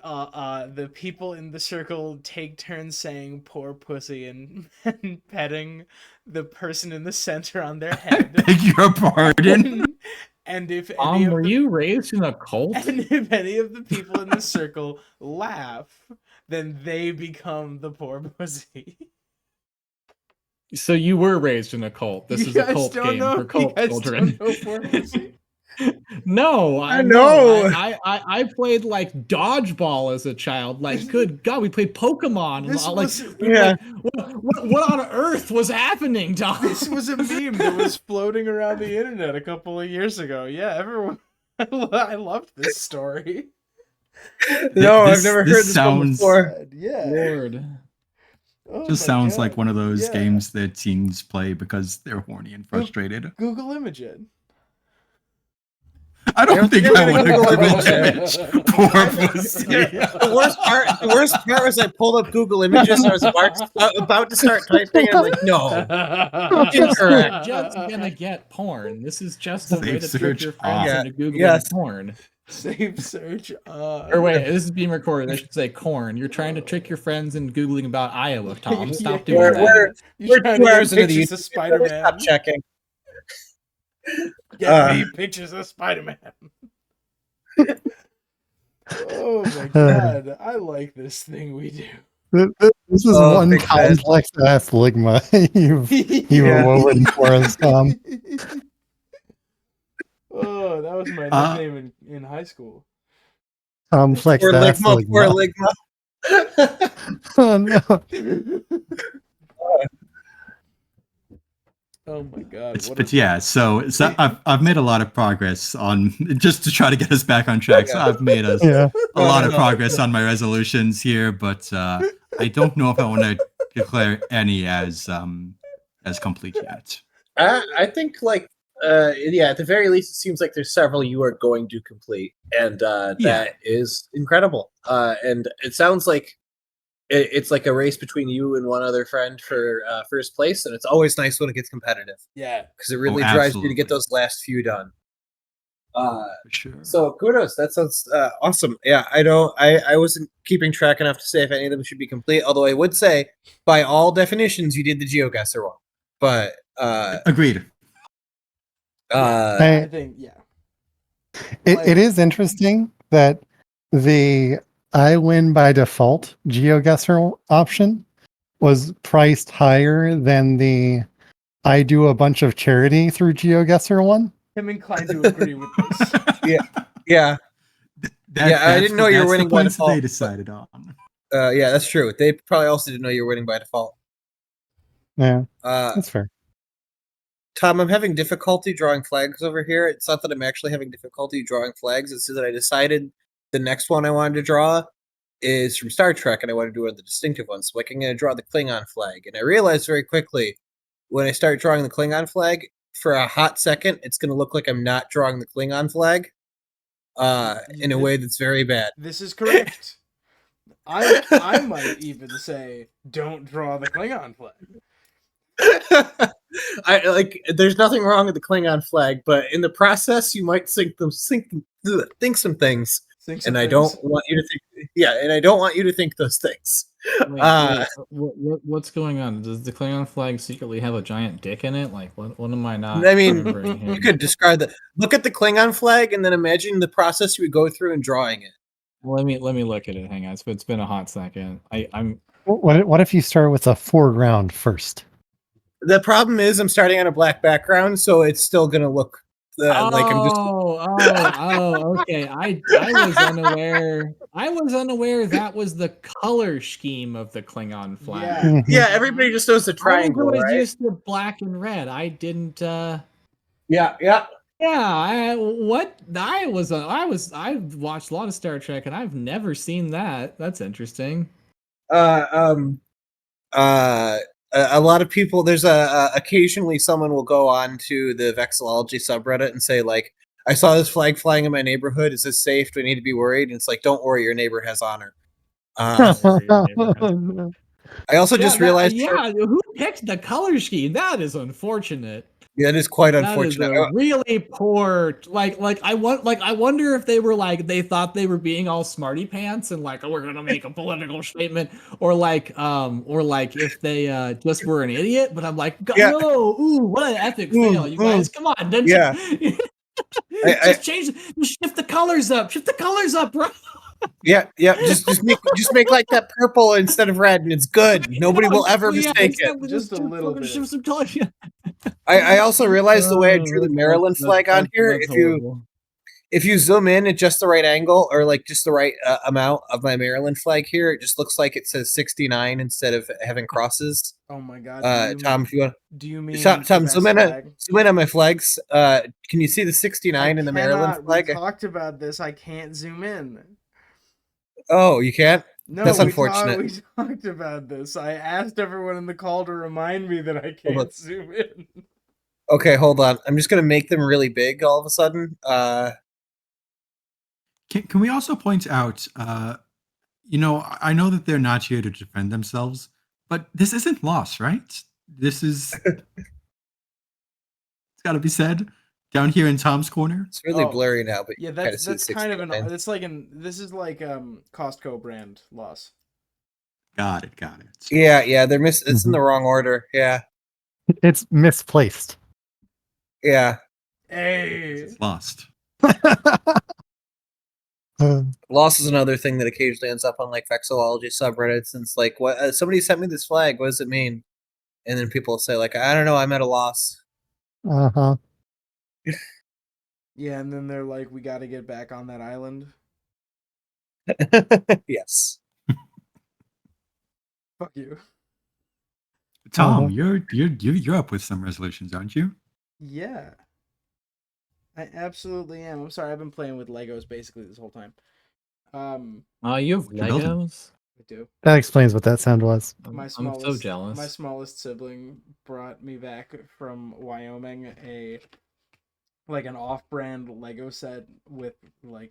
the people in the circle take turns saying "poor pussy" and petting the person in the center on their head. Beg your pardon? And if any Were you raised in a cult? and if any of the people in the circle laugh, then they become the poor pussy. So you were raised in a cult. This You is a guys cult don't game know- for you cult guys children. don't know Poor Pussy? No, I know. I played like dodgeball as a child. Like, good God, we played Pokemon. This Like, was- Yeah. what on earth was happening, Dom? This was a meme that was floating around the internet a couple of years ago. Yeah, everyone. I loved this story. No, I've This- never this heard this one sounds- before. Yeah. Lord. Oh Just my sounds God. like one of those Yeah. games that teens play because they're horny and frustrated. Google image it. I don't think I want to Google Google image. image. Poor Pussy. The worst part was I pulled up Google Images and I was about to start typing and I'm like, no. Incorrect. Just gonna get porn. This is just a way Safe to trick search your friends on. into Googling Yes. porn. Safe search. Or wait, this is being recorded. I should say corn. You're trying to trick your friends into Googling about Iowa, Tom. Stop doing We're- that. we're- You're trying to 2 get hours into the pictures of YouTube. Spider-Man. Stop checking. Get me pictures of Spider-Man. Oh my god, I like this thing we do. This is Oh, one big fan. complex ass ligma you've Yeah. woven for us, Tom. Oh, that was my Uh, nickname in high school. Complex Poor ass Ligma, poor ligma. Ligma. Oh no. Oh my god. What But yeah, so I've made a lot of progress on just to try to get us back on track. So I've made us Yeah. a lot of progress on my resolutions here, but I don't know if I want to declare any as complete yet. I think yeah, at the very least, it seems like there's several you are going to complete, and that is incredible. And it sounds like it's like a race between you and one other friend for first place, and it's Always nice when it gets competitive Yeah. because it really drives you to get absolutely. those last few done. For sure. So kudos. That sounds awesome. Yeah, I wasn't keeping track enough to say if any of them should be complete. Although I would say, by all definitions, you did the GeoGuessr one. But Agreed. I think yeah. It is interesting that the I win by default GeoGuessr option was priced higher than the I do a bunch of charity through GeoGuessr one. I'm inclined to agree with this. yeah, I didn't know you were winning by points default. they decided on. Yeah, that's true. They probably also didn't know you were winning by default. Yeah, Uh, that's fair. Tom, I'm having difficulty drawing flags over here. It's not that I'm actually having difficulty drawing flags. It's that I decided the next one I wanted to draw is from Star Trek, and I want to do one of the distinctive ones. So, like, I'm going to draw the Klingon flag. And I realized very quickly when I start drawing the Klingon flag, for a hot second, it's going to look like I'm not drawing the Klingon flag in a way that's very bad. This is correct. I might even say, don't draw the Klingon flag. There's nothing wrong with the Klingon flag, but in the process, you might think some things. And I don't want you to think, and I don't want you to think those things. What's going on? Does the Klingon flag secretly have a giant dick in it? Like, what am I not? I mean, remembering here? you could describe that. Look at the Klingon flag, and then imagine the process you would go through in drawing it. Let me look at it. Hang on, it's been a hot second. I'm. What if you start with a foreground first? The problem is I'm starting on a black background, so it's still gonna look like I'm just. Okay. I was unaware. I was unaware that was the color scheme of the Klingon flag. Yeah. Yeah, everybody just knows the triangle, I was right? just the black and red. I didn't. Yeah. Yeah, I've watched a lot of Star Trek and I've never seen that. That's interesting. A lot of people. There's occasionally someone will go on to the Vexillology subreddit and say like, I saw this flag flying in my neighborhood. Is this safe? Do I need to be worried? And it's like, don't worry, your neighbor has honor. I also just realized. Yeah, who picked the color scheme? That is unfortunate. Yeah, it is quite unfortunate. That is a really poor. I wonder if they were like they thought they were being all smarty pants and like, oh, we're gonna make a political statement, or like if they just were an idiot. But I'm like, no, what an epic fail, you guys! Come on, just shift the colors up. Shift the colors up, bro. Yeah. Just make like that purple instead of red, and it's good. Nobody will ever mistake it. Just a little bit. Shift some color. I also realized the way I drew the Maryland flag on here. If you zoom in at just the right angle, or like just the right amount of my Maryland flag here, it just looks like it says 69 instead of having crosses. Oh my god. Tom, if you want. Do you mean Tom, zoom in on my flags. Can you see the 69 in the Maryland flag? We talked about this. I can't zoom in. Oh, you can't? No, that's unfortunate. We talked about this. I asked everyone in the call to remind me that I can't zoom in. Okay, hold on. I'm just gonna make them really big all of a sudden. Can we also point out, I know that they're not here to defend themselves, but this isn't lost, right? This is. It's got to be said. Down here in Tom's corner. It's really blurry now, but yeah, that's kind of this is like Costco brand loss. Got it. Yeah, they're it's in the wrong order. Yeah. It's misplaced. Yeah. Hey. It's lost. Loss is another thing that occasionally ends up on like vexillology subreddits, and it's like, what? Somebody sent me this flag. What does it mean? And then people say like, I don't know. I'm at a loss. Uh-huh. Yeah, and then they're like, we got to get back on that island. Yes. Fuck you. Tom, Uh-huh. you're up with some resolutions, aren't you? Yeah. I absolutely am. I'm sorry, I've been playing with Legos basically this whole time. You have What you building? Legos? I do. That explains what that sound was. I'm so jealous. My smallest sibling brought me back from Wyoming an off-brand Lego set with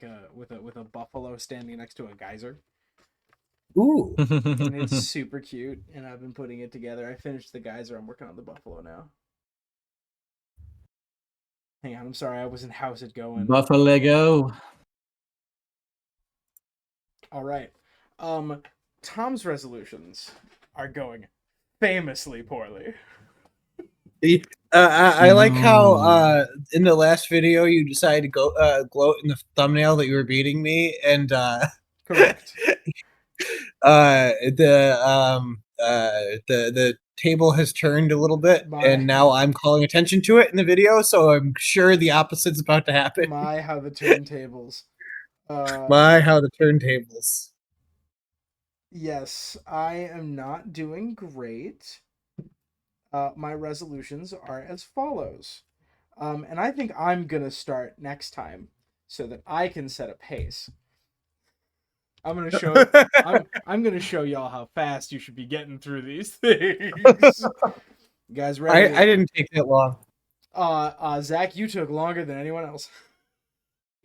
a buffalo standing next to a geyser, Ooh. and it's super cute. And I've been putting it together. I finished the geyser. I'm working on the buffalo now. Hang on, I'm sorry. I wasn't. How's it going? Buffalo Lego. All right. Tom's resolutions are going famously poorly. I like how No. in the last video you decided to go gloat in the thumbnail that you were beating me, and Correct. The table has turned a little bit, My- and now I'm calling attention to it in the video, so I'm sure the opposite's about to happen. My, how the turntables. My, how the turntables. Yes, I am not doing great. My resolutions are as follows. And I think I'm gonna start next time so that I can set a pace. I'm gonna show I'm gonna show y'all how fast you should be getting through these things. You guys ready? I didn't take that long. Zach, you took longer than anyone else.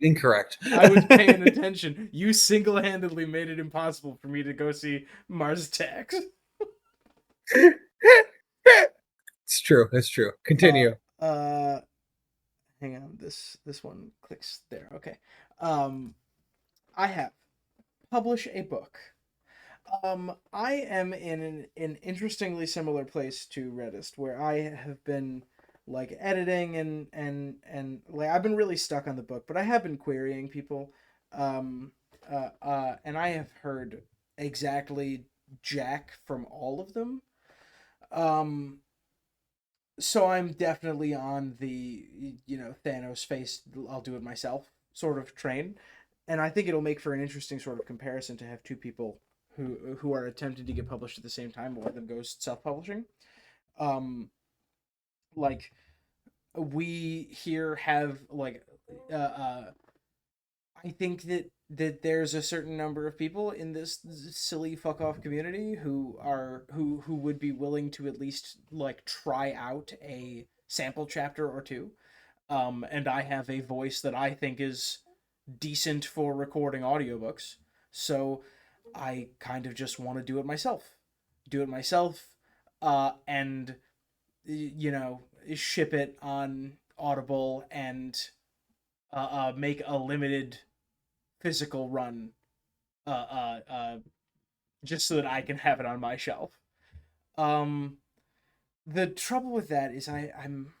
Incorrect. I was paying attention. You single-handedly made it impossible for me to go see Mars Attacks. It's true. It's true. Continue. Hang on. This one clicks there. Okay. I have publish a book. I am in an interestingly similar place to Redist, where I have been like editing and like I've been really stuck on the book, but I have been querying people, and I have heard exactly jack from all of them. So I'm definitely on the Thanos face, I'll do it myself sort of train, and I think it'll make for an interesting sort of comparison to have two people who are attempting to get published at the same time. One of them goes self-publishing. Like we here have I think that there's a certain number of people in this silly fuck off community who would be willing to at least like try out a sample chapter or two. And I have a voice that I think is decent for recording audiobooks. So I kind of just want to do it myself. And ship it on Audible and make a limited physical run just so that I can have it on my shelf. The trouble with that is I'm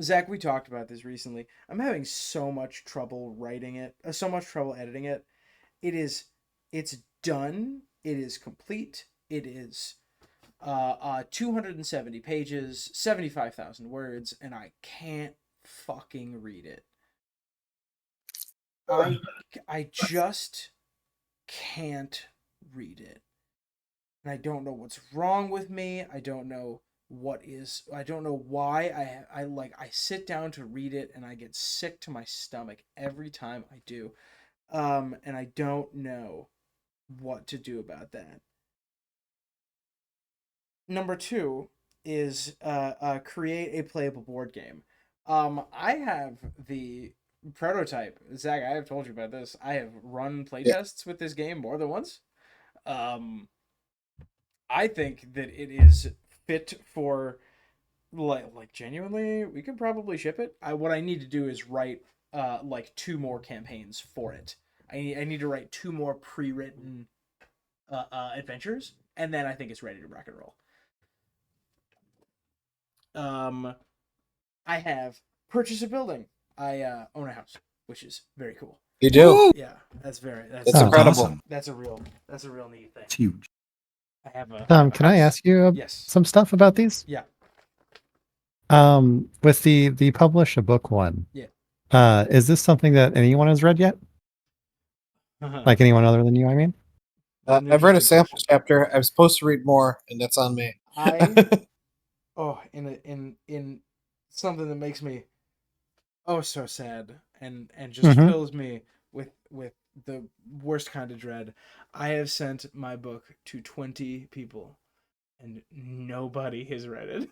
Zach, we talked about this recently. I'm having so much trouble writing it, so much trouble editing it. It's done. It is complete. It is 270 pages, 75,000 words, and I can't fucking read it. I just can't read it. And I don't know what's wrong with me. I don't know why I sit down to read it and I get sick to my stomach every time I do. And I don't know what to do about that. Number 2 is create a playable board game. I have the prototype. Zach, I have told you about this. I have run playtests with this game more than once. I think that it is fit for like genuinely we could probably ship it. What I need to do is write like 2 more campaigns for it. I need to write 2 more pre-written adventures, and then I think it's ready to rock and roll. I have purchased a building. I own a house, which is very cool. You do. Yeah, that's It's Oh. incredible. Awesome. that's a real neat thing. It's huge. I have a Can I ask you Yes. some stuff about these? Yeah. With the publish a book one. Yeah. Is this something that anyone has read yet? Like anyone other than you, I mean? I've read a sample chapter. I was supposed to read more, and that's on me. in something that makes me so sad and just Mhm. fills me with the worst kind of dread. I have sent my book to 20 people and nobody has read it.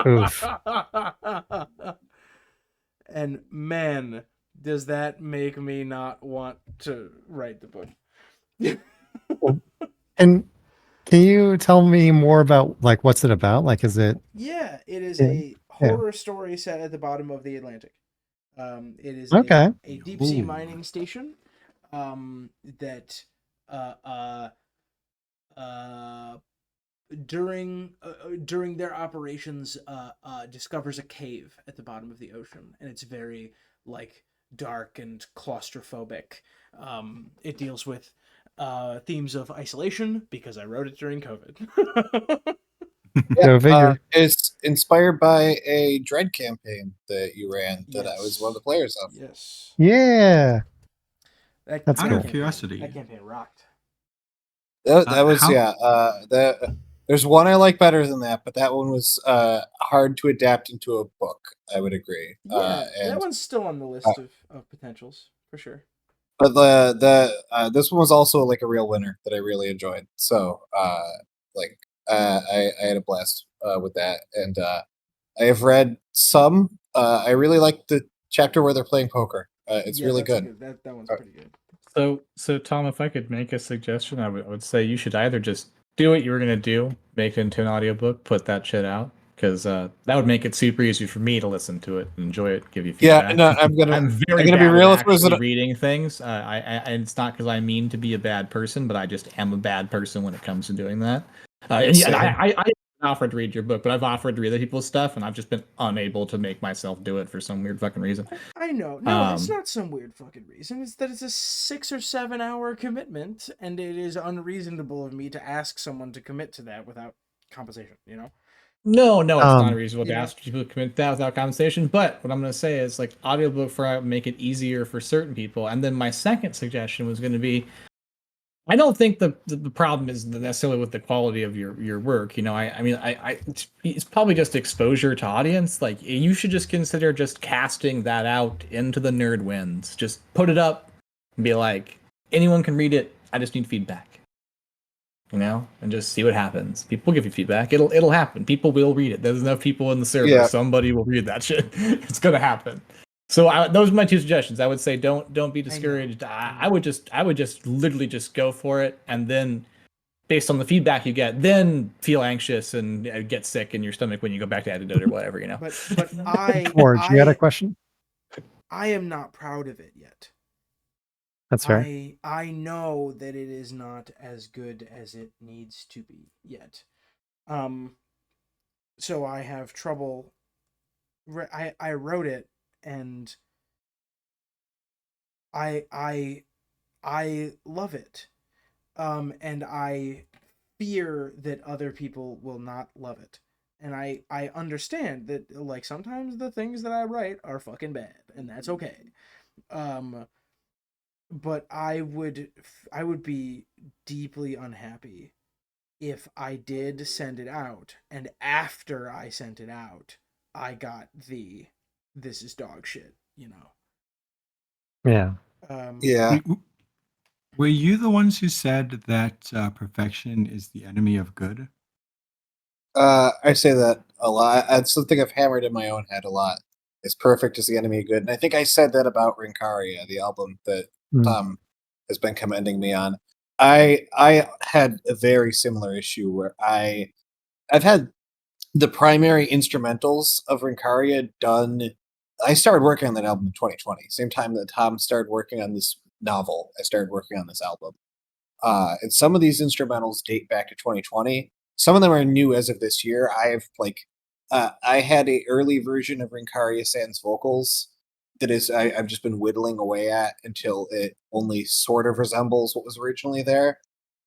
Oof. And man, does that make me not want to write the book. And can you tell me more about like what's it about? Like, is it? Yeah, it is Yeah. a horror story set at the bottom of the Atlantic. It is Okay. a deep sea Ooh. mining station that during their operations discovers a cave at the bottom of the ocean, and it's very like dark and claustrophobic. It deals with themes of isolation because I wrote it during COVID. So figure. It's inspired by a Dread campaign that you ran that I was one of the players of. Yes. Yeah. That, That's that cool. Out of curiosity. That campaign rocked. That was how- there's one I like better than that, but that one was hard to adapt into a book. I would agree. Yeah, And that one's still on the list of potentials for sure. but this one was also like a real winner that I really enjoyed. So I had a blast with that, and I have read some. I really like the chapter where they're playing poker. It's Yeah, really that's good. That one's pretty good. So Tom, if I could make a suggestion, I would say you should either just do what you were gonna do, make it into an audiobook, put that shit out, because that would make it super easy for me to listen to it, enjoy it, give you feedback. Yeah, no, I'm I'm very gonna bad be real at if it was actually an- reading things. And it's not because I mean to be a bad person, but I just am a bad person when it comes to doing that. And Same. I offered to read your book, but I've offered to read other people's stuff, and I've just been unable to make myself do it for some weird fucking reason. I know. No, it's Um, not some weird fucking reason. It's that it's a 6 or 7 hour commitment, and it is unreasonable of me to ask someone to commit to that without compensation. You know. No, it's not Um, reasonable to you know- ask people to commit that without compensation. But what I'm going to say is, like, audiobook for make it easier for certain people. And then my second suggestion was going to be, I don't think the problem is necessarily with the quality of your work. You know, I mean, it's probably just exposure to audience. Like, you should just consider just casting that out into the nerd winds. Just put it up and be like, anyone can read it. I just need feedback. You know, and just see what happens. People give you feedback. It'll happen. People will read it. There's enough people in the server. Yeah. Somebody will read that shit. It's gonna happen. So those are my two suggestions. I would say don't be discouraged. I would just literally just go for it, and then based on the feedback you get, then feel anxious and get sick in your stomach when you go back to edit it or whatever. You know. But George, you had a I question? I am not proud of it yet. That's fair. I know that it is not as good as it needs to be yet. So I have trouble. I wrote it, and I love it, and I fear that other people will not love it. And I understand that, like, sometimes the things that I write are fucking bad, and that's okay. But I would be deeply unhappy if I did send it out, and after I sent it out, I got this is dog shit, you know. Yeah. Yeah. Were you the ones who said that perfection is the enemy of good? I say that a lot. It's something I've hammered in my own head a lot. It's perfect is the enemy of good. And I think I said that about Rinkaria, the album that Tom has been commending me on. I had a very similar issue where I've had the primary instrumentals of Rinkaria done. I started working on that album in 2020, same time that Tom started working on this novel. I started working on this album. And some of these instrumentals date back to 2020. Some of them are new as of this year. I have I had a early version of Rinkaria Sans vocals I've just been whittling away at until it only sort of resembles what was originally there.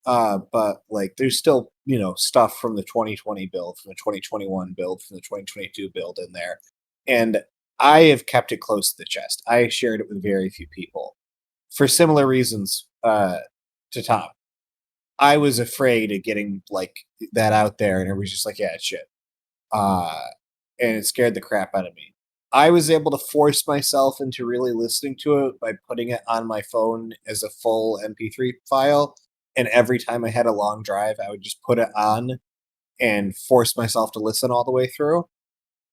But like there's still, stuff from the 2020 build, from the 2021 build, from the 2022 build in there. And I have kept it close to the chest. I shared it with very few people for similar reasons to Tom. I was afraid of getting like that out there, and everybody's just like, yeah, it's shit. And it scared the crap out of me. I was able to force myself into really listening to it by putting it on my phone as a full MP3 file. And every time I had a long drive, I would just put it on and force myself to listen all the way through.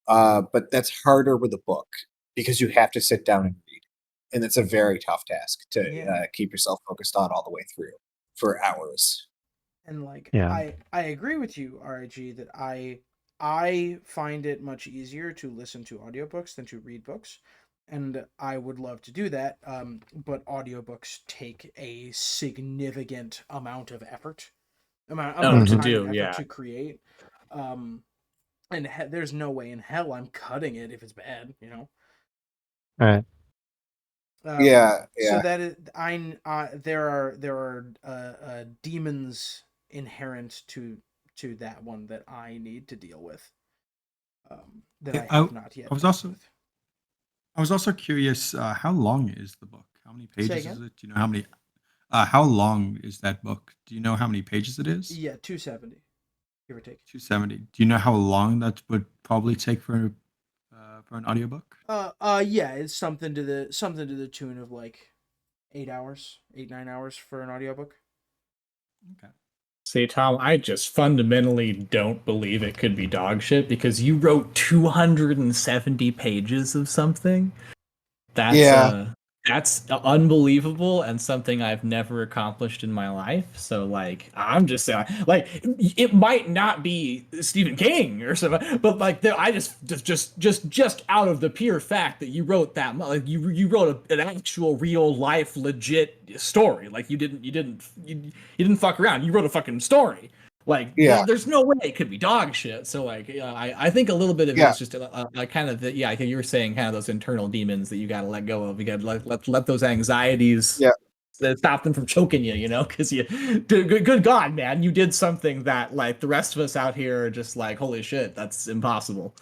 But that's harder with a book because you have to sit down and read. And it's a very tough task to keep yourself focused on all the way through for hours. And like, Yeah. I agree with you, RIG, that I find it much easier to listen to audiobooks than to read books. And I would love to do that, but audiobooks take a significant amount of effort, amount of to time do, and effort yeah. to create. And there's no way in hell I'm cutting it if it's bad, All right. Yeah. So that is, there are demons inherent to that one that I need to deal with. That I have not yet. I was also curious, how long is the book? How many pages is again? it? Do you know how many? How long is that book? Do you know how many pages it is? Yeah, 270, give or take. 270. Do you know how long that would probably take for an audiobook? Yeah, it's something to the tune of like 8 hours, 9 hours for an audiobook. Okay. See, Tom, I just fundamentally don't believe it could be dog shit because you wrote 270 pages of something. That's unbelievable and something I've never accomplished in my life. So, like, I'm just saying, like, it might not be Stephen King or something, but like, I just out of the pure fact that you wrote that, like, you wrote an actual, real life, legit story. Like, you didn't fuck around. You wrote a fucking story. Like, there's no way it could be dog shit. So, like, I think a little bit of it's just a kind of I think you were saying kind of those internal demons that you got to let go of. You got to let those anxieties that stop them from choking you, because good God, man, you did something that like the rest of us out here are just like, holy shit, that's impossible.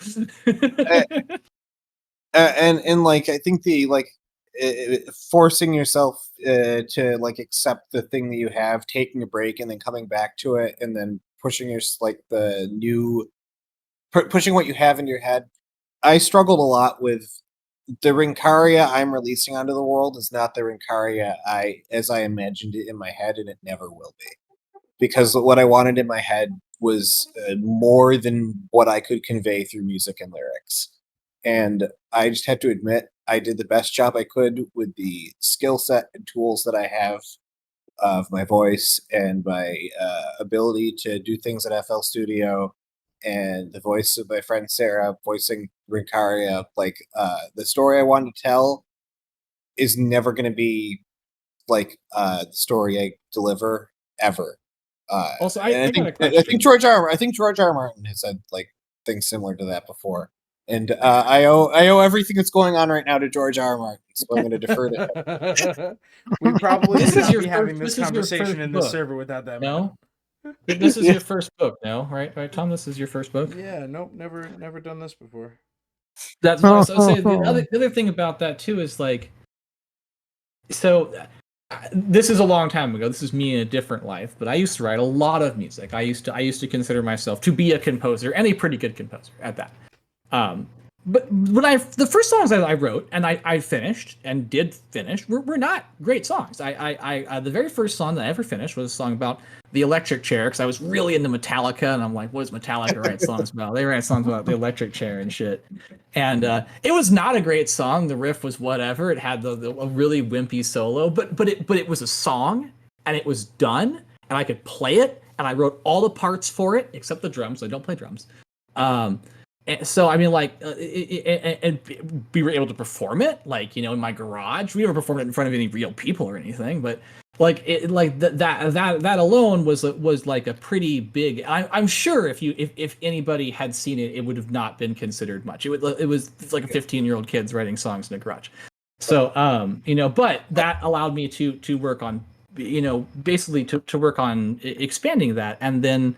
And like, I think forcing yourself to like accept the thing that you have, taking a break and then coming back to it, and then pushing pushing what you have into your head. I struggled a lot with the Rinkaria I'm releasing onto the world is not the Rinkaria as I imagined it in my head, and it never will be, because what I wanted in my head was more than what I could convey through music and lyrics. And I just have to admit, I did the best job I could with the skill set and tools that I have of my voice and my ability to do things at FL Studio, and the voice of my friend Sarah voicing Rinkaria. Like, the story I wanted to tell is never going to be like the story I deliver ever. Also, I think George R. Martin has said like things similar to that before. And I owe everything that's going on right now to George R. Martin, so I'm going to defer to him. We probably This should is not your be first- having this this is your conversation first in this book. server without that. No, this is your first book, no? Right, Tom. This is your first book. Yeah, nope, never done this before. That's what I was saying. The other thing about that too is like, so this is a long time ago. This is me in a different life, but I used to write a lot of music. I used to consider myself to be a composer and a pretty good composer at that. But when the first songs I wrote and I finished and did finish were not great songs. The very first song that I ever finished was a song about the electric chair, because I was really into Metallica, and I'm like, what does Metallica write songs about? They write songs about the electric chair and shit. And it was not a great song. The riff was whatever. It had a really wimpy solo, but it was a song, and it was done, and I could play it, and I wrote all the parts for it except the drums. I don't play drums. And so I mean, like, and we were able to perform it, like, in my garage. We never performed it in front of any real people or anything, but like that alone was like a pretty big. I'm sure if anybody had seen it, it would have not been considered much. It was like a 15-year-old kid's writing songs in a garage. So, but that allowed me to work on, basically to work on expanding that. And then,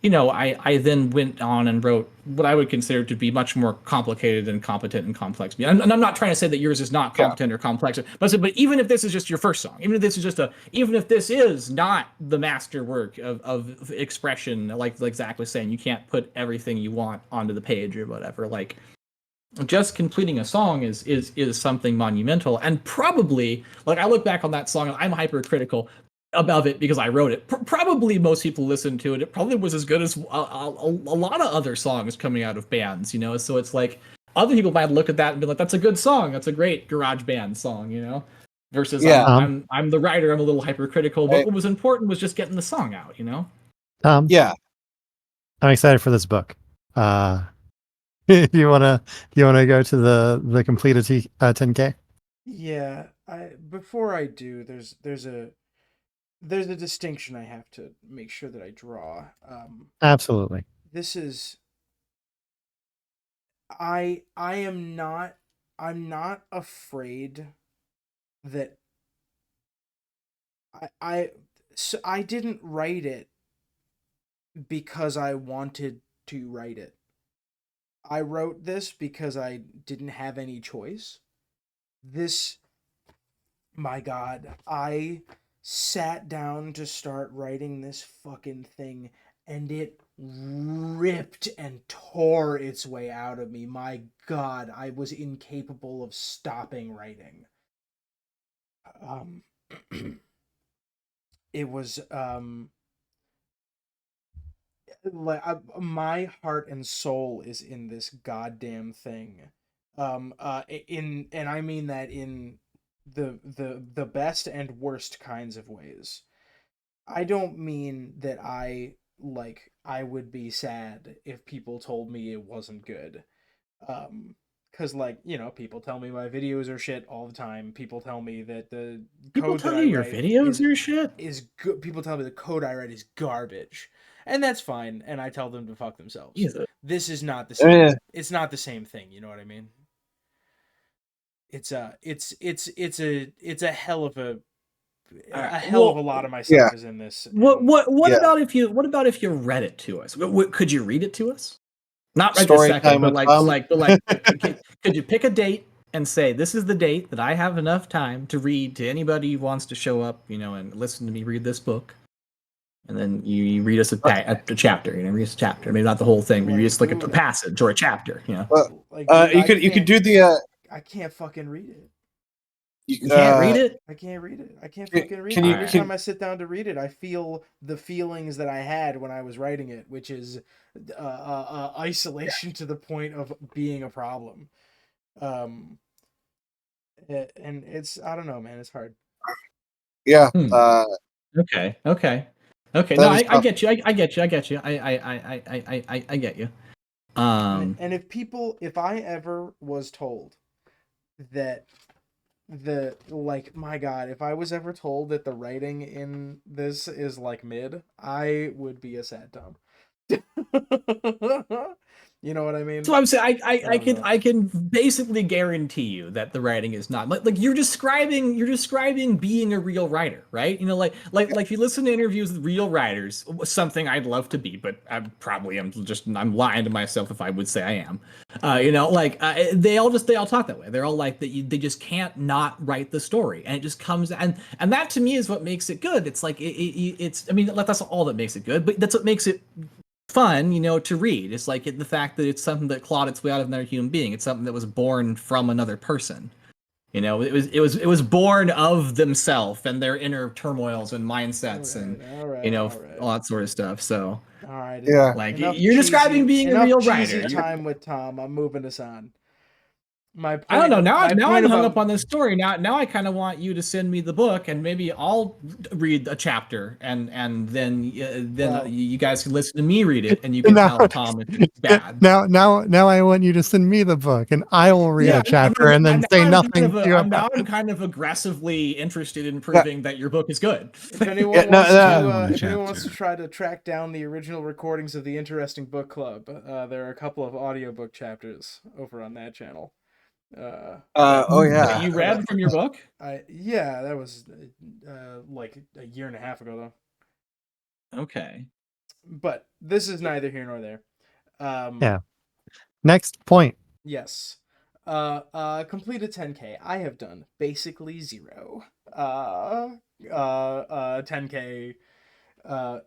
I then went on and wrote what I would consider to be much more complicated and competent and complex. And I'm not trying to say that yours is not competent or complex, but even if this is just your first song, even if this is not the masterwork of expression, like Zach was saying, you can't put everything you want onto the page or whatever. Like, just completing a song is something monumental, and probably, like, I look back on that song and I'm hypercritical about it because I wrote it. Probably most people listened to it. It probably was as good as a lot of other songs coming out of bands, so it's like other people might look at that and be like, that's a good song, that's a great garage band song, versus I'm the writer, I'm a little hypercritical, but what was important was just getting the song out. Yeah, I'm excited for this book. Do you wanna go to the completed 10K? Yeah, before I do, there's a distinction I have to make sure that I draw. Absolutely. This is I'm not afraid that I didn't write it because I wanted to write it. I wrote this because I didn't have any choice. My God, I sat down to start writing this fucking thing, and it ripped and tore its way out of me. My God, I was incapable of stopping writing. It was like my heart and soul is in this goddamn thing. And I mean that in the best and worst kinds of ways. I don't mean that I would be sad if people told me it wasn't good. Cause people tell me my videos are shit all the time. People tell me that the People code tell that I you your write videos are shit? is good. People tell me the code I write is garbage, and that's fine. And I tell them to fuck themselves. Jesus. This is not the same. It's not the same thing. You know what I mean? It's a hell of a of a lot of my stuff is in this. What about if you read it to us? Could you read it to us? Not right this second, but could you pick a date and say, this is the date that I have enough time to read to anybody who wants to show up, and listen to me read this book? And then you read us a chapter, read us a chapter. Maybe not the whole thing, but you read us like a passage or a chapter, you could do the I can't fucking read it. You can't read it? I can't read it. I can't fucking read it. Every time I sit down to read it, I feel the feelings that I had when I was writing it, which is isolation to the point of being a problem. And it's, I don't know, man, it's hard. Yeah. Okay. No, I get you. I get you. I get you. And if I ever was told that my God, if I was ever told that the writing in this is like mid, I would be a sad Tom. You know what I mean? So I'm saying I can basically guarantee you that the writing is not like you're describing being a real writer, right? Like if you listen to interviews with real writers, something I'd love to be, but I'm lying to myself if I would say I am. They all talk that way. They're all like that. They just can't not write the story, and it just comes and that to me is what makes it good. It's like that's all that makes it good, but that's what makes it fun, to read. It's like the fact that it's something that clawed its way out of another human being. It's something that was born from another person. It was born of themselves and their inner turmoils and mindsets all that sort of stuff. So, all right, yeah, you're describing being a real writer. Time with Tom. I'm moving us on. I don't know. Now I'm hung up on this story. Now I kind of want you to send me the book, and maybe I'll read a chapter, and then you guys can listen to me read it, and you can tell Tom if it's bad. Now I want you to send me the book, and I will read a chapter, and then say nothing. Now I'm kind of aggressively interested in proving that your book is good. If anyone wants to try to track down the original recordings of the Interesting Book Club, there are a couple of audiobook chapters over on that channel. Oh yeah. You read from your book? Yeah, that was like a year and a half ago though. Okay. But this is neither here nor there. Yeah. Next point. Yes. Completed 10K. I have done basically 0. 10K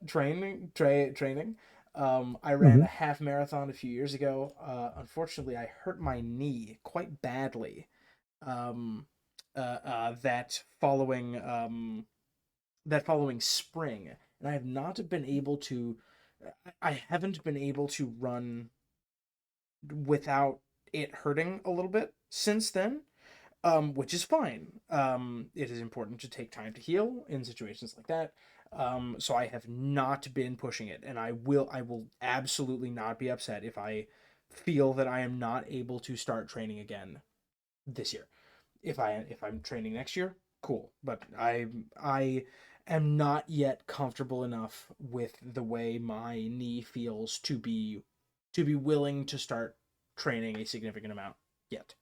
training. I ran a half marathon a few years ago. Unfortunately, I hurt my knee quite badly. That following spring, and I have not been able to. I haven't been able to run without it hurting a little bit since then, which is fine. It is important to take time to heal in situations like that. So I have not been pushing it, and I will absolutely not be upset if I feel that I am not able to start training again this year. If I'm training next year, cool. But I am not yet comfortable enough with the way my knee feels to be willing to start training a significant amount yet.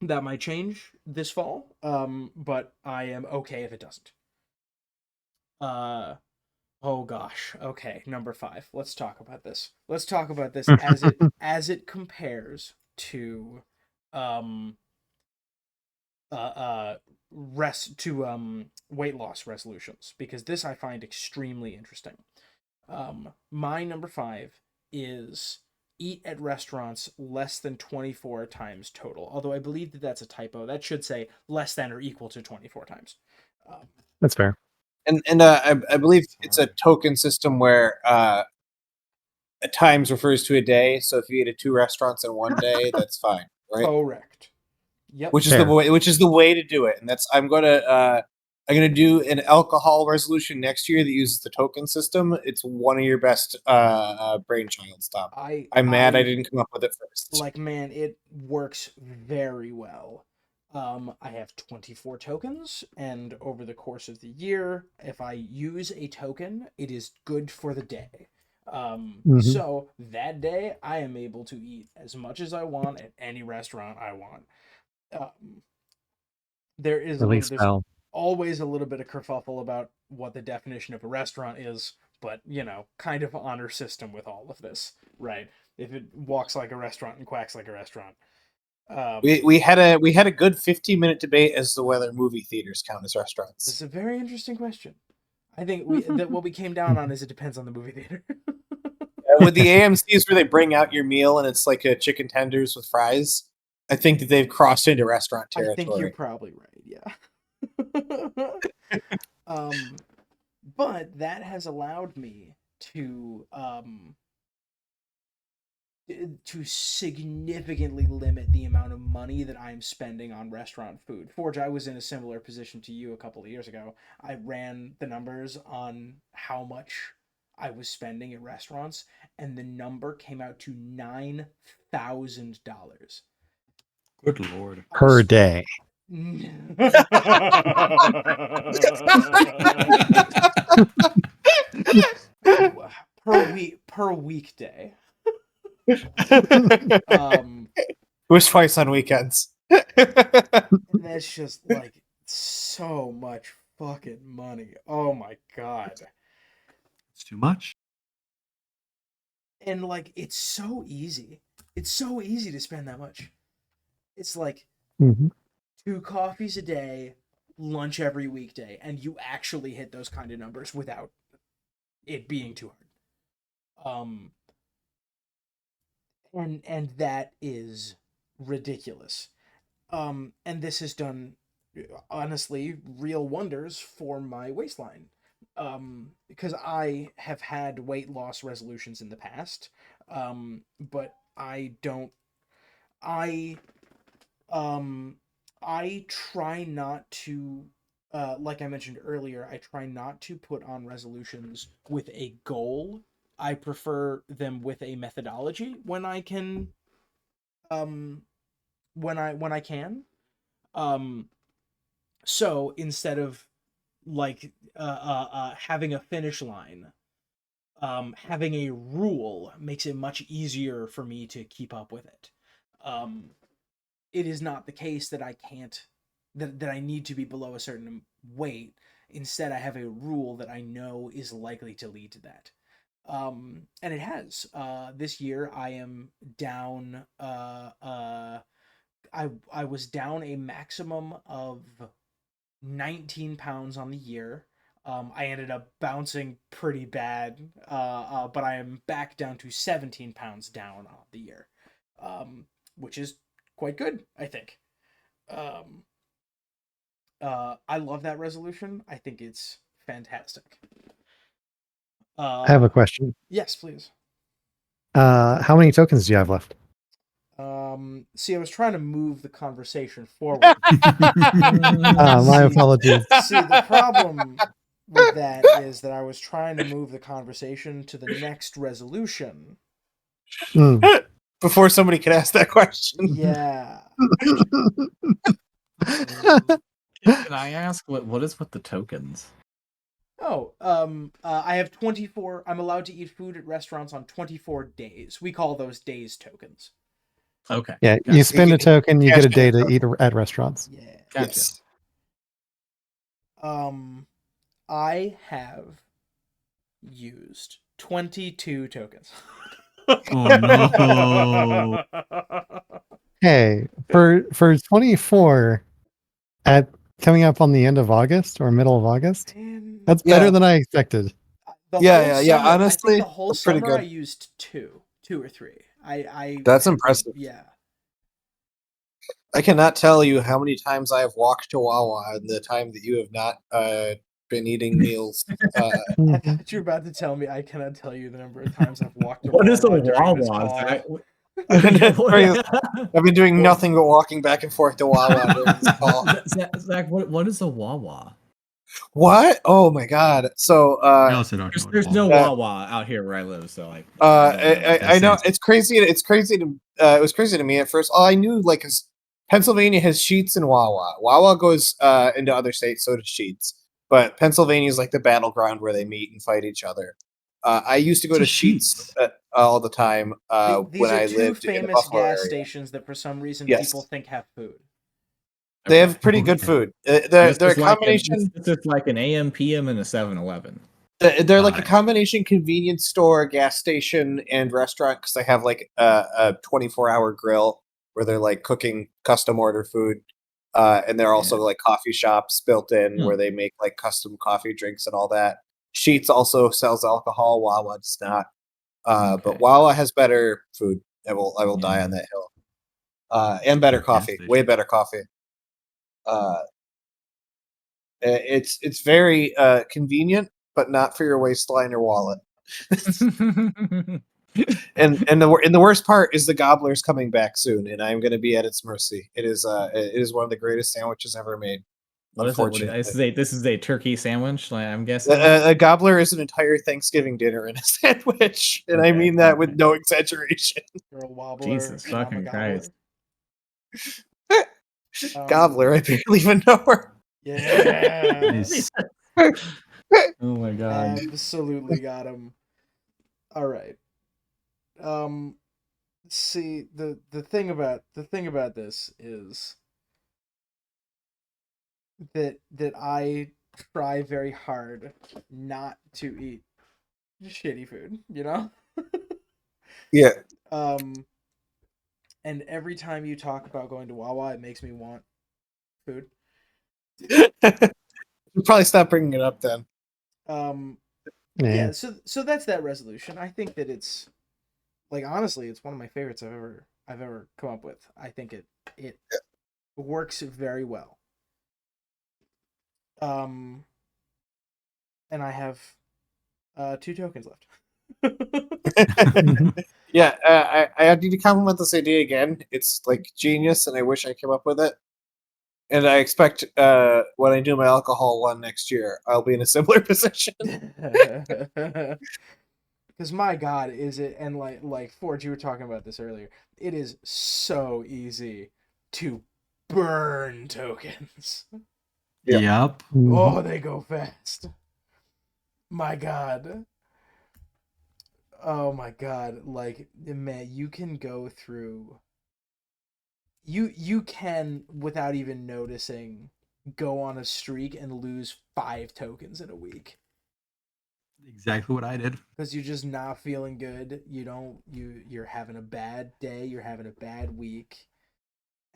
That might change this fall, but I am okay if it doesn't. Oh gosh. Okay, number 5. Let's talk about this. Let's talk about this as it compares to weight loss resolutions, because this I find extremely interesting. My number 5 is eat at restaurants less than 24 times total. Although I believe that that's a typo. That should say less than or equal to 24 times. That's fair. And I believe it's a token system where at times refers to a day. So if you eat at 2 restaurants in one day, that's fine, right? Correct. Yep. Which is the way to do it. And that's I'm gonna do an alcohol resolution next year that uses the token system. It's one of your best brainchild stuff. I'm mad I didn't come up with it first. Like, man, it works very well. I have 24 tokens, and over the course of the year, if I use a token, it is good for the day. So that day, I am able to eat as much as I want at any restaurant I want. There's always a little bit of kerfuffle about what the definition of a restaurant is, but kind of honor system with all of this, right? If it walks like a restaurant and quacks like a restaurant. We had a good 15-minute debate as to whether movie theaters count as restaurants. It's a very interesting question. I think what we came down on is it depends on the movie theater. With the AMC's where they bring out your meal and it's like a chicken tenders with fries, I think that they've crossed into restaurant territory. I think you're probably right. Yeah. But that has allowed me to significantly limit the amount of money that I'm spending on restaurant food. Forge, I was in a similar position to you a couple of years ago. I ran the numbers on how much I was spending at restaurants, and the number came out to $9,000. Good lord. Per day. per weekday. It was twice on weekends. And that's just like so much fucking money. Oh my god. It's too much. And like it's so easy. It's so easy to spend that much. It's like 2 coffees a day, lunch every weekday, and you actually hit those kind of numbers without it being too hard. And that is ridiculous. And this has done, honestly, real wonders for my waistline. Because I have had weight loss resolutions in the past, but I try not to, like I mentioned earlier, I try not to put on resolutions with a goal. I prefer them with a methodology when I can. When I can. So instead of like having a finish line, having a rule makes it much easier for me to keep up with it. it is not the case that I can't that I need to be below a certain weight. Instead, I have a rule that I know is likely to lead to that. And it has. This year I am down I was down a maximum of 19 pounds on the year. I ended up bouncing pretty bad, but I am back down to 17 pounds down on the year, which is quite good, I think. I love that resolution. I think it's fantastic. I have a question. Yes, please. How many tokens do you have left? See, I was trying to move the conversation forward. My apologies. See, the problem with that is that I was trying to move the conversation to the next resolution. Before somebody could ask that question. Yeah. Can I ask what is with the tokens? Oh, I have 24. I'm allowed to eat food at restaurants on 24 days. We call those days tokens. Okay. Yeah, Gotcha. you spend a token, you get a Cash day token. to eat at restaurants. Yeah. Gotcha. Yes. I have used 22 tokens. Oh no. Hey, for 24 at coming up on the end of August or middle of August, Man, that's Yeah. better than I expected. the Yeah, whole yeah, yeah, summer- honestly, I think the whole that's pretty summer I good. used two or three. I That's impressive. Yeah. I cannot tell you how many times I have walked to Wawa in the time that you have not been eating meals. I thought you were about to tell me. I cannot tell you the number of times I've walked to What is a Wawa during this Wawa? call. I've been doing nothing but walking back and forth to Wawa during this call. Zach, what is a Wawa? What? Oh my god! So I also don't know. There's no Uh, Wawa out here where I live, so like. I know it's crazy. It's crazy to it was crazy to me at first. All I knew, like, is Pennsylvania has Sheetz and Wawa. Wawa goes into other states, so does Sheetz. But Pennsylvania is like the battleground where they meet and fight each other. I used to go to What's a Sheetz all the time These when are I two lived in the famous Buffalo gas area. stations that for some reason Yes. people think have food. They have pretty good Okay. food. This They're is a like combination. This is like an AM, PM, and a 7-Eleven. They're like a Right. combination convenience store, gas station, and restaurant because they have like a 24-hour grill where they're like cooking custom order food, and they're also like coffee shops built in where they make like custom coffee drinks and all that. Sheetz also sells alcohol. Wawa does not, Okay. but Wawa has better food. I will die on that hill, and better Gas coffee, station. way better coffee. It's very convenient, but not for your waistline or wallet. And the worst part is the Gobbler's coming back soon, and I'm going to be at its mercy. It is one of the greatest sandwiches ever made. What is it? Unfortunately, This is a turkey sandwich. Like, I'm guessing. a Gobbler is an entire Thanksgiving dinner in a sandwich, and I Okay, mean that with okay. no exaggeration. Or a wobbler. Jesus and I'm a fucking gobbler. Christ. Gobbler, I barely even know her. Yeah. Nice. Oh my god. Absolutely got him. All right. See, the thing about this is that I try very hard not to eat shitty food, you know? Yeah. And every time you talk about going to Wawa, it makes me want food. We'll probably stop bringing it up then. Yeah, so that's that resolution. I think that it's, like, honestly, it's one of my favorites I've ever come up with. I think it works very well. And I have 2 tokens left. Yeah, I need to compliment this idea again. It's like genius, and I wish I came up with it. And I expect when I do my alcohol one next year, I'll be in a similar position. Because my God, is it, and like Forge, you were talking about this earlier. It is so easy to burn tokens. Yep. Yep. Oh, they go fast. My God. Oh my God. Like, man, you can go through you can, without even noticing, go on a streak and lose 5 tokens in a week Exactly what I did. because you're just not feeling good. You're having a bad day. You're having a bad week.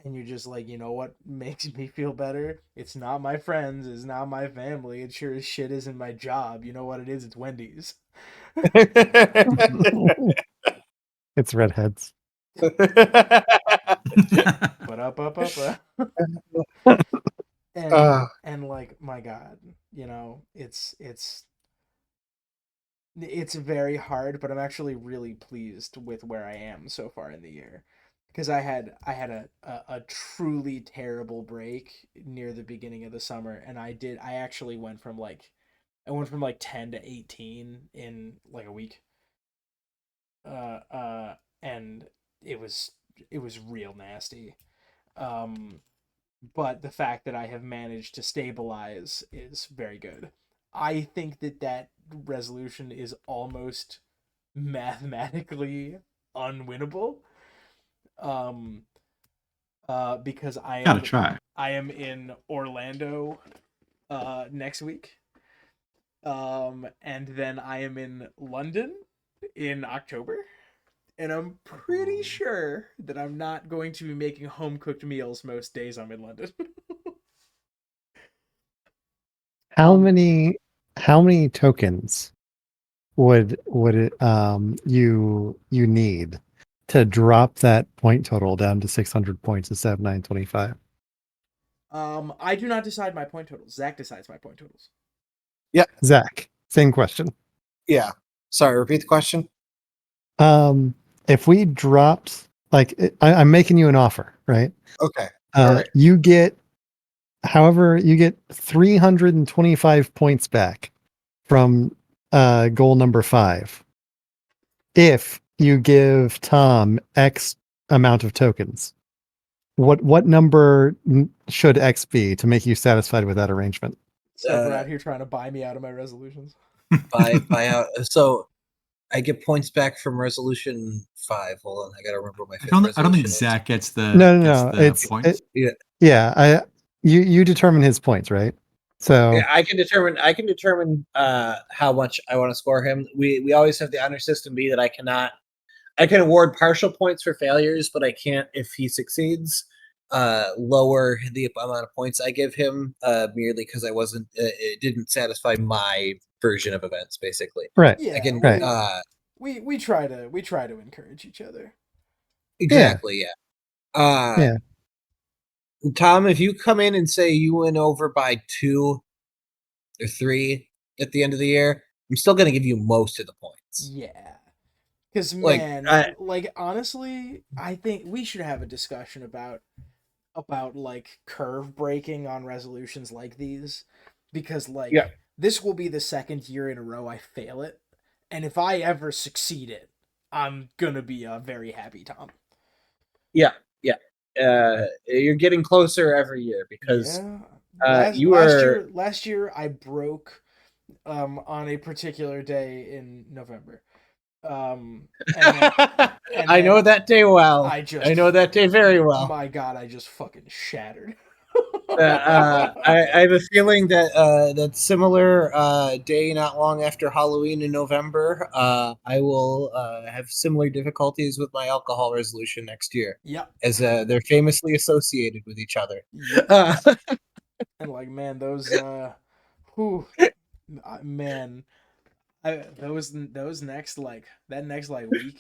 And you're just like, you know what makes me feel better? It's not my friends, it's not my family, it sure as shit isn't my job. You know what it is? It's Wendy's. It's redheads. But up. And like, my God, you know, it's very hard, but I'm actually really pleased with where I am so far in the year. Because I had a truly terrible break near the beginning of the summer, and I actually went from like 10 to 18 in like a week. And it was real nasty. But the fact that I have managed to stabilize is very good. I think that resolution is almost mathematically unwinnable. Because Gotta try. I am in Orlando next week. And then I am in London in October. And I'm pretty sure that I'm not going to be making home cooked meals most days I'm in London. How many tokens would it you need to drop that point total down to 600 points instead of 925? I do not decide my point totals. Zach decides my point totals. Zach, same question. Yeah. Sorry, repeat the question. If we dropped, like, I'm making you an offer, right? Okay. All right. You get 325 points back from goal number 5 if you give Tom X amount of tokens. What number should X be to make you satisfied with that arrangement? So we're out here trying to buy me out of my resolutions. Buy out. So I get points back from resolution 5. Hold on, I gotta remember my. I don't think resolution is. Zach gets the No. gets the points. You determine his points, right? So Yeah, I can determine how much I want to score him. We always have the honor system be that I can award partial points for failures, but I can't if he succeeds lower the amount of points I give him merely because it didn't satisfy my version of events, basically. right. Yeah, Again, right. we try to encourage each other. Exactly, yeah. Yeah. Tom, if you come in and say you went over by 2 or 3 at the end of the year, I'm still going to give you most of the points. Yeah. Because, Like, man, like, honestly, I think we should have a discussion about like curve breaking on resolutions like these, because like Yeah. this will be the second year in a row I fail it, and if I ever succeed it, I'm gonna be a very happy Tom. Yeah. You're getting closer every year because last year I broke on a particular day in November. And I know that day well. I know that day very well. My God, I just fucking shattered. I have a feeling that that similar day not long after Halloween in November, I will have similar difficulties with my alcohol resolution next year. Yep. As they're famously associated with each other. Yep. And like, man, those man, those next like week.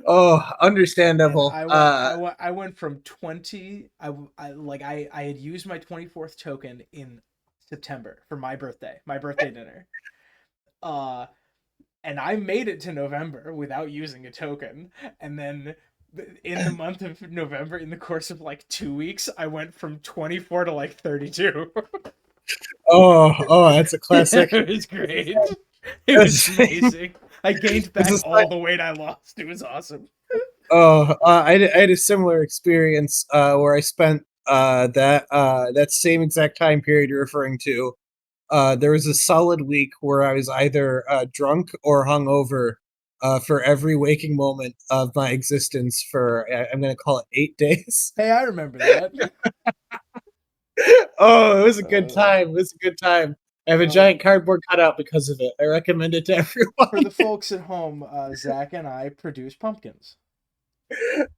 Oh, understandable. I went from 20. I had used my 24th token in September for my birthday dinner. And I made it to November without using a token, and then in the month of November, in the course of like 2 weeks, I went from 24 to like 32. Oh, that's a classic. It was great. It was amazing. I gained back all the weight I lost. It was awesome. I had a similar experience where I spent that same exact time period you're referring to. There was a solid week where I was either drunk or hungover for every waking moment of my existence for I'm going to call it 8 days. Hey, I remember that. Oh, it was a good time. It was a good time. I have a giant cardboard cutout because of it. I recommend it to everyone. For the folks at home, Zach and I produce pumpkins.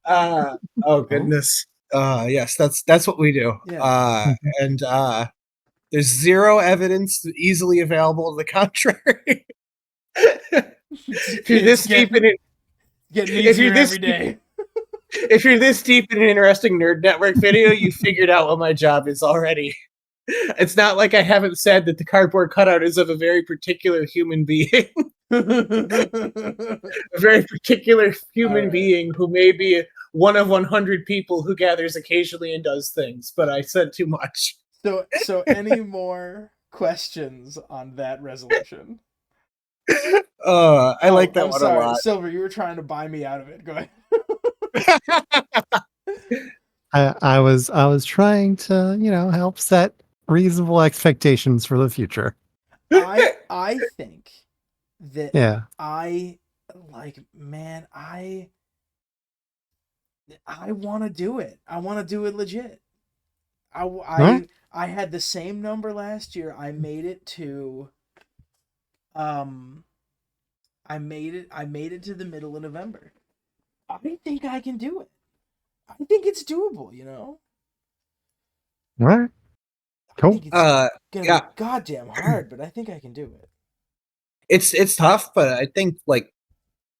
Oh goodness. Yes, that's what we do. Yeah. And there's zero evidence easily available to the contrary. If you're this deep in it, Getting if you're easier this every day. if you're this deep in an interesting Nerd Network video, you figured out what my job is already. It's not like I haven't said that the cardboard cutout is of a very particular human being. A very particular human being who may be one of 100 people who gathers occasionally and does things, but I said too much. So any more questions on that resolution? I like that I'm one sorry, a lot. Silver, you were trying to buy me out of it. Go ahead. I was trying to, help set reasonable expectations for the future. I think that Yeah. I want to do it. I want to do it legit. Right. I had the same number last year. I made it to I made it to the middle of November. I think I can do it. I think it's doable, Right. I Cool. think it's gonna Yeah. be goddamn hard, but I think I can do it. It's tough, but I think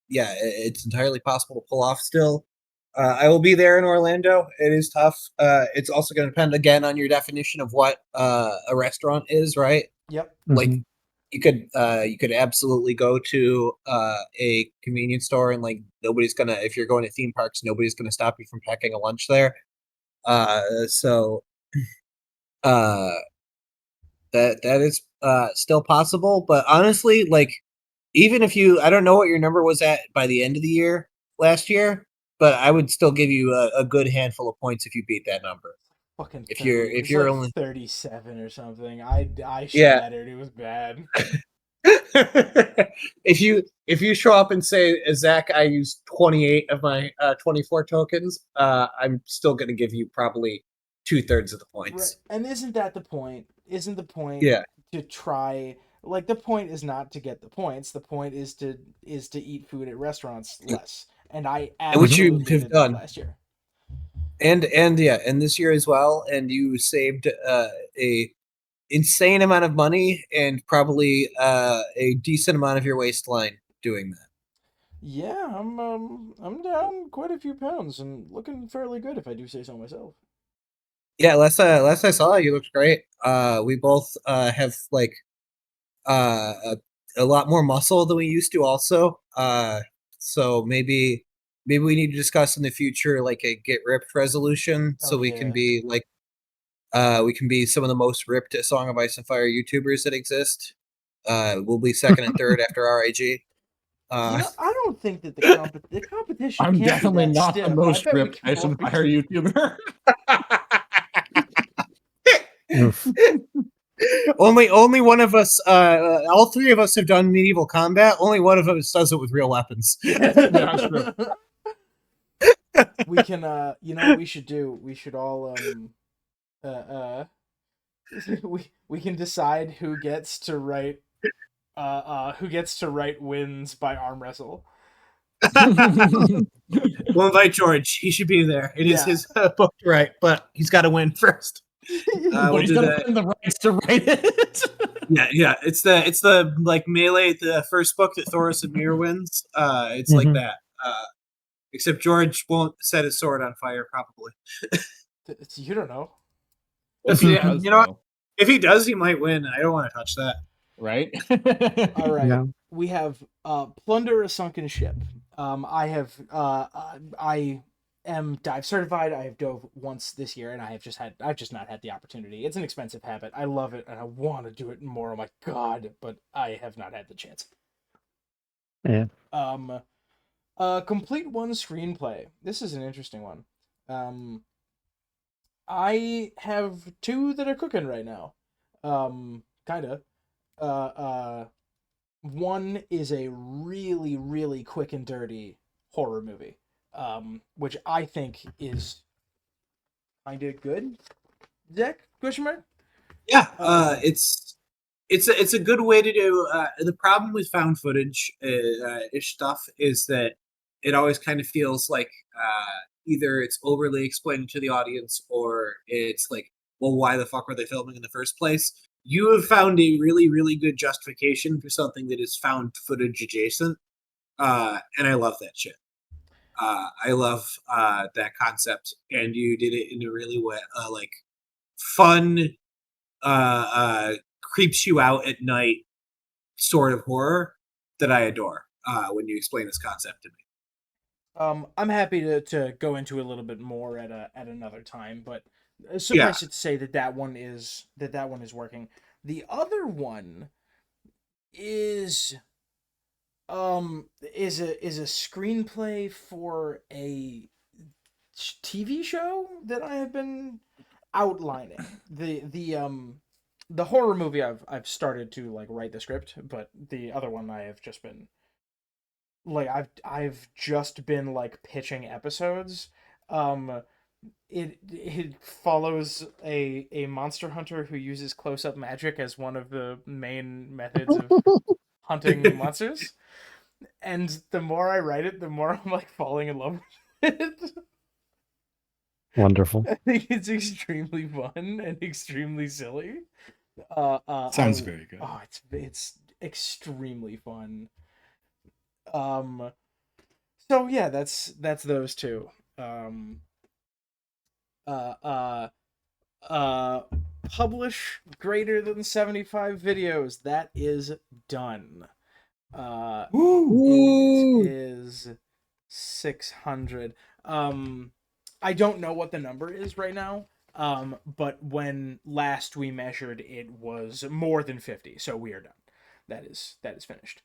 it's entirely possible to pull off still. I will be there in Orlando. It is tough. It's also going to depend again on your definition of what a restaurant is, right? Yep. Like Mhm. you could absolutely go to a convenience store and nobody's gonna, if you're going to theme parks, nobody's gonna stop you from packing a lunch there. So that is still possible, but honestly, even if I don't know what your number was at by the end of the year last year, but I would still give you a good handful of points if you beat that number. Fucking 30. If It's you're like only 37 or something. I Yeah. shattered. It was bad. if you show up and say, Zach, I used 28 of my 24 tokens, I'm still going to give you probably 2/3 of the points. Right. And isn't that the point? Isn't the point Yeah. to try, like, the point is not to get the points. The point is to eat food at restaurants less. And I Which you absolutely have did that done last year. and this year as well, and you saved a insane amount of money and probably a decent amount of your waistline doing that. Yeah, I'm down quite a few pounds and looking fairly good if I do say so myself. Yeah, last I saw you looked great. We both have a lot more muscle than we used to also. So maybe we need to discuss in the future like a get ripped resolution so we can be we can be some of the most ripped Song of Ice and Fire YouTubers that exist. We'll be second and third after RIG. I don't think that the competition I'm can't definitely be that not stiff. the most I bet we ripped can Ice and both be- Fire YouTuber. Oof. Only one of us all three of us have done medieval combat. Only one of us does it with real weapons. Yeah, true. We can you know what we should do? We should all we can decide who gets to write wins by arm wrestle. We'll invite George. He should be there. It is his book to write, but he's got to win first. But he's gonna win the rights to write it. Yeah. It's the like Melee, the first book that Thoros and Mir wins. It's like that. Except George won't set his sword on fire, probably. You don't know. If he, if he does, he might win. I don't want to touch that. Right? All right. Yeah. We have Plunder a Sunken Ship. I am dive certified. I have dove once this year, and I've just not had the opportunity. It's an expensive habit. I love it, and I want to do it more. Oh my god, but I have not had the chance. Yeah. Complete one screenplay. This is an interesting one. I have 2 that are cooking right now. Kinda. One is a really, really quick and dirty horror movie, which I think is kind of good. Zach, question mark? Yeah, it's a good way to do. The problem with found footage ish stuff is that it always kind of feels like either it's overly explained to the audience or it's like, well, why the fuck were they filming in the first place? You have found a really, really good justification for something that is found footage adjacent, and I love that shit. I love that concept, and you did it in a really like fun, creeps you out at night sort of horror that I adore when you explain this concept to me. I'm happy to go into a little bit more at another time, but Yeah. suffice it to say that one is working. The other one is a screenplay for a TV show that I have been outlining. The horror movie I've started to like write the script, but the other one I have just been like I've just been like pitching episodes. It follows a monster hunter who uses close-up magic as one of the main methods of hunting monsters. And the more I write it, the more I'm like falling in love with it. Wonderful. I think it's extremely fun and extremely silly. Sounds very good. Oh, it's extremely fun. So yeah, that's those two. Publish greater than 75 videos. That is done. It is 600. I don't know what the number is right now. But when last we measured, it was more than 50. So we are done. That is finished.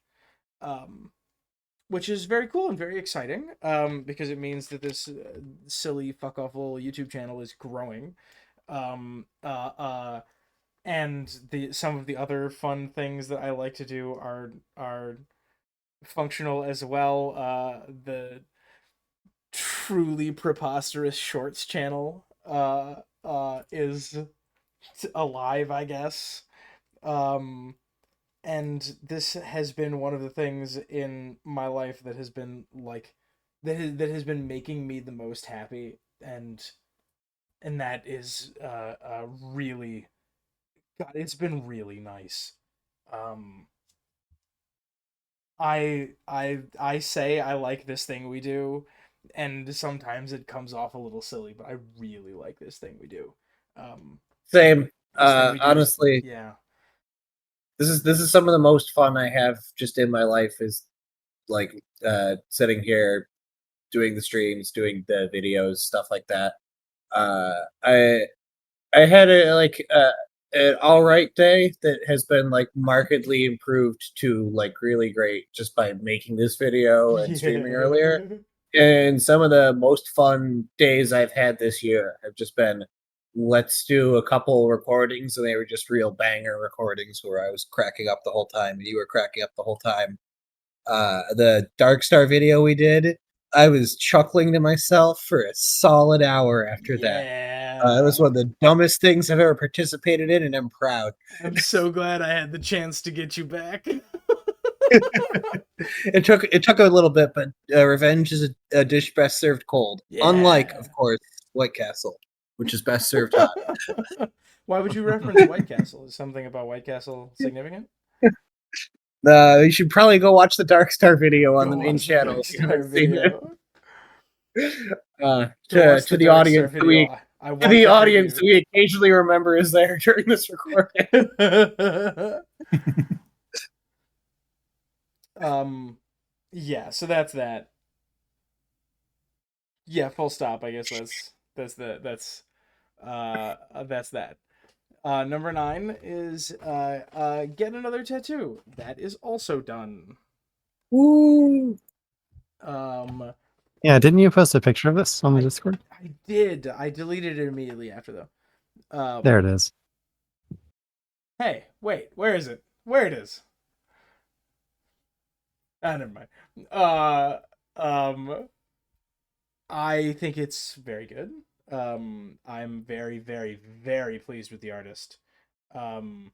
Which is very cool and very exciting. Because it means that this silly fuck off little YouTube channel is growing. And some of the other fun things that I like to do are functional as well. The truly preposterous shorts channel is alive, I guess. And this has been one of the things in my life that has been like that has been making me the most happy, and that is really, God, it's been really nice. I say I like this thing we do, and sometimes it comes off a little silly, but I really like this thing we do. Same. This thing we do is- Honestly, yeah. this is some of the most fun I have just in my life is like sitting here doing the streams, doing the videos, stuff like that. I had an all right day that has been like markedly improved to like really great just by making this video and streaming earlier. And some of the most fun days I've had this year have just been, let's do a couple recordings, and they were just real banger recordings where I was cracking up the whole time and you were cracking up the whole time. The Dark Star video we did, I was chuckling to myself for a solid hour after that. It was one of the dumbest things I've ever participated in, and I'm proud. I'm so glad I had the chance to get you back. It took a little bit, but revenge is a dish best served cold. Unlike, of course, White Castle, which is best served hot. Why would you reference White Castle? Is something about White Castle significant? You should probably go watch the Dark Star video on the main channel. To The audience, we occasionally remember is there during this recording. Yeah, so that's that. Yeah, full stop. I guess that's that. Number 9 is get another tattoo. That is also done. Woo! Yeah, didn't you post a picture of this on the Discord? I did. I deleted it immediately after though. There it is. Hey, wait, where is it? Where it is? Never mind. I think it's very good. I'm very, very, very pleased with the artist. And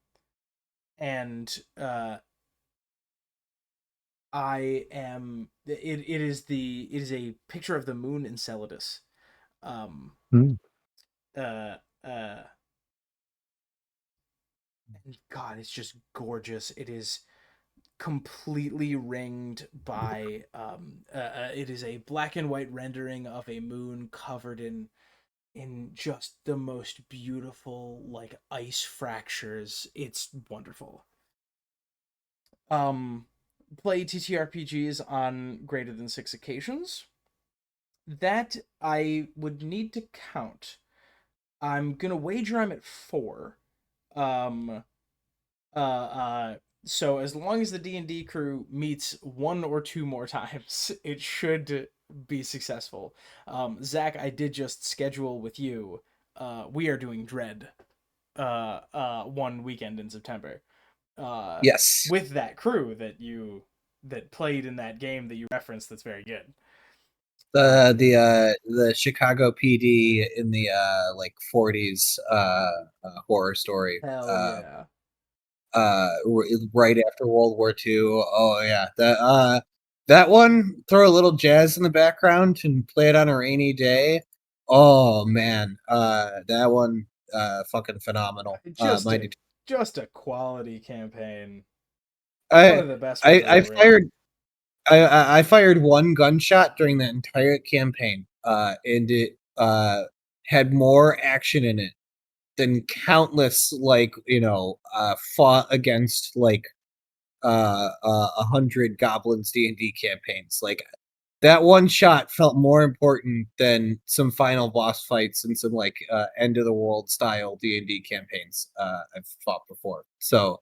I am. It is a picture of the moon Enceladus. Hmm. And God, it's just gorgeous. It is completely ringed by it is a black and white rendering of a moon covered in just the most beautiful like ice fractures. It's wonderful. Play TTRPGs on greater than 6 occasions. That I would need to count. I'm gonna wager I'm at 4. Um so as long as the D&D crew meets 1 or 2 more times, it should be successful. Zach, I did just schedule with you. We are doing Dread one weekend in September. Yes. With that crew that played in that game that you referenced that's very good. The Chicago PD in the like 40s horror story. Hell yeah. Right after World War II. Oh yeah, that one. Throw a little jazz in the background and play it on a rainy day. Oh man, that one, fucking phenomenal. Just a quality campaign. I One of the best ones I I've ever read. I fired one gunshot during the entire campaign, and it had more action in it than countless fought against 100 goblins D&D campaigns. Like that one shot felt more important than some final boss fights and some end of the world style D&D campaigns I've fought before. So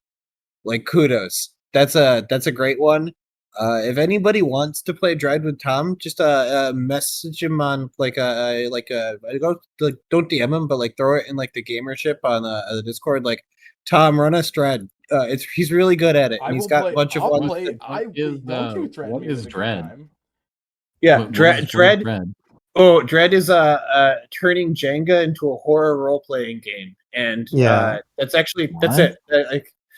like kudos. That's a great one. If anybody wants to play Dread with Tom, just message him on don't DM him, but throw it in the gamership on the Discord. Like, Tom, run us Dread. He's really good at it, and he's got a bunch of ones. Don't you threaten what me is with a good Dread? time. Yeah, What is Dread. Dread? Oh, Dread is turning Jenga into a horror role playing game, and Yeah. that's What? it.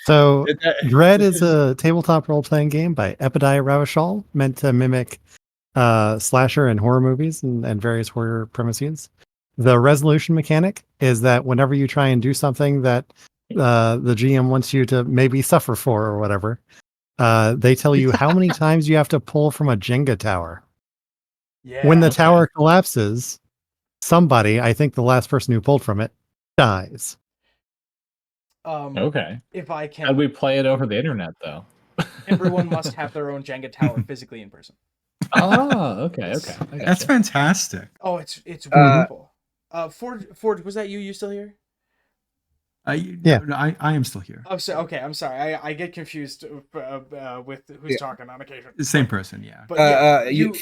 So That- Dread is a tabletop role-playing game by Epidiah Ravachol, meant to mimic slasher and horror movies and various horror premises. The resolution mechanic is that whenever you try and do something that the GM wants you to maybe suffer for or whatever, they tell you how many times you have to pull from a Jenga tower. Yeah. When the okay. tower collapses, somebody, I think the last person who pulled from it, dies. Okay. If I How do can, we play it over the internet though? everyone must have their own Jenga tower physically in person. Oh, okay, Yes. okay. I That's gotcha. fantastic. Oh, it's wonderful. Ford, was that you still here? Yeah. No, I am still here. Oh, so okay. I'm sorry. I get confused with who's Yeah. talking on occasion. The same person, yeah. But yeah, you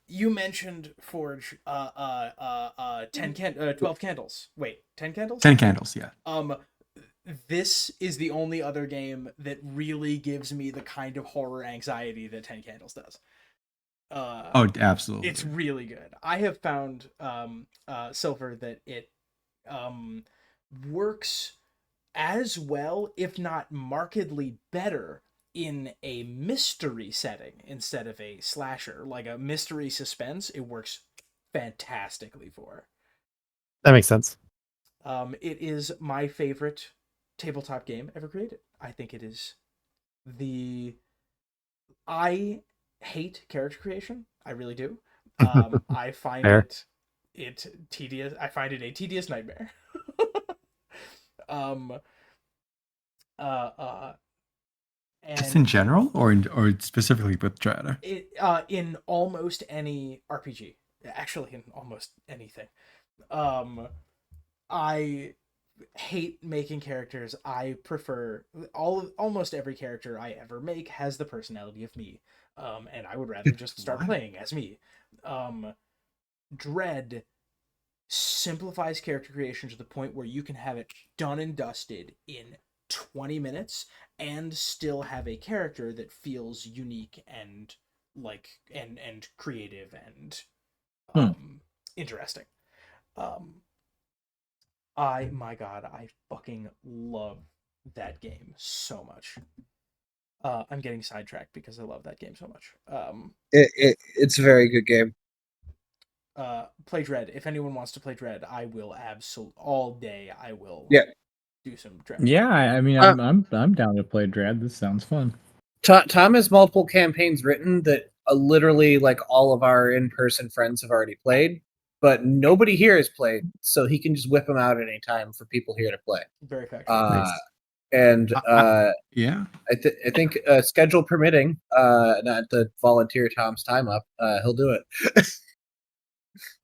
you mentioned Forge 12 candles. Wait, 10 candles? 10 candles, yeah. This is the only other game that really gives me the kind of horror anxiety that 10 candles does. Oh, absolutely. It's really good. I have found Silver that it works as well, if not markedly better, in a mystery setting instead of a slasher. Like a mystery suspense, it works fantastically for. That makes sense. It is my favorite tabletop game ever created. I think it is I hate character creation. I really do. I find Fair. it tedious. I find it a tedious nightmare. And Just in general, or specifically with Dread? In almost any RPG, actually in almost anything. I hate making characters. I prefer almost every character I ever make has the personality of me. And I would rather just start What? playing as me. Dread simplifies character creation to the point where you can have it done and dusted in 20 minutes and still have a character that feels unique and and creative and interesting. My god, I fucking love that game so much. I'm getting sidetracked because I love that game so much. It's a very good game. Play Dread. If anyone wants to play Dread, I will all day. I will do some Dread. Yeah, I mean, I'm down to play Dread. This sounds fun. Tom has multiple campaigns written that literally like all of our in-person friends have already played, but nobody here has played, so he can just whip them out at any time for people here to play. Very factual. Nice. And Yeah. I think schedule permitting, not to volunteer Tom's time up, he'll do it.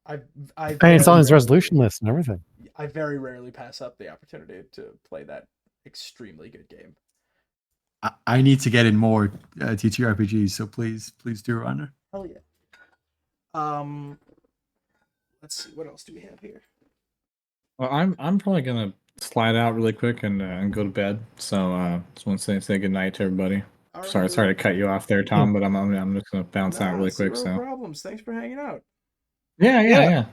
I And it's on his resolution list and everything. I very rarely pass up the opportunity to play that extremely good game. I need to get in more TTRPGs, so please do, Runner. Hell yeah. Let's see, what else do we have here? Well, I'm probably gonna slide out really quick and go to bed. So just want to say good night to everybody. Sorry to cut you off there, Tom, but I'm just gonna bounce out really quick. Zero So problems. Thanks for hanging out. Yeah.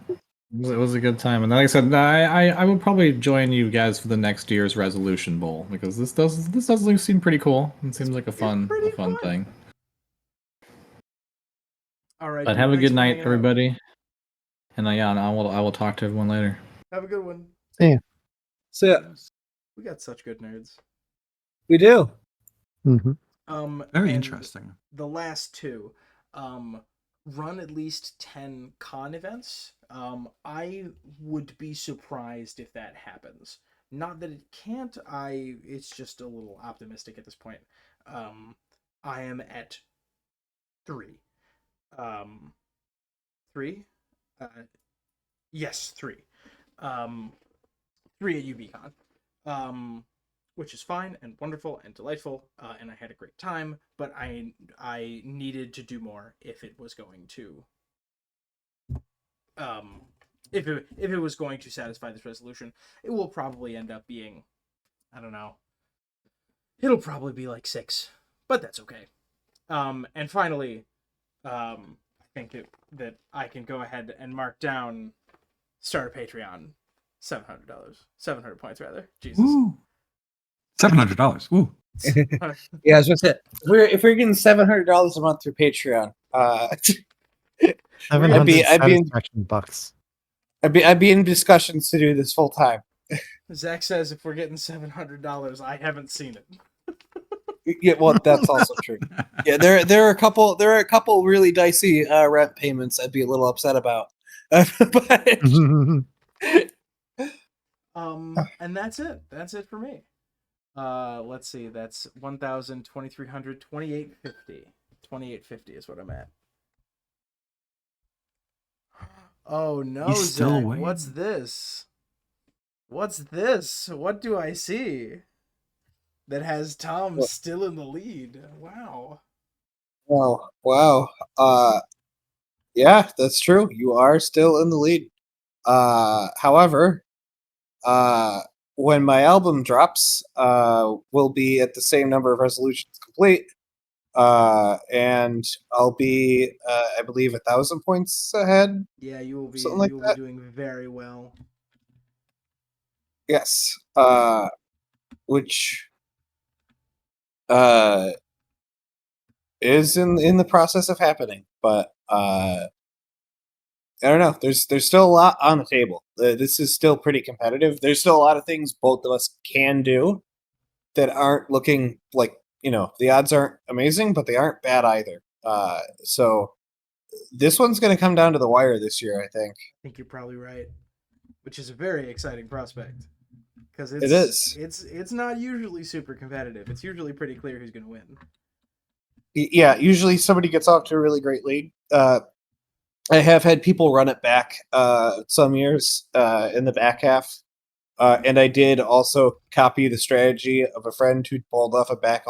It was a good time, and like I said, I will probably join you guys for the next year's Resolution Bowl because this does seem pretty cool. It seems like a fun thing. All right. But have a good night, everybody. And I will talk to everyone later. Have a good one. Yeah. So yeah, We got such good nerds. we do. Mm-hmm. Very and interesting. The last two, run at least 10 con events. I would be surprised if that happens. Not that it can't. It's just a little optimistic at this point. I am at 3. 3? Yes, 3. 3 at UBCon. Which is fine and wonderful and delightful, and I had a great time, but I needed to do more if it was going to if it was going to satisfy this resolution. It will probably end up being, I don't know, it'll probably be like 6, but that's okay. And finally, I think that I can go ahead and mark down start a Patreon, $700, 700 points rather. Jesus. Woo. $700. Woo. Yeah, I was gonna say if we're getting $700 a month through Patreon, 700 I'd be in, satisfaction bucks. I'd be in discussions to do this full time. Zach says if we're getting $700, I haven't seen it. Yeah, well, that's also true. Yeah, there are a couple really dicey rent payments I'd be a little upset about. But and that's it. That's it for me. Let's see. That's 1,000, 2,300, 2,850. 2,850 is what I'm at. Oh no, He's still Zach, away. what's this? What's this? What do I see? That has Tom still in the lead. Wow. Oh, wow. Yeah, that's true. You are still in the lead. However, when my album drops, we'll be at the same number of resolutions complete. And I'll be, I believe, 1,000 points ahead. Yeah, you will be. Something like you will that. be doing very well. Yes. Which is in the process of happening, but I don't know. There's still a lot on the table. This is still pretty competitive. There's still a lot of things both of us can do that aren't looking like, the odds aren't amazing, but they aren't bad either. So this one's going to come down to the wire this year, I think. I think you're probably right, which is a very exciting prospect because It is. It's not usually super competitive. It's usually pretty clear who's going to win. Yeah, usually somebody gets off to a really great lead. I have had people run it back some years in the back half. And I did also copy the strategy of a friend who pulled off a back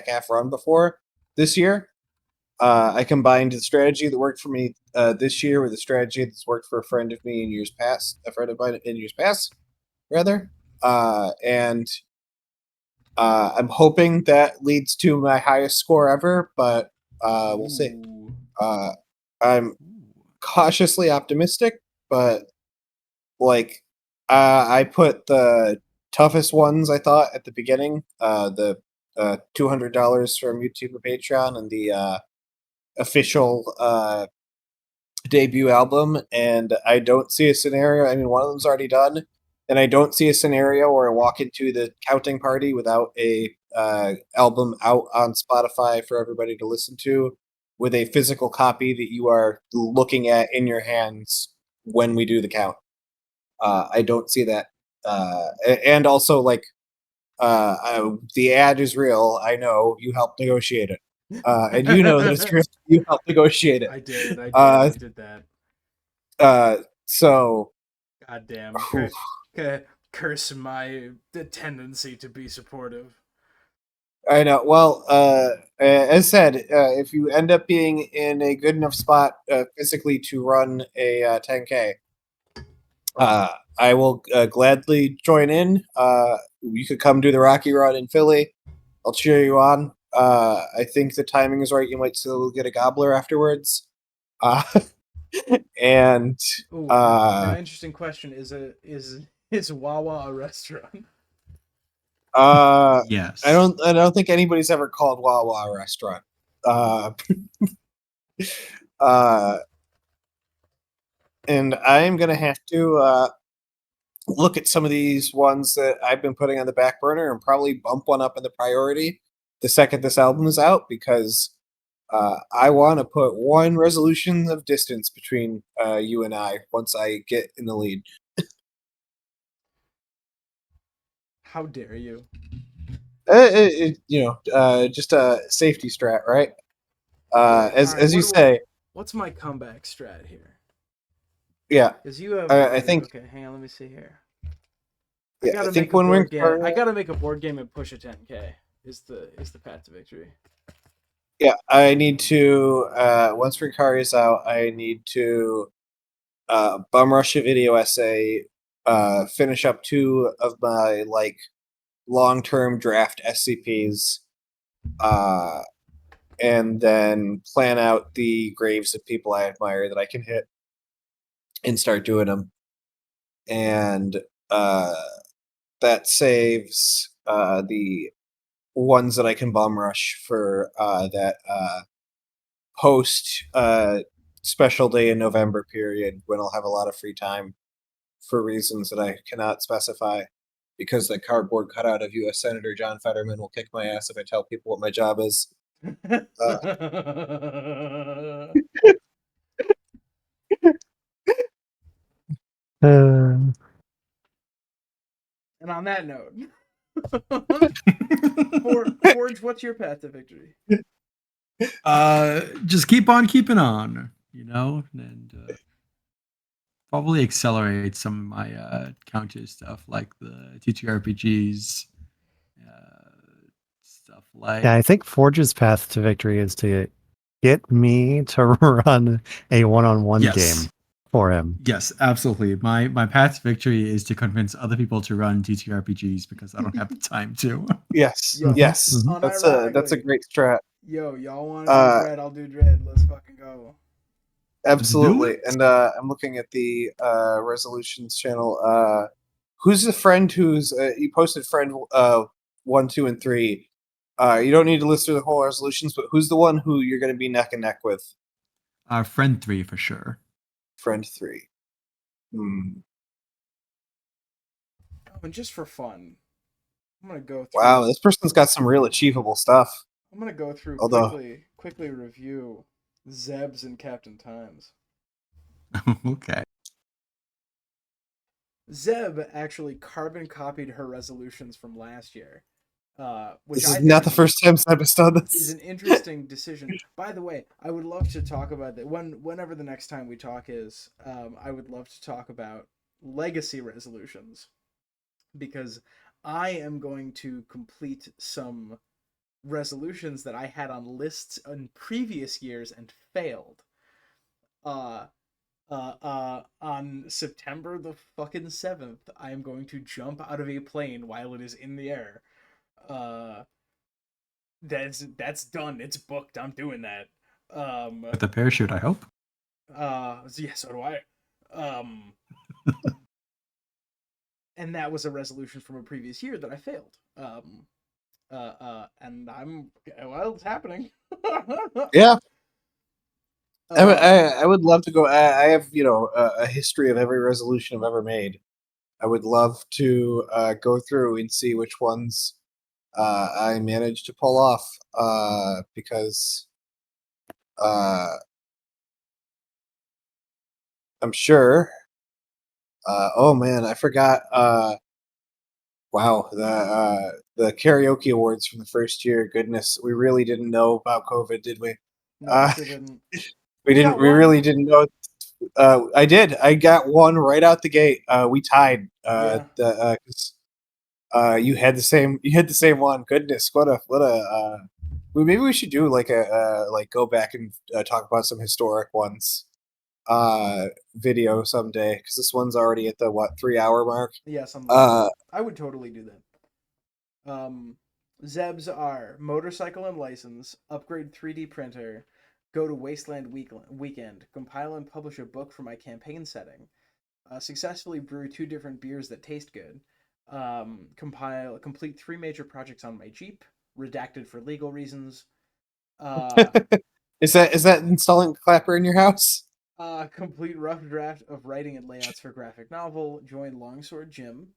half run before this year. I combined the strategy that worked for me this year with the strategy that's worked for a friend of me in years past, rather. And I'm hoping that leads to my highest score ever, but we'll see. Ooh. I'm cautiously optimistic, but like I put the toughest ones I thought at the beginning, the $200 from YouTube or Patreon, and the official debut album, and I don't see a scenario. I mean, one of them's already done, and I don't see a scenario where I walk into the counting party without a album out on Spotify for everybody to listen to, with a physical copy that you are looking at in your hands when we do the count. I don't see that, and also like the ad is real. I know you helped negotiate it. And you know that it's real. You helped negotiate it. I did that. So God damn. Curse the tendency to be supportive. I know. Well, as said, if you end up being in a good enough spot physically to run a 10K, I will gladly join in. You could come do the Rocky Run in Philly. I'll cheer you on. I think the timing is right. You might still get a gobbler afterwards. And Ooh, now interesting question: is Wawa a restaurant? Yes. I don't think anybody's ever called Wawa a restaurant. And I'm gonna have to look at some of these ones that I've been putting on the back burner and probably bump one up in the priority the second this album is out, because I want to put one resolution of distance between you and I once I get in the lead. How dare you? Just a safety strat, right? Alright, As you what say. What's my comeback strat here? Yeah. Because you have. I think. Okay, hang on. Let me see here. Yeah, I think when we're I gotta make a board game and push a 10K. Is the path to victory. Yeah, I need to once Rinkari is out, I need to bum rush a video essay, finish up 2 of my like long-term draft SCPs, and then plan out the graves of people I admire that I can hit and start doing them. And that saves the ones that I can bomb rush for that post special day in November period, when I'll have a lot of free time for reasons that I cannot specify, because the cardboard cutout of U.S. Senator John Fetterman will kick my ass if I tell people what my job is. And on that note, Forge, what's your path to victory? Just keep on keeping on, and probably accelerate some of my counter stuff, like the TTRPGs, stuff like. Yeah, I think Forge's path to victory is to get me to run a one-on-one game for him. Yes, absolutely. My path to victory is to convince other people to run TTRPGs, because I don't have the time to. Yes, Yo, yes, that's a great strat. Yo, y'all want to do Dread? I'll do Dread. Let's fucking go. Absolutely. And I'm looking at the resolutions channel. Who's the friend who's you posted friend 1, 2, and 3? You don't need to list through the whole resolutions, but who's the one who you're going to be neck and neck with? Friend 3 for sure. Friend 3. Oh, and just for fun, I'm gonna go through. Wow, this person's got some real achievable stuff. I'm gonna go through quickly review Zeb's and Captain Times. Okay. Zeb actually carbon copied her resolutions from last year. Which this is not the first time Zeb has done this. Is an interesting decision. By the way, I would love to talk about that whenever the next time we talk is. I would love to talk about legacy resolutions, because I am going to complete some resolutions that I had on lists in previous years and failed. On September the fucking 7th, I am going to jump out of a plane while it is in the air. That's done. It's booked. I'm doing that. With the parachute, I hope. Yeah, so do I. And that was a resolution from a previous year that I failed. And well, it's happening. Yeah. Uh, I would love to go. I have a history of every resolution I've ever made. I would love to go through and see which ones I managed to pull off because I'm sure. Oh man, I forgot. Wow, the karaoke awards from the first year. Goodness, we really didn't know about COVID, did we? no, I sure didn't. We You didn't. got We one. really didn't know. I did. I got one right out the gate. We tied. Yeah. You had the same. You had the same one. Goodness, what a. Maybe we should do like go back and talk about some historic ones. Video someday because this one's already at the 3 hour mark. Yeah, something like that. I would totally do that. Zebs are motorcycle and license, upgrade 3D printer, go to Wasteland weekend, compile and publish a book for my campaign setting, successfully brew 2 different beers that taste good, complete 3 major projects on my Jeep, redacted for legal reasons. Is that installing Clapper in your house? Complete rough draft of writing and layouts for graphic novel, join Longsword Jim,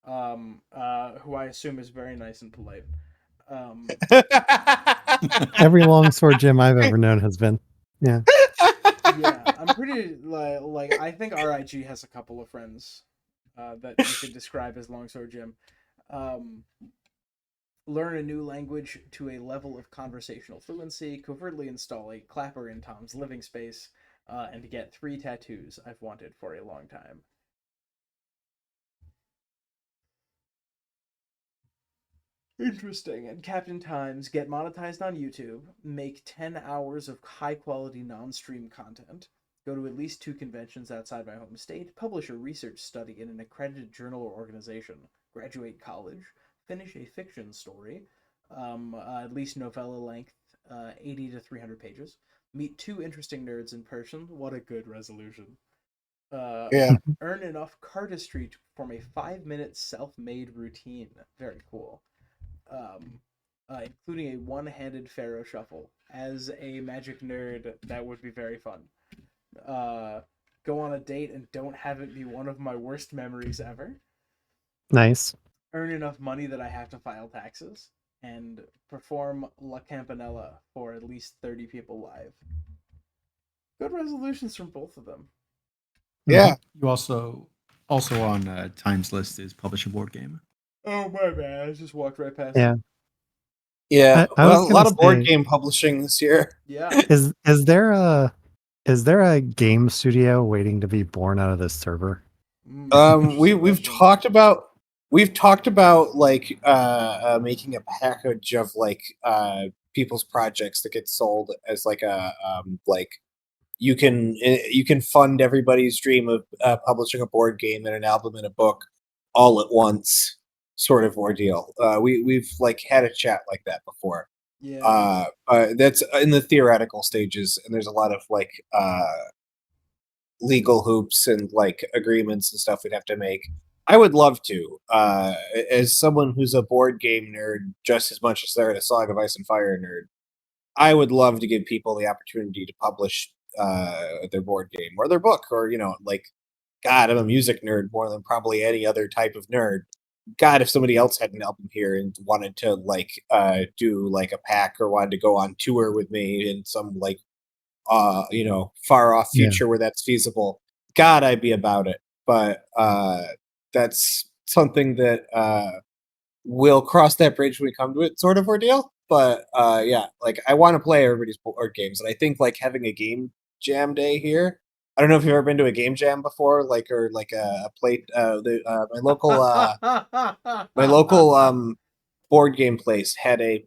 who I assume is very nice and polite. Every longsword gym I've ever known has been. Yeah. Yeah, I'm pretty like I think RIG has a couple of friends that you could describe as Longsword Jim. Learn a new language to a level of conversational fluency, covertly install a Clapper in Tom's living space, and get 3 tattoos I've wanted for a long time. Interesting. And Captain Times, get monetized on YouTube, make 10 hours of high-quality non-stream content, go to at least 2 conventions outside my home state, publish a research study in an accredited journal or organization, graduate college, finish a fiction story, at least novella length, 80 to 300 pages, meet 2 interesting nerds in person. What a good resolution. Yeah. Earn enough cardistry to perform a 5-minute self-made routine. Very cool. Including a one-handed Pharaoh shuffle. As a magic nerd, that would be very fun. Go on a date and don't have it be one of my worst memories ever. Nice. Earn enough money that I have to file taxes. And perform La Campanella for at least 30 people live. Good resolutions from both of them. Yeah. You also on Times list is publish a board game. Oh my bad, I just walked right past Yeah. it. Yeah. I was Well, a lot gonna of board say- game publishing this year. Yeah. Is there a game studio waiting to be born out of this server? We've talked about like making a package of like people's projects that get sold as like a like you can fund everybody's dream of publishing a board game and an album and a book all at once sort of ordeal. We've like had a chat like that before. Yeah. That's in the theoretical stages, and there's a lot of like legal hoops and like agreements and stuff we'd have to make. I would love to, as someone who's a board game nerd just as much as they're a Song of Ice and Fire nerd. I would love to give people the opportunity to publish their board game or their book, or like, God, I'm a music nerd more than probably any other type of nerd. God, if somebody else had an album here and wanted to like do like a pack or wanted to go on tour with me in some like far off future where that's feasible, God, I'd be about it. But that's something that we'll cross that bridge when we come to it, sort of ordeal. But yeah, like I want to play everybody's board games, and I think like having a game jam day here. I don't know if you've ever been to a game jam before, like or like a plate. My local board game place had a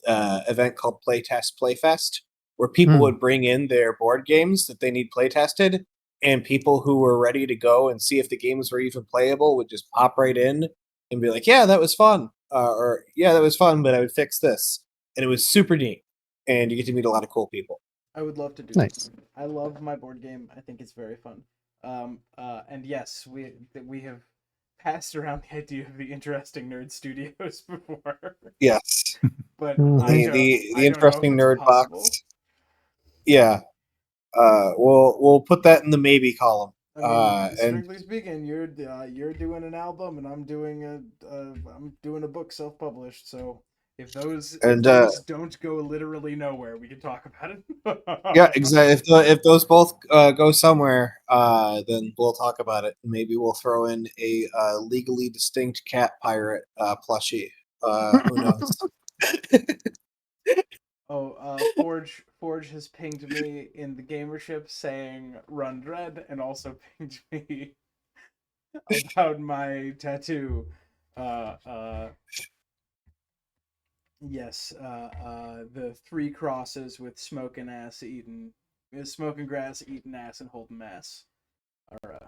event called Playtest Playfest, where people would bring in their board games that they need play tested, and people who were ready to go and see if the games were even playable would just pop right in and be like, "Yeah, that was fun." or yeah, that was fun, but I would fix this, and it was super neat, and you get to meet a lot of cool people. I would love to do Nice. it. I love my board game. I think it's very fun. And yes, we have passed around the idea of the interesting nerd studios before, Yes, but Mhm. I the don't- the, I the don't know interesting if it's nerd possible. box. Yeah, we'll put that in the maybe column. I mean, And strictly speaking, you're doing an album, and I'm doing a book self-published. So if those don't go literally nowhere, we can talk about it. yeah, exactly. If those both go somewhere, then we'll talk about it. Maybe we'll throw in a legally distinct cat pirate plushie. Who knows? Oh, Forge has pinged me in the gamership saying "Run Dread" and also pinged me about my tattoo. Yes, the 3 crosses with smoking grass, eating ass, and holding ass. Are,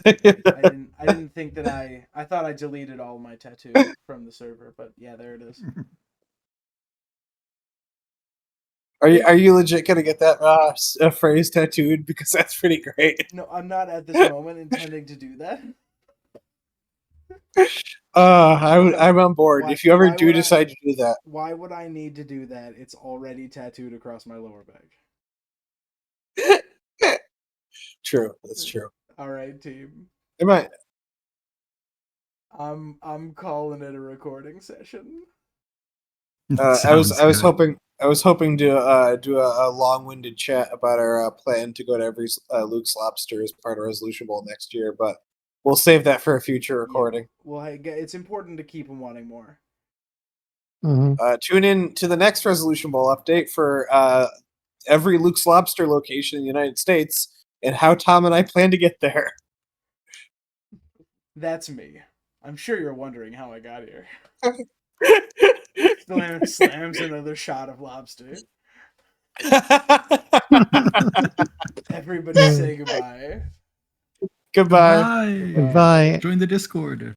I didn't think that I thought I deleted all my tattoos from the server, but yeah, there it is. Are you legit gonna get that phrase tattooed? Because that's pretty great. No, I'm not at this moment intending to do that. I'm on board. Why- If you ever why do would I- decide to do that, Why would I need to do that? It's already tattooed across my lower back. true. That's true. All right, team. It might. I'm calling it a recording session. I was Sounds good. hoping to do a long-winded chat about our plan to go to every Luke's Lobster as part of Resolution Bowl next year, but we'll save that for a future recording. Well, it's important to keep them wanting more. Mhm. Tune in to the next Resolution Bowl update for every Luke's Lobster location in the United States and how Tom and I plan to get there. That's me. I'm sure you're wondering how I got here. Slams another shot of lobster. Everybody say goodbye. Goodbye. Goodbye. Join the Discord.